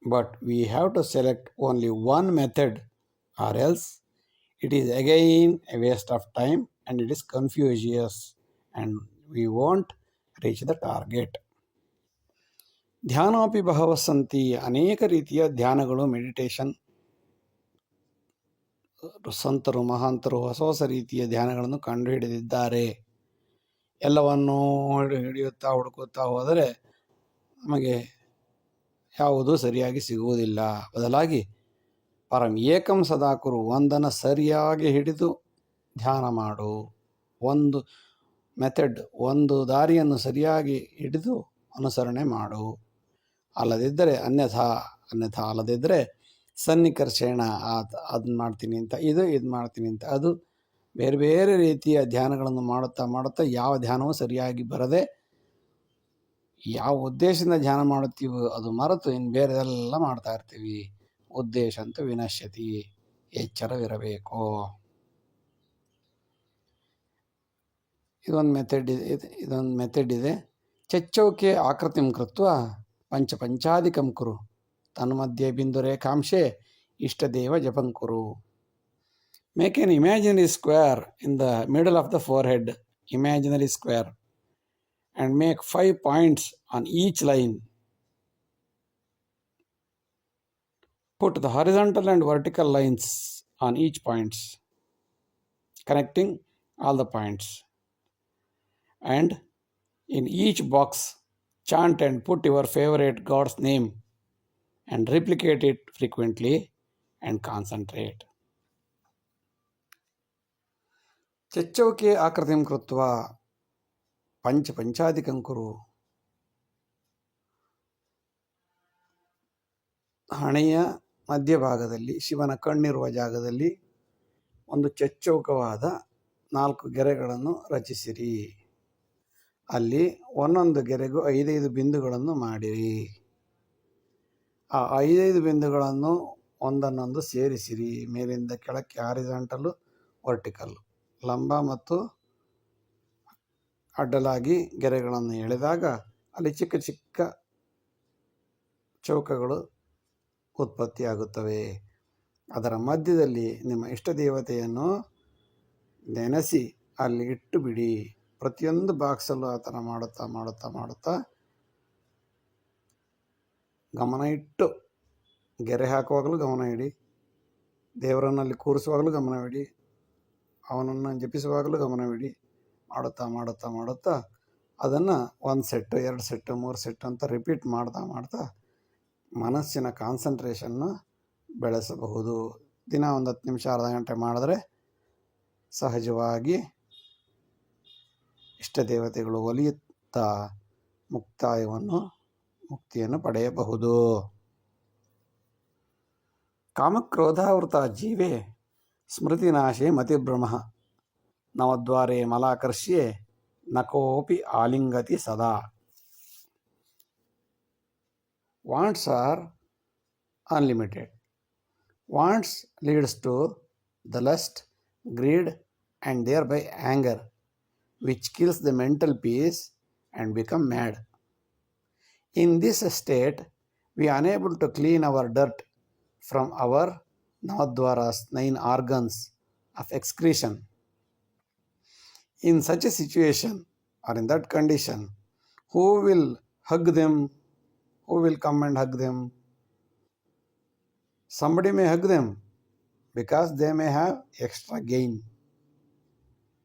S1: but we have to select only one method, or else it is again a waste of time and it is confucius and we won't reach the target. ಧ್ಯಾನಮಪಿ ಬಹವಃ ಸಂತಿ, ಅನೇಕ ರೀತಿಯ ಧ್ಯಾನಗಳು, meditation, ಸಂತರು ಮಹಾಂತರು ಹೊಸ ಹೊಸ ರೀತಿಯ ಧ್ಯಾನಗಳನ್ನು ಕಂಡುಹಿಡಿದಿದ್ದಾರೆ. ಎಲ್ಲವನ್ನೂ ಹಿಡಿಯುತ್ತಾ ಹುಡುಕುತ್ತಾ ಹೋದರೆ ನಮಗೆ ಯಾವುದೂ ಸರಿಯಾಗಿ ಸಿಗುವುದಿಲ್ಲ. ಬದಲಾಗಿ ಪರಂ ಏಕಂ ಸದಾಕುರು, ಒಂದನ್ನು ಸರಿಯಾಗಿ ಹಿಡಿದು ಧ್ಯಾನ ಮಾಡು. ಒಂದು ಮೆಥಡ್, ಒಂದು ದಾರಿಯನ್ನು ಸರಿಯಾಗಿ ಹಿಡಿದು ಅನುಸರಣೆ ಮಾಡು. ಅಲ್ಲದಿದ್ದರೆ ಅನ್ಯಥಾ ಅಲ್ಲದಿದ್ದರೆ ಸನ್ನಿಕರ್ಷೇಣ, ಅದನ್ನ ಮಾಡ್ತೀನಿ ಅಂತ ಇದು ಮಾಡ್ತೀನಿ ಅಂತ ಅದು, ಬೇರೆ ಬೇರೆ ರೀತಿಯ ಧ್ಯಾನಗಳನ್ನು ಮಾಡುತ್ತಾ ಮಾಡುತ್ತಾ ಯಾವ ಧ್ಯಾನವೂ ಸರಿಯಾಗಿ ಬರದೆ ಯಾವ ಉದ್ದೇಶದಿಂದ ಧ್ಯಾನ ಮಾಡುತ್ತೀವೋ ಅದು ಮರೆತು ಇನ್ನು ಬೇರೆದೆಲ್ಲ ಮಾಡ್ತಾ ಇರ್ತೀವಿ. ಉದ್ದೇಶ ಅಂತೂ ವಿನಶ್ಯತಿ, ಎಚ್ಚರವಿರಬೇಕು. ಇದೊಂದು ಮೆಥಡ್ ಇದೆ. ಚಚ್ಚೌಕೆ ಆಕೃತಿಂ ಕೃತ್ವ ಪಂಚಾಧಿಕಂ ಕುರು, ತನ್ಮಧ್ಯೆ ಬಿಂದು ರೇಖಾಂಶೆ ಇಷ್ಟದೇವ ಜಪಂ ಕುರು. Make an imaginary square in the middle of the forehead, imaginary square, and make 5 points on each line. Put the horizontal and vertical lines on each points, connecting all the points. And in each box, chant and put your favorite God's name and replicate it frequently and concentrate. ಚಚ್ಚೌಕೆ ಆಕೃತಿಂ ಕೃತ್ವ ಪಂಚಾಧಿಕಂ ಕುರು. ಹಣೆಯ ಮಧ್ಯಭಾಗದಲ್ಲಿ, ಶಿವನ ಕಣ್ಣಿರುವ ಜಾಗದಲ್ಲಿ ಒಂದು ಚಚ್ಚೌಕವಾದ 4 ಗೆರೆಗಳನ್ನು ರಚಿಸಿರಿ. ಅಲ್ಲಿ ಒಂದೊಂದು ಗೆರೆಗೂ 5 ಬಿಂದುಗಳನ್ನು ಮಾಡಿರಿ. ಆ 5 ಬಿಂದುಗಳನ್ನು ಒಂದನ್ನೊಂದು ಸೇರಿಸಿರಿ. ಮೇಲಿಂದ ಕೆಳಕ್ಕೆ ಹಾರಿಜಾಂಟಲು, ವರ್ಟಿಕಲ್, ಲಂಬ ಮತ್ತು ಅಡ್ಡಲಾಗಿ ಗೆರೆಗಳನ್ನು ಎಳೆದಾಗ ಅಲ್ಲಿ ಚಿಕ್ಕ ಚಿಕ್ಕ ಚೌಕಗಳು ಉತ್ಪತ್ತಿಯಾಗುತ್ತವೆ. ಅದರ ಮಧ್ಯದಲ್ಲಿ ನಿಮ್ಮ ಇಷ್ಟ ದೇವತೆಯನ್ನು ನೆನೆಸಿ ಅಲ್ಲಿ ಇಟ್ಟು ಬಿಡಿ. ಪ್ರತಿಯೊಂದು ಬಾಕ್ಸಲ್ಲೂ ಆ ಥರ ಮಾಡುತ್ತಾ ಮಾಡುತ್ತಾ ಮಾಡುತ್ತಾ ಗಮನ ಇಟ್ಟು, ಗೆರೆ ಹಾಕುವಾಗಲೂ ಗಮನ ಇಡಿ, ದೇವರನ್ನಲ್ಲಿ ಕೂರಿಸುವಾಗಲೂ ಗಮನವಿಡಿ, ಅವನನ್ನು ಜಪಿಸುವಾಗಲೂ ಗಮನವಿಡಿ. ಮಾಡುತ್ತಾ ಮಾಡುತ್ತಾ ಮಾಡುತ್ತಾ ಅದನ್ನು 1 ಸೆಟ್ಟು, 2 ಸೆಟ್ಟು, 3 ಸೆಟ್ಟು ಅಂತ ರಿಪೀಟ್ ಮಾಡ್ತಾ ಮಾಡ್ತಾ ಮನಸ್ಸಿನ ಕಾನ್ಸಂಟ್ರೇಷನ್ನು ಬೆಳೆಸಬಹುದು. ದಿನ 10 ನಿಮಿಷ, ಅರ್ಧ ಗಂಟೆ ಮಾಡಿದ್ರೆ ಸಹಜವಾಗಿ ಇಷ್ಟ ದೇವತೆಗಳು ಒಲಿಯುತ್ತಾ ಮುಕ್ತಿಯನ್ನು ಪಡೆಯಬಹುದು. ಕಾಮಕ್ರೋಧಾವೃತ ಜೀವೇ ಸ್ಮೃತಿನಾಶೇ ಮತಿಭ್ರಮಃ, ನವದ್ವಾರೇ ಮಲಾಕರ್ಷ್ಯೆ ನ ಕೋಪಿ ಆಲಿಂಗತಿ ಸದಾ. Wants are unlimited. Wants leads to the lust, greed, and thereby anger, which kills the mental peace and become mad. In this state, we are unable to clean our dirt from our Navadwaras, 9 organs of excretion. In such a situation, or in that condition, who will hug them? Who will come and hug them? Somebody may hug them because they may have extra gain.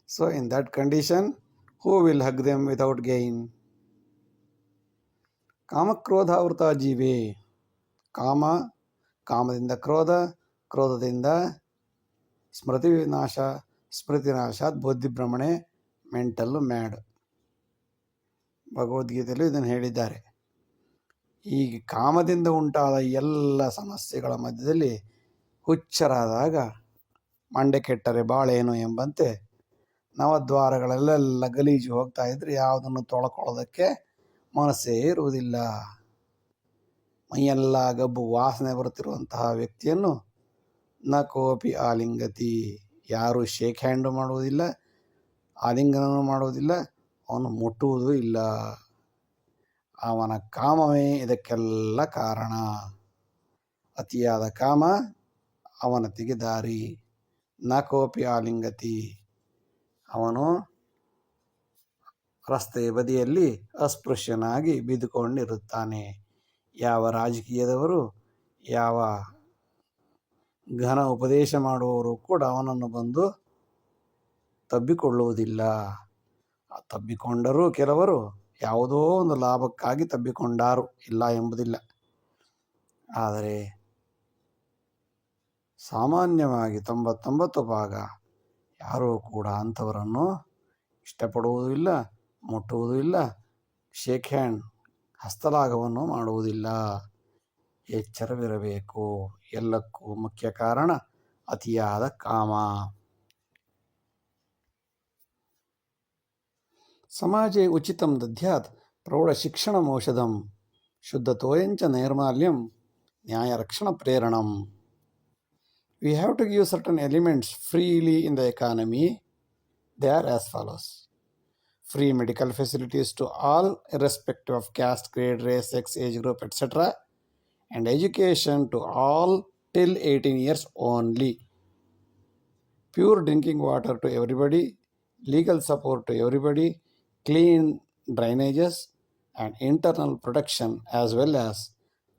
S1: So in that condition, who will hug them without gain? ಕಾಮಕ್ರೋಧಾವೃತ ಜೀವೇ, ಕಾಮದಿಂದ ಕ್ರೋಧ, ಕ್ರೋಧದಿಂದ ಸ್ಮೃತಿನಾಶಾತ್ ಬುದ್ಧಿಭ್ರಮಣೆ, mental mad. ಭಗವದ್ಗೀತೆಯಲ್ಲೂ ಇದನ್ನು ಹೇಳಿದ್ದಾರೆ. ಈ ಕಾಮದಿಂದ ಉಂಟಾದ ಎಲ್ಲ ಸಮಸ್ಯೆಗಳ ಮಧ್ಯದಲ್ಲಿ ಹುಚ್ಚರಾದಾಗ ಮಂಡೆ ಕೆಟ್ಟರೆ ಬಾಳೇನು ಎಂಬಂತೆ ನವದ್ವಾರಗಳಲ್ಲೆಲ್ಲ ಗಲೀಜು ಹೋಗ್ತಾ ಇದ್ರೆ ಯಾವುದನ್ನು ತೊಳ್ಕೊಳ್ಳೋದಕ್ಕೆ ಮನಸ್ಸೇ ಇರುವುದಿಲ್ಲ. ಮೈಯೆಲ್ಲ ಗಬ್ಬು ವಾಸನೆ ಬರುತ್ತಿರುವಂತಹ ವ್ಯಕ್ತಿಯನ್ನು ನ ಕೋಪಿ ಆಲಿಂಗತಿ, ಯಾರು ಶೇಕ್ ಹ್ಯಾಂಡು ಮಾಡುವುದಿಲ್ಲ, ಆಲಿಂಗನೂ ಮಾಡುವುದಿಲ್ಲ, ಅವನು ಮುಟ್ಟುವುದೂ ಇಲ್ಲ. ಅವನ ಕಾಮವೇ ಇದಕ್ಕೆಲ್ಲ ಕಾರಣ. ಅತಿಯಾದ ಕಾಮ ಅವನತಿಗೆ ದಾರಿ. ನ ಕೋಪಿ ಆಲಿಂಗತಿ, ಅವನು ರಸ್ತೆಯ ಬದಿಯಲ್ಲಿ ಅಸ್ಪೃಶ್ಯನಾಗಿ ಬಿದ್ದುಕೊಂಡಿರುತ್ತಾನೆ. ಯಾವ ರಾಜಕೀಯದವರು, ಯಾವ ಘನ ಉಪದೇಶ ಮಾಡುವವರು ಕೂಡ ಅವನನ್ನು ಬಂದು ತಬ್ಬಿಕೊಳ್ಳುವುದಿಲ್ಲ. ತಬ್ಬಿಕೊಂಡರೂ ಕೆಲವರು ಯಾವುದೋ ಒಂದು ಲಾಭಕ್ಕಾಗಿ ತಬ್ಬಿಕೊಂಡಾರು, ಇಲ್ಲ ಎಂಬುದಿಲ್ಲ. ಆದರೆ ಸಾಮಾನ್ಯವಾಗಿ 99 ಭಾಗ ಯಾರೂ ಕೂಡ ಅಂಥವರನ್ನು ಇಷ್ಟಪಡುವುದೂ ಇಲ್ಲ, ಮುಟ್ಟುವುದೂ ಇಲ್ಲ, ಶೇಕ್ ಹ್ಯಾಂಡ್ ಹಸ್ತಲಾಘವನ್ನು ಮಾಡುವುದಿಲ್ಲ. ಎಚ್ಚರವಿರಬೇಕು. ಎಲ್ಲಕ್ಕೂ ಮುಖ್ಯ ಕಾರಣ ಅತಿಯಾದ ಕಾಮ. ಸಮಾಜೆ ಉಚಿತಂ ದದ್ಯಾತ್ ಪ್ರೌಢಶಿಕ್ಷಣಮೌಷಧಂ ಶುದ್ಧತೋಯಂಚ ನೈರ್ಮಾಲ್ಯಂ ನ್ಯಾಯರಕ್ಷಣ ಪ್ರೇರಣಂ. We have to give certain elements freely in the economy. They are as follows: free medical facilities to all irrespective of caste, grade, race, sex, age group, etc. and education to all till 18 years only. Pure drinking water to everybody, legal support to everybody, clean drainages and internal protection, as well as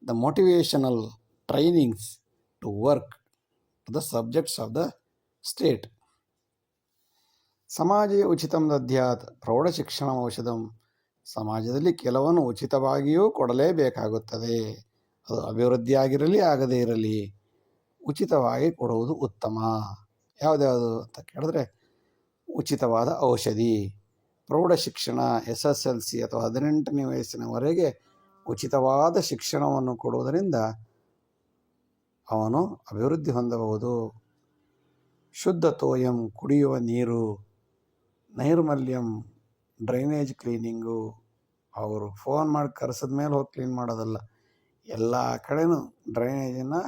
S1: the motivational trainings to work to the subjects of the state. ಸಮಾಜ ಉಚಿತಂ ದದ್ಯಾತ್ ಪ್ರೌಢಶಿಕ್ಷಣ ಔಷಧಂ. ಸಮಾಜದಲ್ಲಿ ಕೆಲವನ್ನು ಉಚಿತವಾಗಿಯೂ ಕೊಡಲೇಬೇಕಾಗುತ್ತದೆ. ಅದು ಅಭಿವೃದ್ಧಿ ಆಗಿರಲಿ ಆಗದೇ ಇರಲಿ, ಉಚಿತವಾಗಿ ಕೊಡುವುದು ಉತ್ತಮ. ಯಾವುದ್ಯಾವುದು ಅಂತ ಕೇಳಿದ್ರೆ, ಉಚಿತವಾದ ಔಷಧಿ, ಪ್ರೌಢ ಶಿಕ್ಷಣ, SSLC ಅಥವಾ 18ನೇ ವಯಸ್ಸಿನವರೆಗೆ ಉಚಿತವಾದ ಶಿಕ್ಷಣವನ್ನು ಕೊಡುವುದರಿಂದ ಅವನು ಅಭಿವೃದ್ಧಿ ಹೊಂದಬಹುದು. ಶುದ್ಧ ತೋಯಂ, ಕುಡಿಯುವ ನೀರು, ನೈರ್ಮಲ್ಯಂ, ಡ್ರೈನೇಜ್ ಕ್ಲೀನಿಂಗು. ಅವರು ಫೋನ್ ಮಾಡಿ ಕರೆಸಿದ ಮೇಲೆ ಹೋಗಿ ಕ್ಲೀನ್ ಮಾಡೋದಲ್ಲ, ಎಲ್ಲ ಕಡೆನೂ ಡ್ರೈನೇಜನ್ನು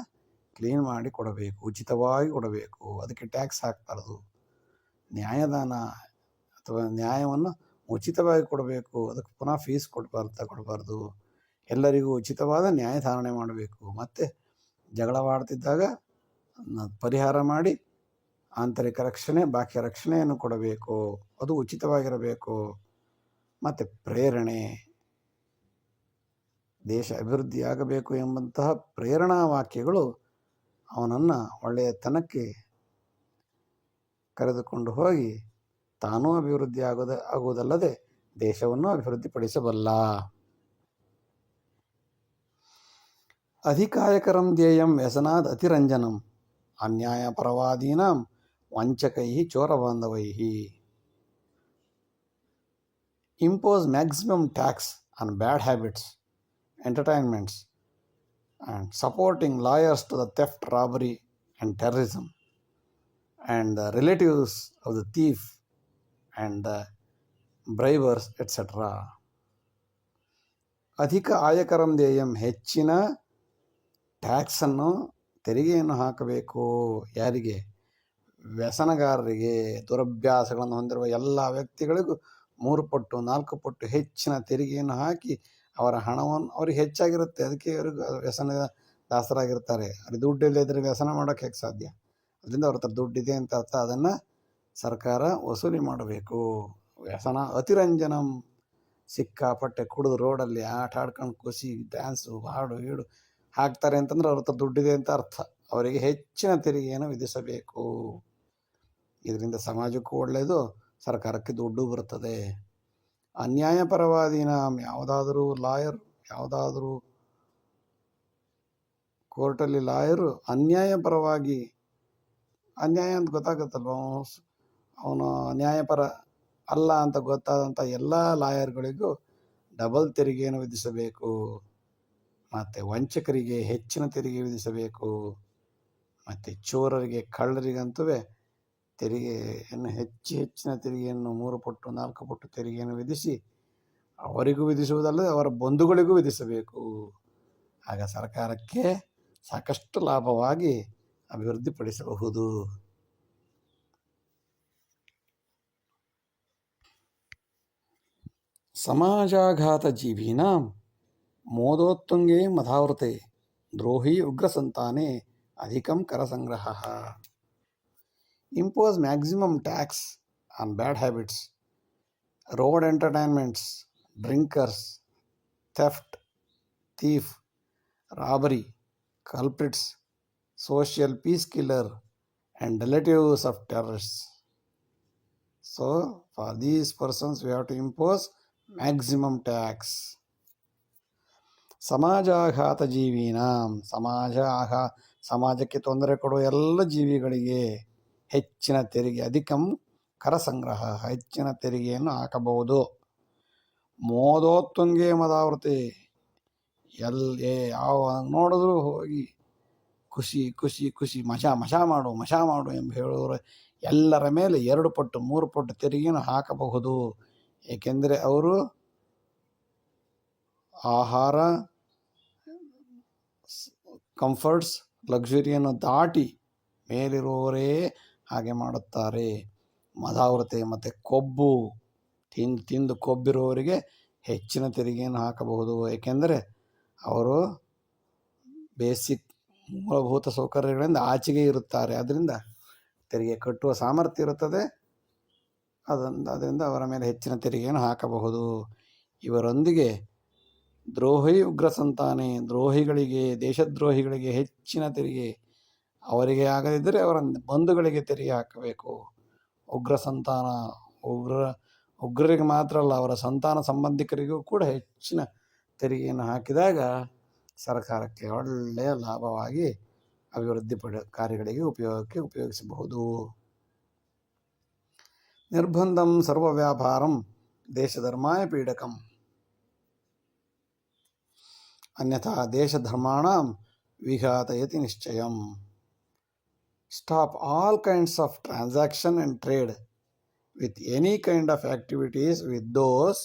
S1: ಕ್ಲೀನ್ ಮಾಡಿ ಕೊಡಬೇಕು, ಉಚಿತವಾಗಿ ಕೊಡಬೇಕು. ಅದಕ್ಕೆ ಟ್ಯಾಕ್ಸ್ ಹಾಕ್ಬಾರ್ದು. ನ್ಯಾಯದಾನ ಅಥವಾ ನ್ಯಾಯವನ್ನು ಉಚಿತವಾಗಿ ಕೊಡಬೇಕು, ಅದಕ್ಕೆ ಪುನಃ ಫೀಸ್ ಕೊಡಬಾರ್ದು. ಎಲ್ಲರಿಗೂ ಉಚಿತವಾದ ನ್ಯಾಯಧಾರಣೆ ಮಾಡಬೇಕು. ಮತ್ತು ಜಗಳವಾಡ್ತಿದ್ದಾಗ ಪರಿಹಾರ ಮಾಡಿ ಆಂತರಿಕ ರಕ್ಷಣೆ, ಬಾಹ್ಯ ರಕ್ಷಣೆಯನ್ನು ಕೊಡಬೇಕು. ಅದು ಉಚಿತವಾಗಿರಬೇಕು. ಮತ್ತು ಪ್ರೇರಣೆ, ದೇಶ ಅಭಿವೃದ್ಧಿಯಾಗಬೇಕು ಎಂಬಂತಹ ಪ್ರೇರಣಾ ವಾಕ್ಯಗಳು ಅವನನ್ನು ಒಳ್ಳೆಯತನಕ್ಕೆ ಕರೆದುಕೊಂಡು ಹೋಗಿ ತಾನೂ ಅಭಿವೃದ್ಧಿ ಆಗುವುದಲ್ಲದೆ ದೇಶವನ್ನು ಅಭಿವೃದ್ಧಿಪಡಿಸಬಲ್ಲ. ಅಧಿಕಾಯಕರಂ ಧ್ಯೇಯಂ ವ್ಯಸನಾದ್ ಅತಿರಂಜನಂ ಅನ್ಯಾಯ ಪರವಾದೀನಾಂ ವಂಚಕೈ ಚೋರಬಾಂಧವೈ. Impose maximum tax on bad habits, entertainments, and supporting lawyers to the theft, robbery, and terrorism, and the relatives of the thief and the bribers, etc. ಅಧಿಕ ಆಯಕರಂ ಧ್ಯೇಯಂ, ಹೆಚ್ಚಿನ ಟ್ಯಾಕ್ಸನ್ನು, ತೆರಿಗೆಯನ್ನು ಹಾಕಬೇಕು. ಯಾರಿಗೆ? ವ್ಯಸನಗಾರರಿಗೆ, ದುರಭ್ಯಾಸಗಳನ್ನು ಹೊಂದಿರುವ ಎಲ್ಲ ವ್ಯಕ್ತಿಗಳಿಗೂ 3 ಪಟ್ಟು 4 ಪಟ್ಟು ಹೆಚ್ಚಿನ ತೆರಿಗೆಯನ್ನು ಹಾಕಿ ಅವರ ಹಣವನ್ನು, ಅವ್ರಿಗೆ ಹೆಚ್ಚಾಗಿರುತ್ತೆ, ಅದಕ್ಕೆ ಅವ್ರಿಗೆ ವ್ಯಸನ ದಾಸರಾಗಿರ್ತಾರೆ. ಅಲ್ಲಿ ದುಡ್ಡಿಲ್ಲದ್ರೆ ವ್ಯಸನ ಮಾಡೋಕ್ಕೆ ಹೇಗೆ ಸಾಧ್ಯ? ಅದರಿಂದ ಅವ್ರ ಹತ್ರ ದುಡ್ಡಿದೆ ಅಂತ ಅರ್ಥ. ಅದನ್ನು ಸರ್ಕಾರ ವಸೂಲಿ ಮಾಡಬೇಕು. ವ್ಯಸನ ಅತಿರಂಜನಂ, ಸಿಕ್ಕಾಪಟ್ಟೆ ಕುಡಿದು ರೋಡಲ್ಲಿ ಆಟ ಆಡ್ಕೊಂಡು ಖುಷಿ ಡ್ಯಾನ್ಸು ಹಾಡು ಗೀಡು ಹಾಕ್ತಾರೆ ಅಂತಂದ್ರೆ ಅವ್ರ ಹತ್ರ ದುಡ್ಡಿದೆ ಅಂತ ಅರ್ಥ. ಅವರಿಗೆ ಹೆಚ್ಚಿನ ತೆರಿಗೆಯನ್ನು ವಿಧಿಸಬೇಕು. ಇದರಿಂದ ಸಮಾಜಕ್ಕೂ ಒಳ್ಳೆಯದು, ಸರ್ಕಾರಕ್ಕೆ ದುಡ್ಡು ಬರುತ್ತದೆ. ಅನ್ಯಾಯಪರವಾದೀನ, ಯಾವುದಾದರೂ ಲಾಯರ್, ಯಾವುದಾದರೂ ಕೋರ್ಟಲ್ಲಿ ಲಾಯರು ಅನ್ಯಾಯಪರವಾಗಿ ಅನ್ಯಾಯ ಅಂತ ಗೊತ್ತಾಗುತ್ತಲ್ವ, ಅವನು ನ್ಯಾಯಪರ ಅಲ್ಲ ಅಂತ ಗೊತ್ತಾದಂಥ ಎಲ್ಲ ಲಾಯರ್ಗಳಿಗೂ ಡಬಲ್ ತೆರಿಗೆಯನ್ನು ವಿಧಿಸಬೇಕು. ಮತ್ತು ವಂಚಕರಿಗೆ ಹೆಚ್ಚಿನ ತೆರಿಗೆ ವಿಧಿಸಬೇಕು. ಮತ್ತು ಚೋರರಿಗೆ, ಕಳ್ಳರಿಗಂತೂ ತೆರಿಗೆಯನ್ನು ಹೆಚ್ಚಿನ ತೆರಿಗೆಯನ್ನು 3 ಪಟ್ಟು 4 ಪಟ್ಟು ತೆರಿಗೆಯನ್ನು ವಿಧಿಸಿ ಅವರಿಗೂ ವಿಧಿಸುವುದಲ್ಲದೆ ಅವರ ಬಂಧುಗಳಿಗೂ ವಿಧಿಸಬೇಕು. ಆಗ ಸರ್ಕಾರಕ್ಕೆ ಸಾಕಷ್ಟು ಲಾಭವಾಗಿ ಅಭಿವೃದ್ಧಿಪಡಿಸಬಹುದು. ಸಮಾಜಾಘಾತ ಜೀವೀನಾಂ ಮೋದೋತ್ತುಂಗೆ ಮಧಾವೃತೆ ದ್ರೋಹಿ ಉಗ್ರಸಂತಾನೆ ಅಧಿಕಂ ಕರಸಂಗ್ರಹ. Impose maximum tax on bad habits, road entertainments, drinkers, theft, thief, robbery, culprits, social peace killer, and relatives of terrorists. So, for these persons we have to impose maximum tax. ಸಮಾಜಾಘಾತ ಜೀವೀನಾಂ, ಸಮಾಜಕ್ಕೆ ತೊಂದರೆ ಕೊಡುವ ಎಲ್ಲ ಜೀವಿಗಳಿಗೆ ಹೆಚ್ಚಿನ ತೆರಿಗೆ, ಅಧಿಕಂ ಕರ ಸಂಗ್ರಹ, ಹೆಚ್ಚಿನ ತೆರಿಗೆಯನ್ನು ಹಾಕಬಹುದು. ಮೋದೋತ್ತುಂಗೆ ಮದಾವೃತೆ, ಯಾವ ನೋಡಿದ್ರು ಹೋಗಿ ಖುಷಿ ಖುಷಿ ಖುಷಿ ಮಜಾ ಮಾಡು ಎಂಬ ಹೇಳುವವರು ಎಲ್ಲರ ಮೇಲೆ 2 ಪಟ್ಟು 3 ಪಟ್ಟು ತೆರಿಗೆಯನ್ನು ಹಾಕಬಹುದು. ಏಕೆಂದರೆ ಅವರು ಆಹಾರ, ಕಂಫರ್ಟ್ಸ್, ಲಕ್ಸುರಿಯನ್ನು ದಾಟಿ ಮೇಲಿರುವವರೇ ಹಾಗೆ ಮಾಡುತ್ತಾರೆ. ಮದಾವೃತೆ ಮತ್ತು ಕೊಬ್ಬು ತಿಂದು ಕೊಬ್ಬಿರುವವರಿಗೆ ಹೆಚ್ಚಿನ ತೆರಿಗೆಯನ್ನು ಹಾಕಬಹುದು. ಏಕೆಂದರೆ ಅವರು ಬೇಸಿಕ್ ಮೂಲಭೂತ ಸೌಕರ್ಯಗಳಿಂದ ಆಚೆಗೆ ಇರುತ್ತಾರೆ. ಅದರಿಂದ ತೆರಿಗೆ ಕಟ್ಟುವ ಸಾಮರ್ಥ್ಯ ಇರುತ್ತದೆ. ಅದರಿಂದ ಅವರ ಮೇಲೆ ಹೆಚ್ಚಿನ ತೆರಿಗೆಯನ್ನು ಹಾಕಬಹುದು. ಇವರೊಂದಿಗೆ ದ್ರೋಹಿ ಉಗ್ರ ಸಂತಾನೆ, ದ್ರೋಹಿಗಳಿಗೆ, ದೇಶದ್ರೋಹಿಗಳಿಗೆ ಹೆಚ್ಚಿನ ತೆರಿಗೆ, ಅವರಿಗೆ ಆಗದಿದ್ದರೆ ಅವರ ಬಂಧುಗಳಿಗೆ ತೆರಿಗೆ ಹಾಕಬೇಕು. ಉಗ್ರ ಸಂತಾನ, ಉಗ್ರರಿಗೆ ಮಾತ್ರ ಅಲ್ಲ, ಅವರ ಸಂತಾನ ಸಂಬಂಧಿಕರಿಗೂ ಕೂಡ ಹೆಚ್ಚಿನ ತೆರಿಗೆಯನ್ನು ಹಾಕಿದಾಗ ಸರ್ಕಾರಕ್ಕೆ ಒಳ್ಳೆಯ ಲಾಭವಾಗಿ ಅಭಿವೃದ್ಧಿ ಕಾರ್ಯಗಳಿಗೆ ಉಪಯೋಗಿಸಬಹುದು. ನಿರ್ಬಂಧಂ ಸರ್ವ ವ್ಯಾಪಾರಂ ದೇಶಧರ್ಮಾಯ ಪೀಡಕಂ, ಅನ್ಯಥಾ ದೇಶಧರ್ಮಾಣಾಂ ವಿಘಾತಯತಿ ನಿಶ್ಚಯಂ. Stop all kinds of transaction and trade with any kind of activities with those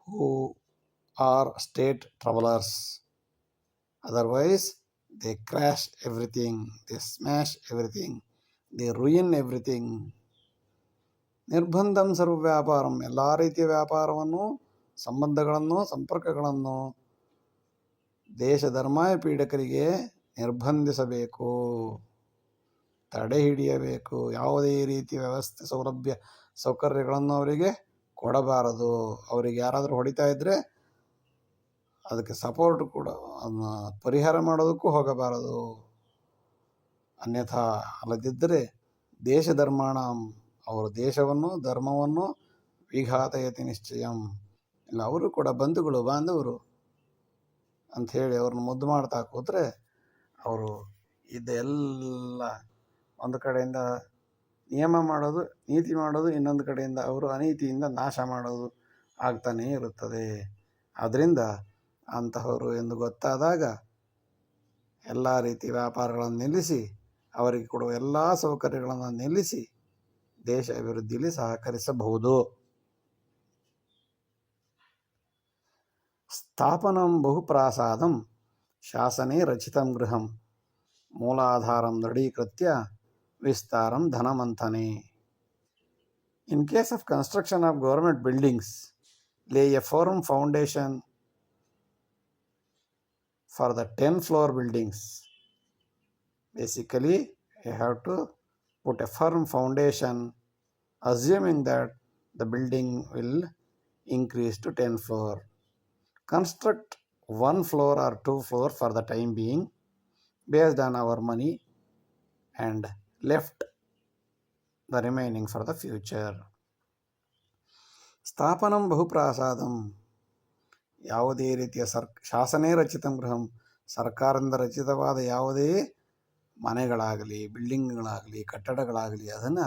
S1: who are state troublers. Otherwise, they crash everything, they smash everything, they ruin everything. ನಿರ್ಬಂಧಂ ಸರ್ವ ವ್ಯಾಪಾರಂ, ಎಲ್ಲ ರೀತಿಯ ವ್ಯಾಪಾರವನ್ನು, ಸಂಬಂಧಗಳನ್ನು, ಸಂಪರ್ಕಗಳನ್ನು ದೇಶಧರ್ಮಾಯ ಪೀಡಕರಿಗೆ ನಿರ್ಬಂಧಿಸಬೇಕು, ತಡೆ ಹಿಡಿಯಬೇಕು. ಯಾವುದೇ ರೀತಿಯ ವ್ಯವಸ್ಥೆ, ಸೌಲಭ್ಯ, ಸೌಕರ್ಯಗಳನ್ನು ಅವರಿಗೆ ಕೊಡಬಾರದು. ಅವರಿಗೆ ಯಾರಾದರೂ ಹೊಡಿತಾ ಇದ್ದರೆ ಅದಕ್ಕೆ ಸಪೋರ್ಟ್ ಕೂಡ, ಪರಿಹಾರ ಮಾಡೋದಕ್ಕೂ ಹೋಗಬಾರದು. ಅನ್ಯಥಾ ಅಲ್ಲದಿದ್ದರೆ ದೇಶಧರ್ಮಾಣ, ಅವರು ದೇಶವನ್ನು, ಧರ್ಮವನ್ನು ವಿಘಾತಯತಿ ನಿಶ್ಚಯಂ, ಇಲ್ಲ ಅವರು ಕೂಡ ಬಂಧುಗಳು, ಬಾಂಧವರು ಅಂಥೇಳಿ ಅವ್ರನ್ನ ಮುದ್ದು ಮಾಡ್ತಾ ಕೂತ್ರೆ ಅವರು ಇದ್ದ ಎಲ್ಲ ಒಂದು ಕಡೆಯಿಂದ ನಿಯಮ ಮಾಡೋದು, ನೀತಿ ಮಾಡೋದು, ಇನ್ನೊಂದು ಕಡೆಯಿಂದ ಅವರು ಅನೀತಿಯಿಂದ ನಾಶ ಮಾಡೋದು ಆಗ್ತಾನೇ ಇರುತ್ತದೆ. ಆದ್ದರಿಂದ ಅಂತಹವರು ಎಂದು ಗೊತ್ತಾದಾಗ ಎಲ್ಲ ರೀತಿ ವ್ಯಾಪಾರಗಳನ್ನು ನಿಲ್ಲಿಸಿ, ಅವರಿಗೆ ಕೊಡುವ ಎಲ್ಲ ಸೌಕರ್ಯಗಳನ್ನು ನಿಲ್ಲಿಸಿ ದೇಶ ಅಭಿವೃದ್ಧಿಯಲ್ಲಿ ಸಹಕರಿಸಬಹುದು. ಸ್ಥಾಪನಂ ಬಹುಪ್ರಾಸಾದಂ ಶಾಸನೆ ರಚಿತಂ Griham ಮೂಲಾಧಾರಂ ದೃಢೀಕೃತ್ಯ ವಿಸ್ತಾರಂ ಧನಮಂಥನೆ. In case of construction of government buildings, lay a firm foundation for the 10-floor buildings. Basically, you have to put a firm foundation, assuming that the building will increase to 10 floor. Construct 1 floor or 2 floor for the time being based on our money and left the remaining for the future. ಸ್ಥಾಪನಂ ಬಹುಪ್ರಾಸಾದಂ, ಯಾವುದೇ ರೀತಿಯ ಶಾಸನೇ ರಚಿತಂ ಗೃಹಂ, ಸರ್ಕಾರದಿಂದ ರಚಿತವಾದ ಯಾವುದೇ ಮನೆಗಳಾಗಲಿ, ಬಿಲ್ಡಿಂಗ್ಗಳಾಗಲಿ, ಕಟ್ಟಡಗಳಾಗಲಿ ಅದನ್ನು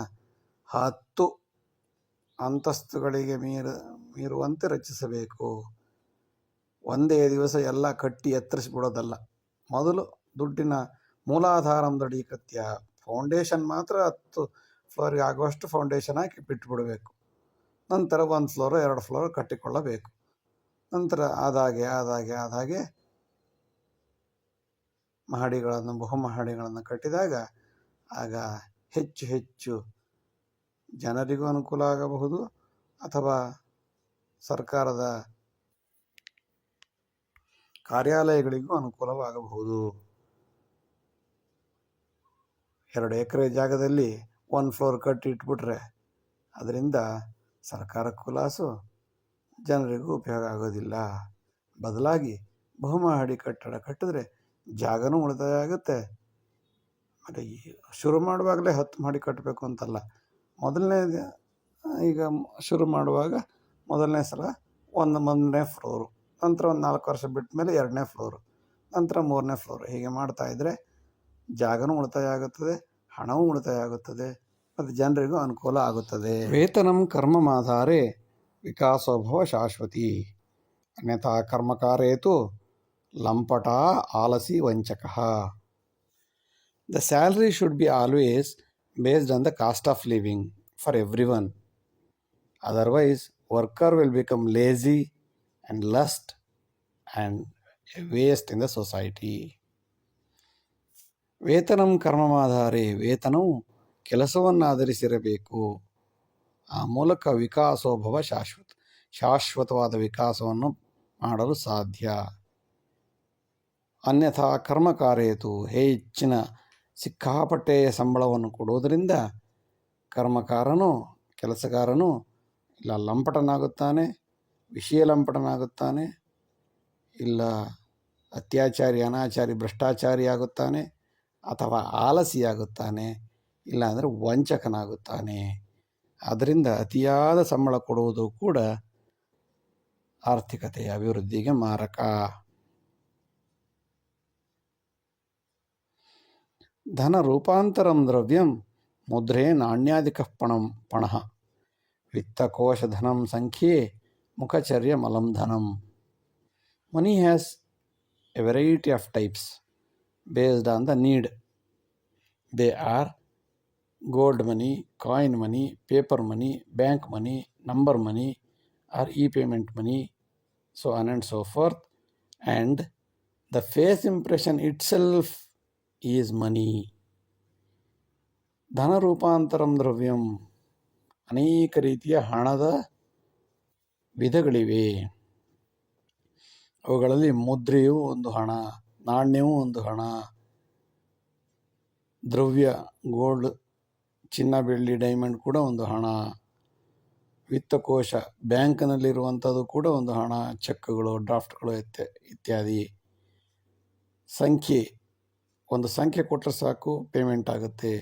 S1: 10 ಅಂತಸ್ತುಗಳಿಗೆ ಮೀರುವಂತೆ ರಚಿಸಬೇಕು. ಒಂದೇ ದಿವಸ ಎಲ್ಲ ಕಟ್ಟಿ ಎತ್ತರಿಸಿಬಿಡೋದಲ್ಲ. ಮೊದಲು ದುಡ್ಡಿನ ಮೂಲಾಧಾರಂ ದೃಢೀಕೃತ್ಯ ಫೌಂಡೇಶನ್ ಮಾತ್ರ 10 ಫ್ಲೋರಿಗೆ ಆಗುವಷ್ಟು ಫೌಂಡೇಶನ್ ಹಾಕಿ ಬಿಟ್ಟುಬಿಡಬೇಕು. ನಂತರ 1 ಫ್ಲೋರು 2 ಫ್ಲೋರ್ ಕಟ್ಟಿಕೊಳ್ಳಬೇಕು. ನಂತರ ಆದಾಗೆ ಬಹುಮಹಡಿಗಳನ್ನು ಕಟ್ಟಿದಾಗ ಆಗ ಹೆಚ್ಚು ಜನರಿಗೂ ಅನುಕೂಲ ಆಗಬಹುದು ಅಥವಾ ಸರ್ಕಾರದ ಕಾರ್ಯಾಲಯಗಳಿಗೂ ಅನುಕೂಲವಾಗಬಹುದು. 2 ಎಕರೆ ಜಾಗದಲ್ಲಿ 1 ಫ್ಲೋರ್ ಕಟ್ಟಿ ಇಟ್ಬಿಟ್ರೆ ಅದರಿಂದ ಸರ್ಕಾರಕ್ಕೂ ಲಾಸು, ಜನರಿಗೂ ಉಪಯೋಗ ಆಗೋದಿಲ್ಲ. ಬದಲಾಗಿ ಬಹುಮಹಡಿ ಕಟ್ಟಡ ಕಟ್ಟಿದ್ರೆ ಜಾಗನೂ ಉಳಿತಾಯ ಆಗುತ್ತೆ. ಮತ್ತು ಶುರು ಮಾಡುವಾಗಲೇ 10 ಮಹಡಿ ಕಟ್ಟಬೇಕು ಅಂತಲ್ಲ. ಈಗ ಶುರು ಮಾಡುವಾಗ ಮೊದಲನೇ ಸಲ 1ನೇ ಫ್ಲೋರು, ನಂತರ ಒಂದು 4 ವರ್ಷ ಬಿಟ್ಟ ಮೇಲೆ 2ನೇ ಫ್ಲೋರು, ನಂತರ 3ನೇ ಫ್ಲೋರು. ಹೀಗೆ ಮಾಡ್ತಾಯಿದ್ರೆ ಜಾಗನೂ ಉಳಿತಾಯ ಆಗುತ್ತದೆ, ಹಣವೂ ಉಳಿತಾಯ ಆಗುತ್ತದೆ ಮತ್ತು ಜನರಿಗೂ ಅನುಕೂಲ ಆಗುತ್ತದೆ. ವೇತನಂ ಕರ್ಮಮಾಧಾರೆ ವಿಕಾಸೋಭವ ಶಾಶ್ವತಿ ಅನ್ಯಥಾ ಕರ್ಮಕಾರೇತು ಲಂಪಟ ಆಲಸಿ ವಂಚಕಃ. The salary should be always based on the cost of living for everyone. Otherwise, worker will become lazy and lust and a waste in the society. ವೇತನಂ ಕರ್ಮಮಾಧಾರೆ, ವೇತನವು ಕೆಲಸವನ್ನು ಆಧರಿಸಿರಬೇಕು. ಆ ಮೂಲಕ ವಿಕಾಸೋಭವ ಶಾಶ್ವತವಾದ ವಿಕಾಸವನ್ನು ಮಾಡಲು ಸಾಧ್ಯ. ಅನ್ಯಥಾ ಕರ್ಮಕಾರೇತು, ಹೆಚ್ಚಿನ ಸಿಕ್ಕಾಪಟ್ಟೆಯ ಸಂಬಳವನ್ನು ಕೊಡುವುದರಿಂದ ಕೆಲಸಗಾರನು ಇಲ್ಲ ಲಂಪಟನಾಗುತ್ತಾನೆ, ವಿಷಯ ಲಂಪಟನಾಗುತ್ತಾನೆ, ಇಲ್ಲ ಅತ್ಯಾಚಾರಿ, ಅನಾಚಾರಿ, ಭ್ರಷ್ಟಾಚಾರಿ ಆಗುತ್ತಾನೆ, ಅಥವಾ ಆಲಸಿಯಾಗುತ್ತಾನೆ, ಇಲ್ಲಾಂದರೆ ವಂಚಕನಾಗುತ್ತಾನೆ. ಆದ್ದರಿಂದ ಅತಿಯಾದ ಸಂಬಳ ಕೊಡುವುದು ಕೂಡ ಆರ್ಥಿಕತೆಯ ಅಭಿವೃದ್ಧಿಗೆ ಮಾರಕ. ಧನ ರೂಪಾಂತರಂ ದ್ರವ್ಯಂ ಮುದ್ರೇ ನಾಣ್ಯಾಧಿಕಃ ಪಣಃ ವಿತ್ತಕೋಶಧನಂ ಸಂಖ್ಯೆ ಮುಖಚರ್ಯಮಲಂ ಧನಂ. Money has a variety of types based on the need. They are gold money, coin money, paper money, bank money, number money or e-payment money, so on and so forth. And the face impression itself is money. ಧನ ರೂಪಾಂತರಂ ದ್ರವ್ಯಂ, ಅನೇಕ ರೀತಿಯ ಹಣದ ವಿಧಗಳಿವೆ. ಅವುಗಳಲ್ಲಿ ಮುದ್ರೆಯೂ ಒಂದು ಹಣ, ನಾಣ್ಯವೂ ಒಂದು ಹಣ, ದ್ರವ್ಯ ಗೋಲ್ಡ್, ಚಿನ್ನ, ಬೆಳ್ಳಿ, ಡೈಮಂಡ್ ಕೂಡ ಒಂದು ಹಣ, ವಿತ್ತಕೋಶ ಬ್ಯಾಂಕ್ನಲ್ಲಿರುವಂಥದ್ದು ಕೂಡ ಒಂದು ಹಣ, ಚೆಕ್ಗಳು, ಡ್ರಾಫ್ಟ್ಗಳು ಇತ್ಯಾದಿ. ಸಂಖ್ಯೆ, ಒಂದು ಸಂಖ್ಯೆ ಕೊಟ್ಟರೆ ಸಾಕು ಪೇಮೆಂಟ್ ಆಗುತ್ತೆ.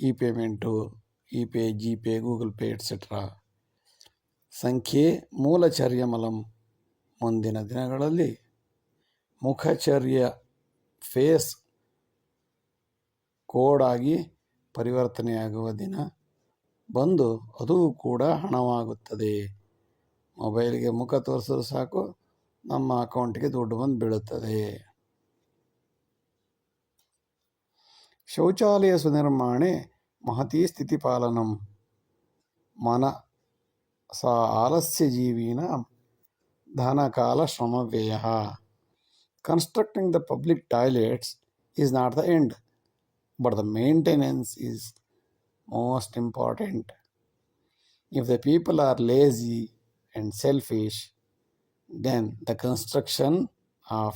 S1: E-payment, E-pay, G-pay, Google pay et cetera. ಸಂಖ್ಯೆ ಮೂಲಚರ್ಯಮಲಂ, ಮುಂದಿನ ದಿನಗಳಲ್ಲಿ ಮುಖಚರ್ಯ ಫೇಸ್ ಕೋಡ್ ಆಗಿ ಪರಿವರ್ತನೆಯಾಗುವ ದಿನ ಬಂದು ಅದು ಕೂಡ ಹಣವಾಗುತ್ತದೆ. ಮೊಬೈಲ್ಗೆ ಮುಖ ತೋರಿಸಿದ್ರೆ ಸಾಕು ನಮ್ಮ ಅಕೌಂಟಿಗೆ ದುಡ್ಡು ಬಂದು ಬೀಳುತ್ತದೆ. ಶೌಚಾಲಯ ಸುನಿರ್ಮಾಣೆ ಮಹತೀ ಸ್ಥಿತಿಪಾಲನಂ ಮನಸ ಆಲಸ್ಯ ಜೀವಿನಾಂ ಧನಕಾಲ ಶ್ರಮವ್ಯಯಃ. Constructing the public toilets is not the end, but the maintenance is most important. If the people are lazy and selfish, then the construction of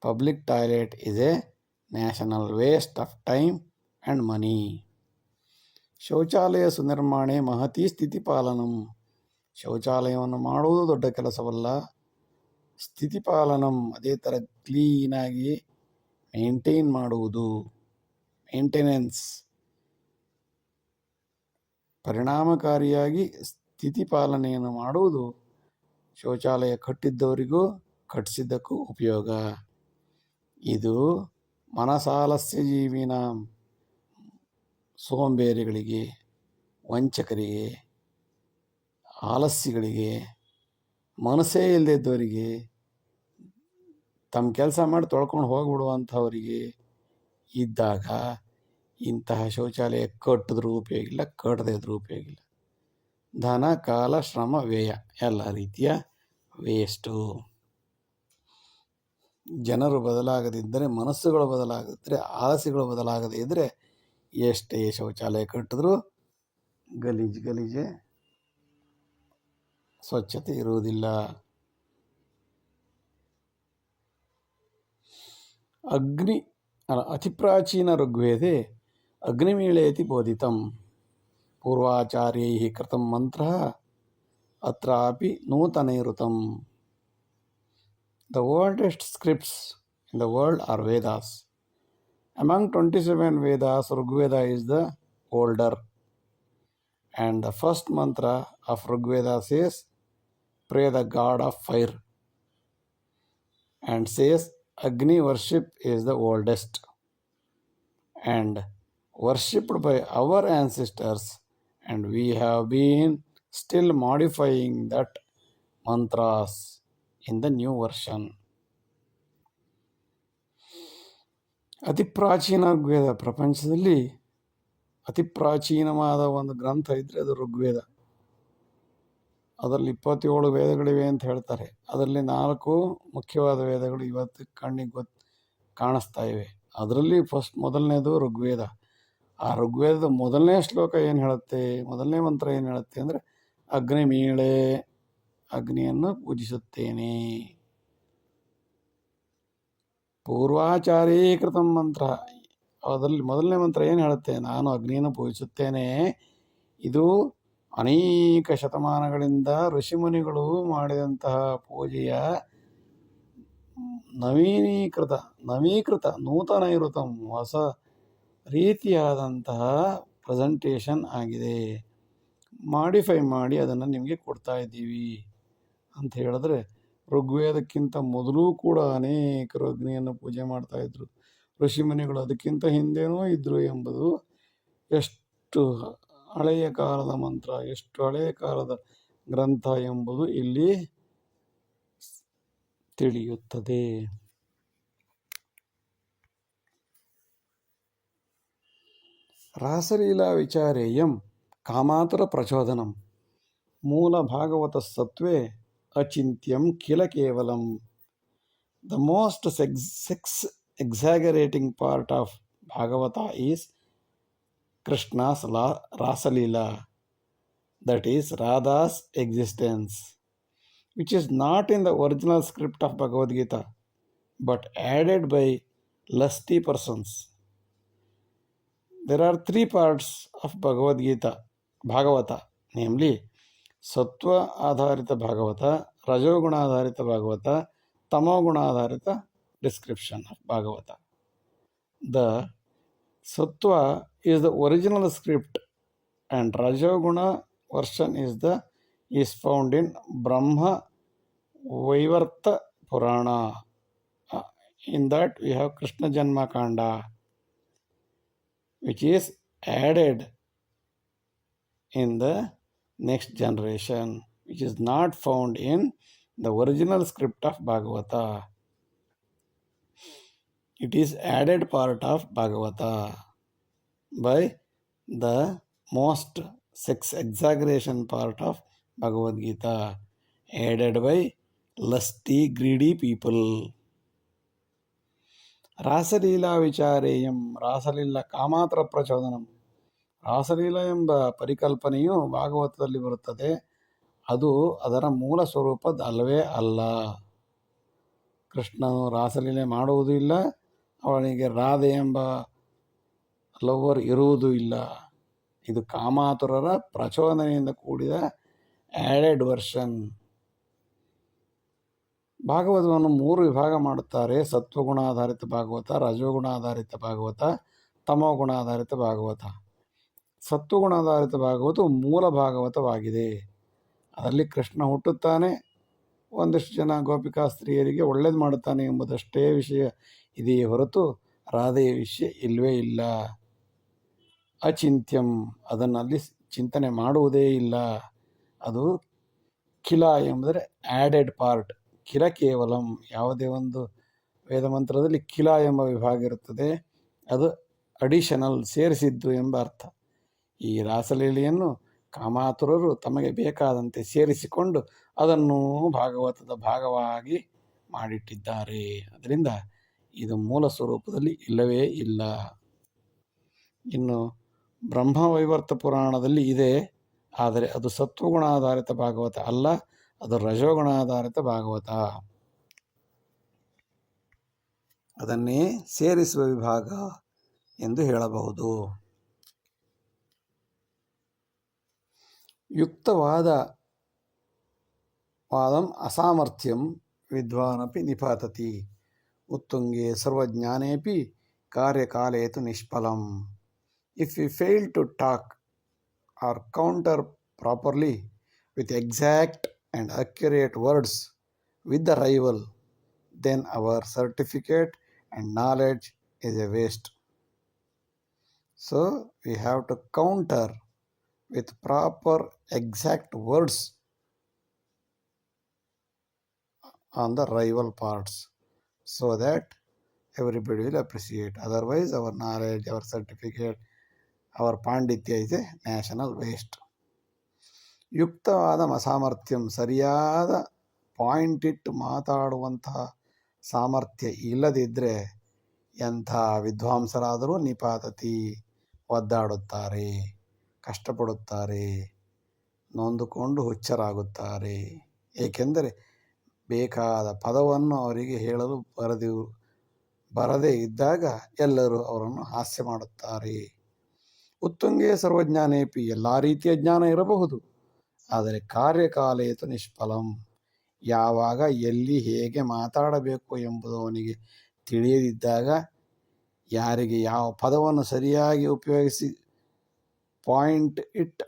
S1: public toilet is a national waste of time and money. ಶೌಚಾಲಯ ಸುನಿರ್ಮಾಣೆ ಮಹತೀ ಸ್ಥಿತಿಪಾಲನಂ, ಶೌಚಾಲಯವನ್ನು ಮಾಡುವುದು ದೊಡ್ಡ ಕೆಲಸವಲ್ಲ, ಸ್ಥಿತಿಪಾಲನಂ ಅದೇ ಥರ ಕ್ಲೀನಾಗಿ maintain ಮಾಡುವುದು, maintenance, ಪರಿಣಾಮಕಾರಿಯಾಗಿ ಸ್ಥಿತಿಪಾಲನೆಯನ್ನು ಮಾಡುವುದು ಶೌಚಾಲಯ ಕಟ್ಟಿದ್ದವರಿಗೂ ಕಟ್ಟಿಸಿದ್ದಕ್ಕೂ ಉಪಯೋಗ. ಇದು ಮನಸಾಲಸ್ಯ ಜೀವಿನ, ಸೋಂಬೇರಿಗಳಿಗೆ, ವಂಚಕರಿಗೆ, ಆಲಸ್ಯಗಳಿಗೆ, ಮನಸ್ಸೇ ಇಲ್ಲದಿದ್ದವರಿಗೆ, ತಮ್ಮ ಕೆಲಸ ಮಾಡಿ ತೊಳ್ಕೊಂಡು ಹೋಗ್ಬಿಡುವಂಥವರಿಗೆ ಇದ್ದಾಗ ಇಂತಹ ಶೌಚಾಲಯ ಕಟ್ಟಿದ್ರೂ ಉಪಯೋಗ ಇಲ್ಲ, ಕಟ್ಟದೇ ಇದ್ರೂ ಉಪಯೋಗ ಇಲ್ಲ. ಧನ, ಕಾಲ, ಶ್ರಮ, ವ್ಯಯ ಎಲ್ಲ ರೀತಿಯ ವೇಸ್ಟು. ಜನರು ಬದಲಾಗದಿದ್ದರೆ, ಮನಸ್ಸುಗಳು ಬದಲಾಗದಿದ್ದರೆ, ಆಲಸ್ಯಗಳು ಬದಲಾಗದೇ ಇದ್ದರೆ ಎಷ್ಟೇ ಶೌಚಾಲಯ ಕಟ್ಟಿದ್ರೂ ಗಲೀಜೆ, ಸ್ವಚ್ಛತೆ ಇರುವುದಿಲ್ಲ. ಅತಿಪ್ರಾಚೀನ ಋಗ್ವೇದೆ ಅಗ್ನಿಮೀಳೇತಿ ಬೋಧಿತಂ ಪೂರ್ವಾಚಾರ್ಯೈಃ ಕೃತಂ ಮಂತ್ರಃ ಅತ್ರಾಪಿ ನೂತನೈರುತಂ. The oldest scripts in the world are Vedas. Among 27 Vedas, Rigveda is the older. And the first mantra of Rigveda says, pray the god of fire. And says, Agni worship is the oldest. And worshipped by our ancestors. And we have been still modifying that mantras in the new version. ಅತಿ ಪ್ರಾಚೀನ ಋಗ್ವೇದ, ಪ್ರಪಂಚದಲ್ಲಿ ಅತಿ ಪ್ರಾಚೀನವಾದ ಒಂದು ಗ್ರಂಥ ಇದ್ದರೆ ಅದು ಋಗ್ವೇದ. ಅದರಲ್ಲಿ 27 ವೇದಗಳಿವೆ ಅಂತ ಹೇಳ್ತಾರೆ. ಅದರಲ್ಲಿ 4 ಮುಖ್ಯವಾದ ವೇದಗಳು ಇವತ್ತು ಕಣ್ಣಿಗೆ ಕಾಣಿಸ್ತಾ ಇವೆ. ಅದರಲ್ಲಿ ಮೊದಲನೇದು ಋಗ್ವೇದ. ಆ ಋಗ್ವೇದದ ಮೊದಲನೇ ಶ್ಲೋಕ ಏನು ಹೇಳುತ್ತೆ, ಮೊದಲನೇ ಮಂತ್ರ ಏನು ಹೇಳುತ್ತೆ ಅಂದರೆ, ಅಗ್ನಿಮೀಳೆ, ಅಗ್ನಿಯನ್ನು ಪೂಜಿಸುತ್ತೇನೆ. ಪೂರ್ವಾಚಾರೀಕೃತ ಮಂತ್ರ, ಅದರಲ್ಲಿ ಮೊದಲನೇ ಮಂತ್ರ ಏನು ಹೇಳುತ್ತೆ, ನಾನು ಅಗ್ನಿಯನ್ನು ಪೂಜಿಸುತ್ತೇನೆ. ಇದು ಅನೇಕ ಶತಮಾನಗಳಿಂದ ಋಷಿಮುನಿಗಳು ಮಾಡಿದಂತಹ ಪೂಜೆಯ ನವೀಕೃತ ನೂತನ ಇರುತ್ತಂ, ಹೊಸ ರೀತಿಯಾದಂತಹ ಪ್ರೆಸೆಂಟೇಷನ್ ಆಗಿದೆ. ಮಾಡಿಫೈ ಮಾಡಿ ಅದನ್ನು ನಿಮಗೆ ಕೊಡ್ತಾ ಇದ್ದೀವಿ ಅಂತ ಹೇಳಿದ್ರೆ, ಋಗ್ವೇದಕ್ಕಿಂತ ಮೊದಲು ಕೂಡ ಅನೇಕರು ಅಗ್ನಿಯನ್ನು ಪೂಜೆ ಮಾಡ್ತಾಯಿದ್ರು. ಋಷಿಮುನಿಗಳು ಅದಕ್ಕಿಂತ ಹಿಂದೇನೂ ಇದ್ದರು ಎಂಬುದು ಎಷ್ಟು ಹಳೆಯ ಕಾಲದ ಮಂತ್ರ, ಎಷ್ಟು ಹಳೆಯ ಕಾಲದ ಗ್ರಂಥ ಎಂಬುದು ಇಲ್ಲಿ ತಿಳಿಯುತ್ತದೆ. ರಾಸಲೀಲಾ ವಿಚಾರೇಯಂ ಕಾಮಾತುರ ಪ್ರಚೋದನಂ ಮೂಲ ಭಾಗವತ ಸತ್ವೇ ಅಚಿಂತ್ಯಂ ಕಿಲ ಕೇವಲಂ. The most exaggerating part of Bhagavata is Krishna's Rasalila, that is Radha's existence, which is not in the original script of Bhagavad Gita, but added by lusty persons. There are 3 parts of Bhagavata, namely Sattva Adharita Bhagavata, Rajoguna Adharita Bhagavata, Tamoguna Adharita description of Bhagavata. The Sattva is the original script and Rajoguna version is found in Brahma Vaivarta Purana. In that we have Krishna Janma Kanda, which is added in the next generation, which is not found in the original script of Bhagavata. It is added part of Bhagavata by the most exaggeration part of Bhagavad Gita, added by lusty, greedy people. Rasleela ವಿಚಾರೇಯಂ, Rasleela ಕಾಮಾತ್ರ ಪ್ರಚೋದನಂ. Rasleela ಎಂಬ ಪರಿಕಲ್ಪನೆಯು ಭಾಗವತದಲ್ಲಿ ಬರುತ್ತದೆ. ಅದು ಅದರ ಮೂಲ ಸ್ವರೂಪದ ಅಲ್ಲವೇ ಅಲ್ಲ. ಕೃಷ್ಣನು ರಾಸಲೀಲೆ ಮಾಡುವುದೂ ಇಲ್ಲ, ಅವನಿಗೆ ರಾಧೆ ಎಂಬ ಲವರ್ ಇರುವುದೂ ಇಲ್ಲ. ಇದು ಕಾಮಾತುರರ ಪ್ರಚೋದನೆಯಿಂದ ಕೂಡಿದ ಆ್ಯಡೆಡ್ ವರ್ಷನ್. ಭಾಗವತವನ್ನು 3 ವಿಭಾಗ ಮಾಡುತ್ತಾರೆ: ಸತ್ವಗುಣ ಆಧಾರಿತ ಭಾಗವತ, ರಜೋಗುಣ ಆಧಾರಿತ ಭಾಗವತ, ತಮೋಗುಣ ಆಧಾರಿತ ಭಾಗವತ. ಸತ್ವಗುಣ ಆಧಾರಿತ ಭಾಗವತವು ಮೂಲ ಭಾಗವತವಾಗಿದೆ. ಅದರಲ್ಲಿ ಕೃಷ್ಣ ಹುಟ್ಟುತ್ತಾನೆ, ಒಂದಷ್ಟು ಜನ ಗೋಪಿಕಾ ಸ್ತ್ರೀಯರಿಗೆ ಒಳ್ಳೇದು ಮಾಡುತ್ತಾನೆ ಎಂಬುದಷ್ಟೇ ವಿಷಯ ಇದೆಯೇ ಹೊರತು ರಾಧೆಯ ವಿಷಯ ಇಲ್ಲವೇ ಇಲ್ಲ. ಅಚಿಂತ್ಯಂ, ಅದನ್ನಲ್ಲಿ ಚಿಂತನೆ ಮಾಡುವುದೇ ಇಲ್ಲ. ಅದು ಕಿಲ ಎಂಬುದರೆ ಆ್ಯಡೆಡ್ ಪಾರ್ಟ್. ಕಿಲ ಕೇವಲಂ, ಯಾವುದೇ ಒಂದು ವೇದ ಮಂತ್ರದಲ್ಲಿ ಕಿಲ ಎಂಬ ವಿಭಾಗ ಇರುತ್ತದೆ, ಅದು ಅಡಿಷನಲ್, ಸೇರಿಸಿದ್ದು ಎಂಬ ಅರ್ಥ. ಈ ರಾಸಲೀಲೆಯನ್ನು ಕಾಮಾತುರರು ತಮಗೆ ಬೇಕಾದಂತೆ ಸೇರಿಸಿಕೊಂಡು ಅದನ್ನು ಭಾಗವತದ ಭಾಗವಾಗಿ ಮಾಡಿಟ್ಟಿದ್ದಾರೆ. ಅದರಿಂದ ಇದು ಮೂಲ ಸ್ವರೂಪದಲ್ಲಿ ಇಲ್ಲವೇ ಇಲ್ಲ. ಇನ್ನು ಬ್ರಹ್ಮವೈವರ್ತ ಪುರಾಣದಲ್ಲಿ ಇದೆ, ಆದರೆ ಅದು ಸತ್ವಗುಣಾಧಾರಿತ ಭಾಗವತ ಅಲ್ಲ, ಅದು ರಜೋಗುಣಾಧಾರಿತ ಭಾಗವತ. ಅದನ್ನೇ ಸೇರಿಸುವ ವಿಭಾಗ ಎಂದು ಹೇಳಬಹುದು. ಯುಕ್ತವಾದಂ ಅಸಾಮರ್ಥ್ಯಂ ವಿದ್ವಾನಪಿ ನಿಪಾತತಿ, ಉತ್ತುಂಗೆ ಸರ್ವಜ್ಞಾನೇಪಿ ಕಾರ್ಯಕಾಲೇ ತು ನಿಷ್ಫಲಂ. If we fail to talk or counter properly with exact and accurate words with the rival, then our certificate and knowledge is a waste. So we have to counter with proper exact words on the rival parts, so that everybody will appreciate. Otherwise our knowledge, our certificate, our ಪಾಂಡಿತ್ಯ is a national waste. ಯುಕ್ತವಾದ ಅಸಾಮರ್ಥ್ಯಂ, ಸರಿಯಾದ point ಇಟ್ಟು ಮಾತಾಡುವಂತಹ ಸಾಮರ್ಥ್ಯ ಇಲ್ಲದಿದ್ದರೆ ಎಂಥ ವಿದ್ವಾಂಸರಾದರೂ ನಿಪಾತತಿ, ಒದ್ದಾಡುತ್ತಾರೆ, ಕಷ್ಟಪಡುತ್ತಾರೆ, ನೊಂದುಕೊಂಡು ಹುಚ್ಚರಾಗುತ್ತಾರೆ. ಏಕೆಂದರೆ ಬೇಕಾದ ಪದವನ್ನು ಅವರಿಗೆ ಹೇಳಲು ಬರದೇ ಇದ್ದಾಗ ಎಲ್ಲರೂ ಅವರನ್ನು ಹಾಸ್ಯ ಮಾಡುತ್ತಾರೆ. ಉತ್ತುಂಗೆ ಸರ್ವಜ್ಞಾನೇಪಿ, ಎಲ್ಲ ರೀತಿಯ ಜ್ಞಾನ ಇರಬಹುದು, ಆದರೆ ಕಾರ್ಯಕಾಲೇತು ನಿಷ್ಫಲಂ, ಯಾವಾಗ ಎಲ್ಲಿ ಹೇಗೆ ಮಾತಾಡಬೇಕು ಎಂಬುದು ಅವನಿಗೆ ತಿಳಿಯದಿದ್ದಾಗ, ಯಾರಿಗೆ ಯಾವ ಪದವನ್ನು ಸರಿಯಾಗಿ ಉಪಯೋಗಿಸಿ, point it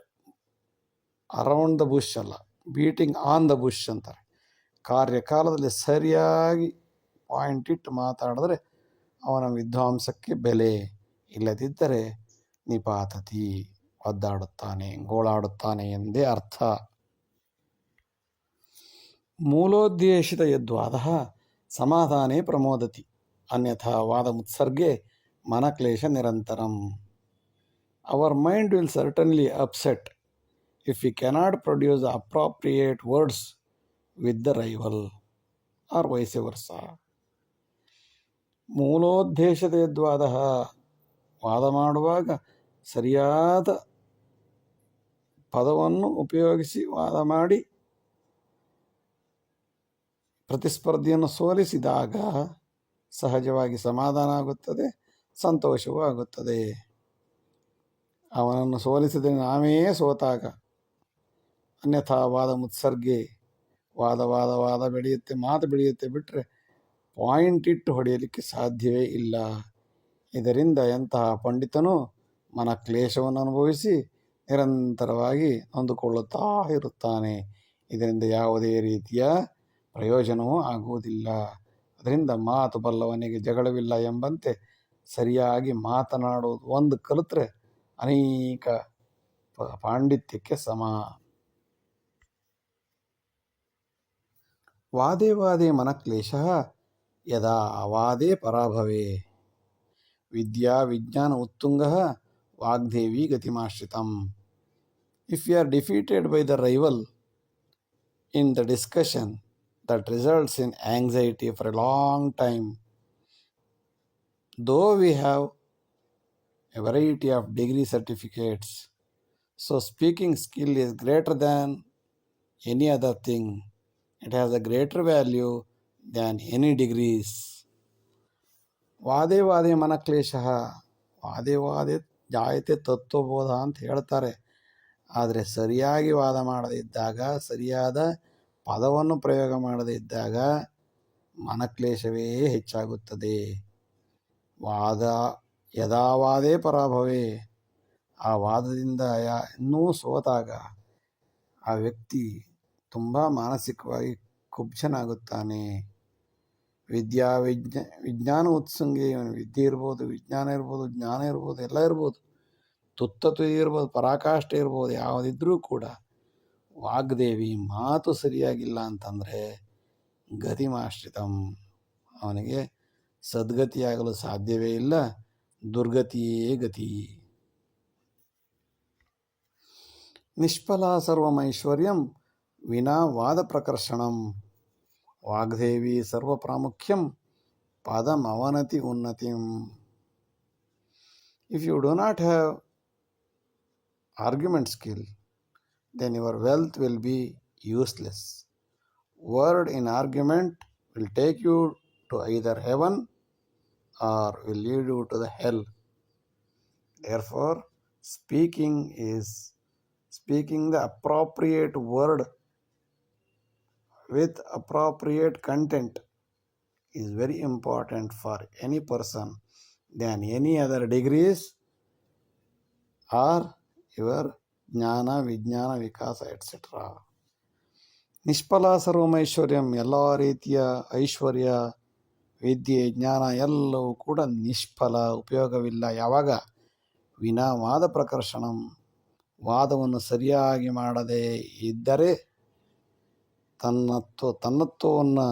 S1: around the bush ಅಲ್ಲ, ಬೀಟಿಂಗ್ ಆನ್ ದ ಬುಷ್ ಅಂತಾರೆ. ಕಾರ್ಯಕಾಲದಲ್ಲಿ ಸರಿಯಾಗಿ ಪಾಯಿಂಟ್ ಇಟ್ಟು ಮಾತಾಡಿದ್ರೆ ಅವನ ವಿದ್ವಾಂಸಕ್ಕೆ ಬೆಲೆ, ಇಲ್ಲದಿದ್ದರೆ ನಿಪಾತತಿ, ಒದ್ದಾಡುತ್ತಾನೆ, ಗೋಳಾಡುತ್ತಾನೆ ಎಂದೇ ಅರ್ಥ. ಮೂಲೋದ್ದೇಶಿತ ಯದ್ವಾದ ಸಮಾಧಾನೇ ಪ್ರಮೋದತಿ, ಅನ್ಯಥಾ ವಾದ ಮುತ್ಸರ್ಗೆ ಮನಕ್ಲೇಶ ನಿರಂತರಂ. Our mind will certainly upset if we cannot produce the appropriate words with the rival, or vice versa. ಮೂಲೋದ್ದೇಶದ ಯದ್ವಾದ, ವಾದ ಮಾಡುವಾಗ ಸರಿಯಾದ ಪದವನ್ನು ಉಪಯೋಗಿಸಿ ವಾದ ಮಾಡಿ ಪ್ರತಿಸ್ಪರ್ಧಿಯನ್ನು ಸೋಲಿಸಿದಾಗ ಸಹಜವಾಗಿ ಸಮಾಧಾನ ಆಗುತ್ತದೆ, ಸಂತೋಷವೂ ಆಗುತ್ತದೆ. ಅವನನ್ನು ಸೋಲಿಸಿದರೆ ನಾವೇ ಸೋತಾಗ. ಅನ್ಯಥಾ ವಾದ ಮುತ್ಸರ್ಗೆ, ವಾದ ಬೆಳೆಯುತ್ತೆ, ಮಾತು ಬೆಳೆಯುತ್ತೆ, ಬಿಟ್ಟರೆ ಪಾಯಿಂಟ್ ಇಟ್ಟು ಹೊಡೆಯಲಿಕ್ಕೆ ಸಾಧ್ಯವೇ ಇಲ್ಲ. ಇದರಿಂದ ಎಂತಹ ಪಂಡಿತನೂ ಮನಕ್ಲೇಶವನ್ನು ಅನುಭವಿಸಿ ನಿರಂತರವಾಗಿ ನೊಂದುಕೊಳ್ಳುತ್ತಾ ಇರುತ್ತಾನೆ. ಇದರಿಂದ ಯಾವುದೇ ರೀತಿಯ ಪ್ರಯೋಜನವೂ ಆಗುವುದಿಲ್ಲ. ಅದರಿಂದ ಮಾತು ಬಲ್ಲವನಿಗೆ ಜಗಳವಿಲ್ಲ ಎಂಬಂತೆ ಸರಿಯಾಗಿ ಮಾತನಾಡುವುದು ಒಂದು ಕಲಿತ್ರೆ ಅನೇಕ ಪಾಂಡಿತ್ಯಕ್ಕೆ ಸಮ. ವಾದೇ ವಾದೇ ಮನಕ್ಲೇಶ ಯದಾ ವಾದೇ ಪರಾಭವೇ, ವಿದ್ಯಾ ವಿಜ್ಞಾನ ಉತ್ತುಂಗ ವಾಗ್ದೇವಿ ಗತಿಮಾಶ್ರಿತಂ. If you are defeated by the rival in the discussion, that results in anxiety for a long time. Though we have a variety of degree certificates, so speaking skill is greater than any other thing. It has a greater value than any degrees. ವಾದೇ ವಾದೇ ಮನಕ್ಲೇಶ, ವಾದೇ ವಾದೇ ಜಾಯತೆ ತತ್ವಬೋಧ ಅಂತ ಹೇಳ್ತಾರೆ. ಆದರೆ ಸರಿಯಾಗಿ ವಾದ ಮಾಡದಿದ್ದಾಗ, ಸರಿಯಾದ ಪದವನ್ನು ಪ್ರಯೋಗ ಮಾಡದೇ ಇದ್ದಾಗ ಮನಕ್ಲೇಶವೇ ಹೆಚ್ಚಾಗುತ್ತದೆ. ವಾದ ಯದಾವಾದೇ ಪರಾಭವೇ, ಆ ವಾದದಿಂದ ಇನ್ನೂ ಸೋತಾಗ ಆ ವ್ಯಕ್ತಿ ತುಂಬ ಮಾನಸಿಕವಾಗಿ ಕುಬ್ಜನಾಗುತ್ತಾನೆ. ವಿಜ್ಞಾನ ಉತ್ಸಂಗಿ, ವಿದ್ಯೆ ಇರ್ಬೋದು, ವಿಜ್ಞಾನ ಇರ್ಬೋದು, ಜ್ಞಾನ ಇರ್ಬೋದು, ಎಲ್ಲ ಇರ್ಬೋದು, ತುತ್ತತು ಇರ್ಬೋದು, ಪರಾಕಾಷ್ಠೆ ಇರ್ಬೋದು, ಯಾವುದಿದ್ರೂ ಕೂಡ ವಾಗ್ದೇವಿ ಮಾತು ಸರಿಯಾಗಿಲ್ಲ ಅಂತಂದರೆ ಗತಿಮಾಶ್ರಿತಂ, ಅವನಿಗೆ ಸದ್ಗತಿಯಾಗಲು ಸಾಧ್ಯವೇ ಇಲ್ಲ, ದುರ್ಗತಿಯೇ ಗತಿ. ನಿಷ್ಫಲ ಸರ್ವಮೈಶ್ವರ್ಯಂ ವಿನಾ ವಾದ ಪ್ರಕರ್ಷಣಂ, ವಾಗ್ದೇವಿ ಸರ್ವ ಪ್ರಾಮುಖ್ಯಂ ಪದಂ ಅವನತಿ ಉನ್ನತಿಂ. If you do not have argument skill, then your wealth will be useless. Word in argument will take you to either heaven or will lead you to the hell. Therefore, speaking the appropriate word with appropriate content is very important for any person than any other degrees or your ಜ್ಞಾನ, ವಿಜ್ಞಾನ, ವಿಕಾಸ et cetera. ನಿಷ್ಫಲ ಸರ್ವಮೈಶ್ವರ್ಯಂ, ಎಲ್ಲ ರೀತಿಯ ಐಶ್ವರ್ಯ, ವಿದ್ಯೆ, ಜ್ಞಾನ ಎಲ್ಲವೂ ಕೂಡ ನಿಷ್ಫಲ, ಉಪಯೋಗವಿಲ್ಲ. ಯಾವಾಗ? ವಿನಾ ವಾದ ಪ್ರಕರ್ಷಣಂ, ವಾದವನ್ನು ಸರಿಯಾಗಿ ಮಾಡದೇ ಇದ್ದರೆ, ತನ್ನತ್ವವನ್ನು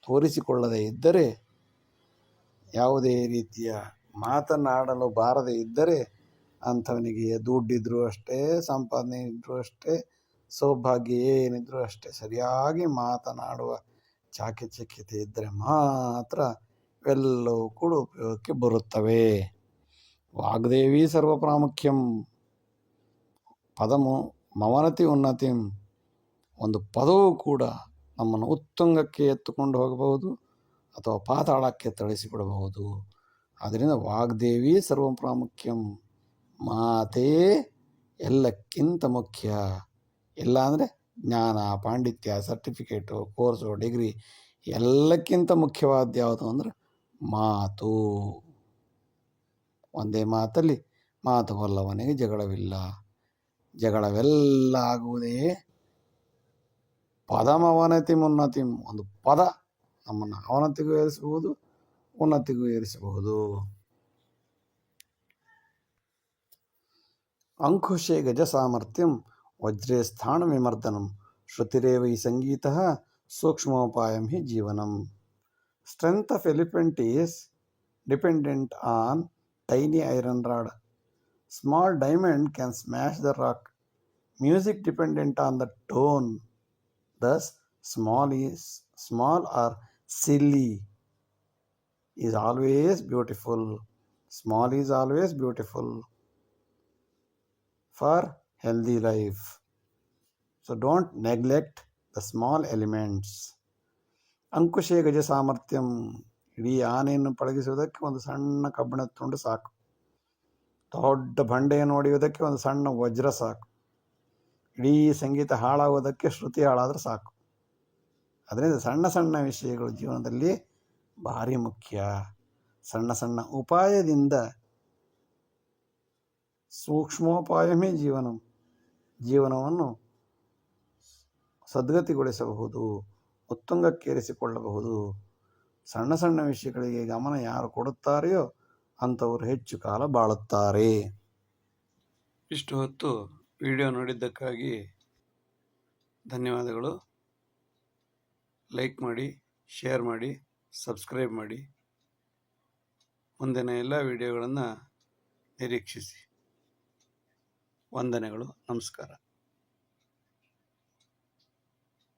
S1: ತೋರಿಸಿಕೊಳ್ಳದೇ ಇದ್ದರೆ, ಯಾವುದೇ ರೀತಿಯ ಮಾತನಾಡಲು ಬಾರದೇ ಇದ್ದರೆ, ಅಂಥವನಿಗೆ ದುಡ್ಡಿದ್ರೂ ಅಷ್ಟೇ, ಸಂಪಾದನೆ ಇದ್ದರೂ ಅಷ್ಟೇ, ಸೌಭಾಗ್ಯ ಏನಿದ್ರೂ ಅಷ್ಟೇ, ಸರಿಯಾಗಿ ಮಾತನಾಡುವ ಚಾಕಚಕ್ಯತೆ ಇದ್ದರೆ ಮಾತ್ರ ಎಲ್ಲವೂ ಕೂಡ ಉಪಯೋಗಕ್ಕೆ ಬರುತ್ತವೆ. ವಾಗ್ದೇವಿ ಸರ್ವ ಪ್ರಾಮುಖ್ಯಂ ಪದಮು ಮವನತಿ ಉನ್ನತಿಂ, ಒಂದು ಪದವೂ ಕೂಡ ನಮ್ಮನ್ನು ಉತ್ತುಂಗಕ್ಕೆ ಎತ್ತುಕೊಂಡು ಹೋಗಬಹುದು ಅಥವಾ ಪಾತಾಳಕ್ಕೆ ತಳಿಸಿಕೊಡಬಹುದು. ಆದ್ದರಿಂದ ವಾಗ್ದೇವಿ ಸರ್ವ ಪ್ರಾಮುಖ್ಯಂ, ಮಾತೇ ಎಲ್ಲಕ್ಕಿಂತ ಮುಖ್ಯ. ಇಲ್ಲ ಅಂದರೆ ಜ್ಞಾನ, ಪಾಂಡಿತ್ಯ, ಸರ್ಟಿಫಿಕೇಟು, ಕೋರ್ಸು, ಡಿಗ್ರಿ ಎಲ್ಲಕ್ಕಿಂತ ಮುಖ್ಯವಾದ ಯಾವುದು ಅಂದರೆ ಮಾತು. ಒಂದೇ ಮಾತಲ್ಲಿ ಮಾತು ಬಲ್ಲವನಿಗೆ ಜಗಳವಿಲ್ಲ. ಜಗಳವೆಲ್ಲ ಆಗುವುದೇ ಪದಮವನತಿ ಉನ್ನತಿಂ, ಒಂದು ಪದ ನಮ್ಮನ್ನು ಅವನತಿಗೂ ಏರಿಸಬಹುದು, ಉನ್ನತಿಗೂ ಏರಿಸಬಹುದು. ಅಂಕುಶೆ ಗಜ ಸಾಮರ್ಥ್ಯಂ ವಜ್ರೇ ಸ್ಥಾನ ವಿಮರ್ದನಂ ಶ್ರುತಿರೇವ ಈ ಸಂಗೀತಃ ಸೂಕ್ಷ್ಮೋಪಾಯಂ ಹಿ ಜೀವನಂ. Strength of elephant is dependent on tiny iron rod. Small diamond can smash the rock. Music dependent on the tone. Thus, small or silly is always beautiful. Small is always beautiful for healthy life. So don't neglect the small elements. ಅಂಕುಶೆ ಗಜ ಸಾಮರ್ಥ್ಯಂ, ಇಡೀ ಆನೆಯನ್ನು ಪಳಗಿಸುವುದಕ್ಕೆ ಒಂದು ಸಣ್ಣ ಕಬ್ಬಿಣದ ತುಂಡು ಸಾಕು. ದೊಡ್ಡ ಬಂಡೆಯನ್ನು ಹೊಡೆಯುವುದಕ್ಕೆ ಒಂದು ಸಣ್ಣ ವಜ್ರ ಸಾಕು. ಇಡೀ ಸಂಗೀತ ಹಾಳಾಗುವುದಕ್ಕೆ ಶ್ರುತಿ ಹಾಳಾದರೆ ಸಾಕು. ಅದರಿಂದ ಸಣ್ಣ ಸಣ್ಣ ವಿಷಯಗಳು ಜೀವನದಲ್ಲಿ ಭಾರಿ ಮುಖ್ಯ. ಸಣ್ಣ ಸಣ್ಣ ಉಪಾಯದಿಂದ ಸೂಕ್ಷ್ಮೋಪಾಯವೇ ಜೀವನವನ್ನು ಸದ್ಗತಿಗೊಳಿಸಬಹುದು, ಉತ್ತುಂಗಕ್ಕೇರಿಸಿಕೊಳ್ಳಬಹುದು. ಸಣ್ಣ ಸಣ್ಣ ವಿಷಯಗಳಿಗೆ ಗಮನ ಯಾರು ಕೊಡುತ್ತಾರೆಯೋ ಅಂಥವರು ಹೆಚ್ಚು ಕಾಲ ಬಾಳುತ್ತಾರೆ. ಇಷ್ಟು ಹೊತ್ತು ವಿಡಿಯೋ ನೋಡಿದ್ದಕ್ಕಾಗಿ ಧನ್ಯವಾದಗಳು. ಲೈಕ್ ಮಾಡಿ, ಶೇರ್ ಮಾಡಿ, ಸಬ್ಸ್ಕ್ರೈಬ್ ಮಾಡಿ. ಮುಂದಿನ ಎಲ್ಲ ವಿಡಿಯೋಗಳನ್ನು ನಿರೀಕ್ಷಿಸಿ. ವಂದನೆಗಳು. ನಮಸ್ಕಾರ.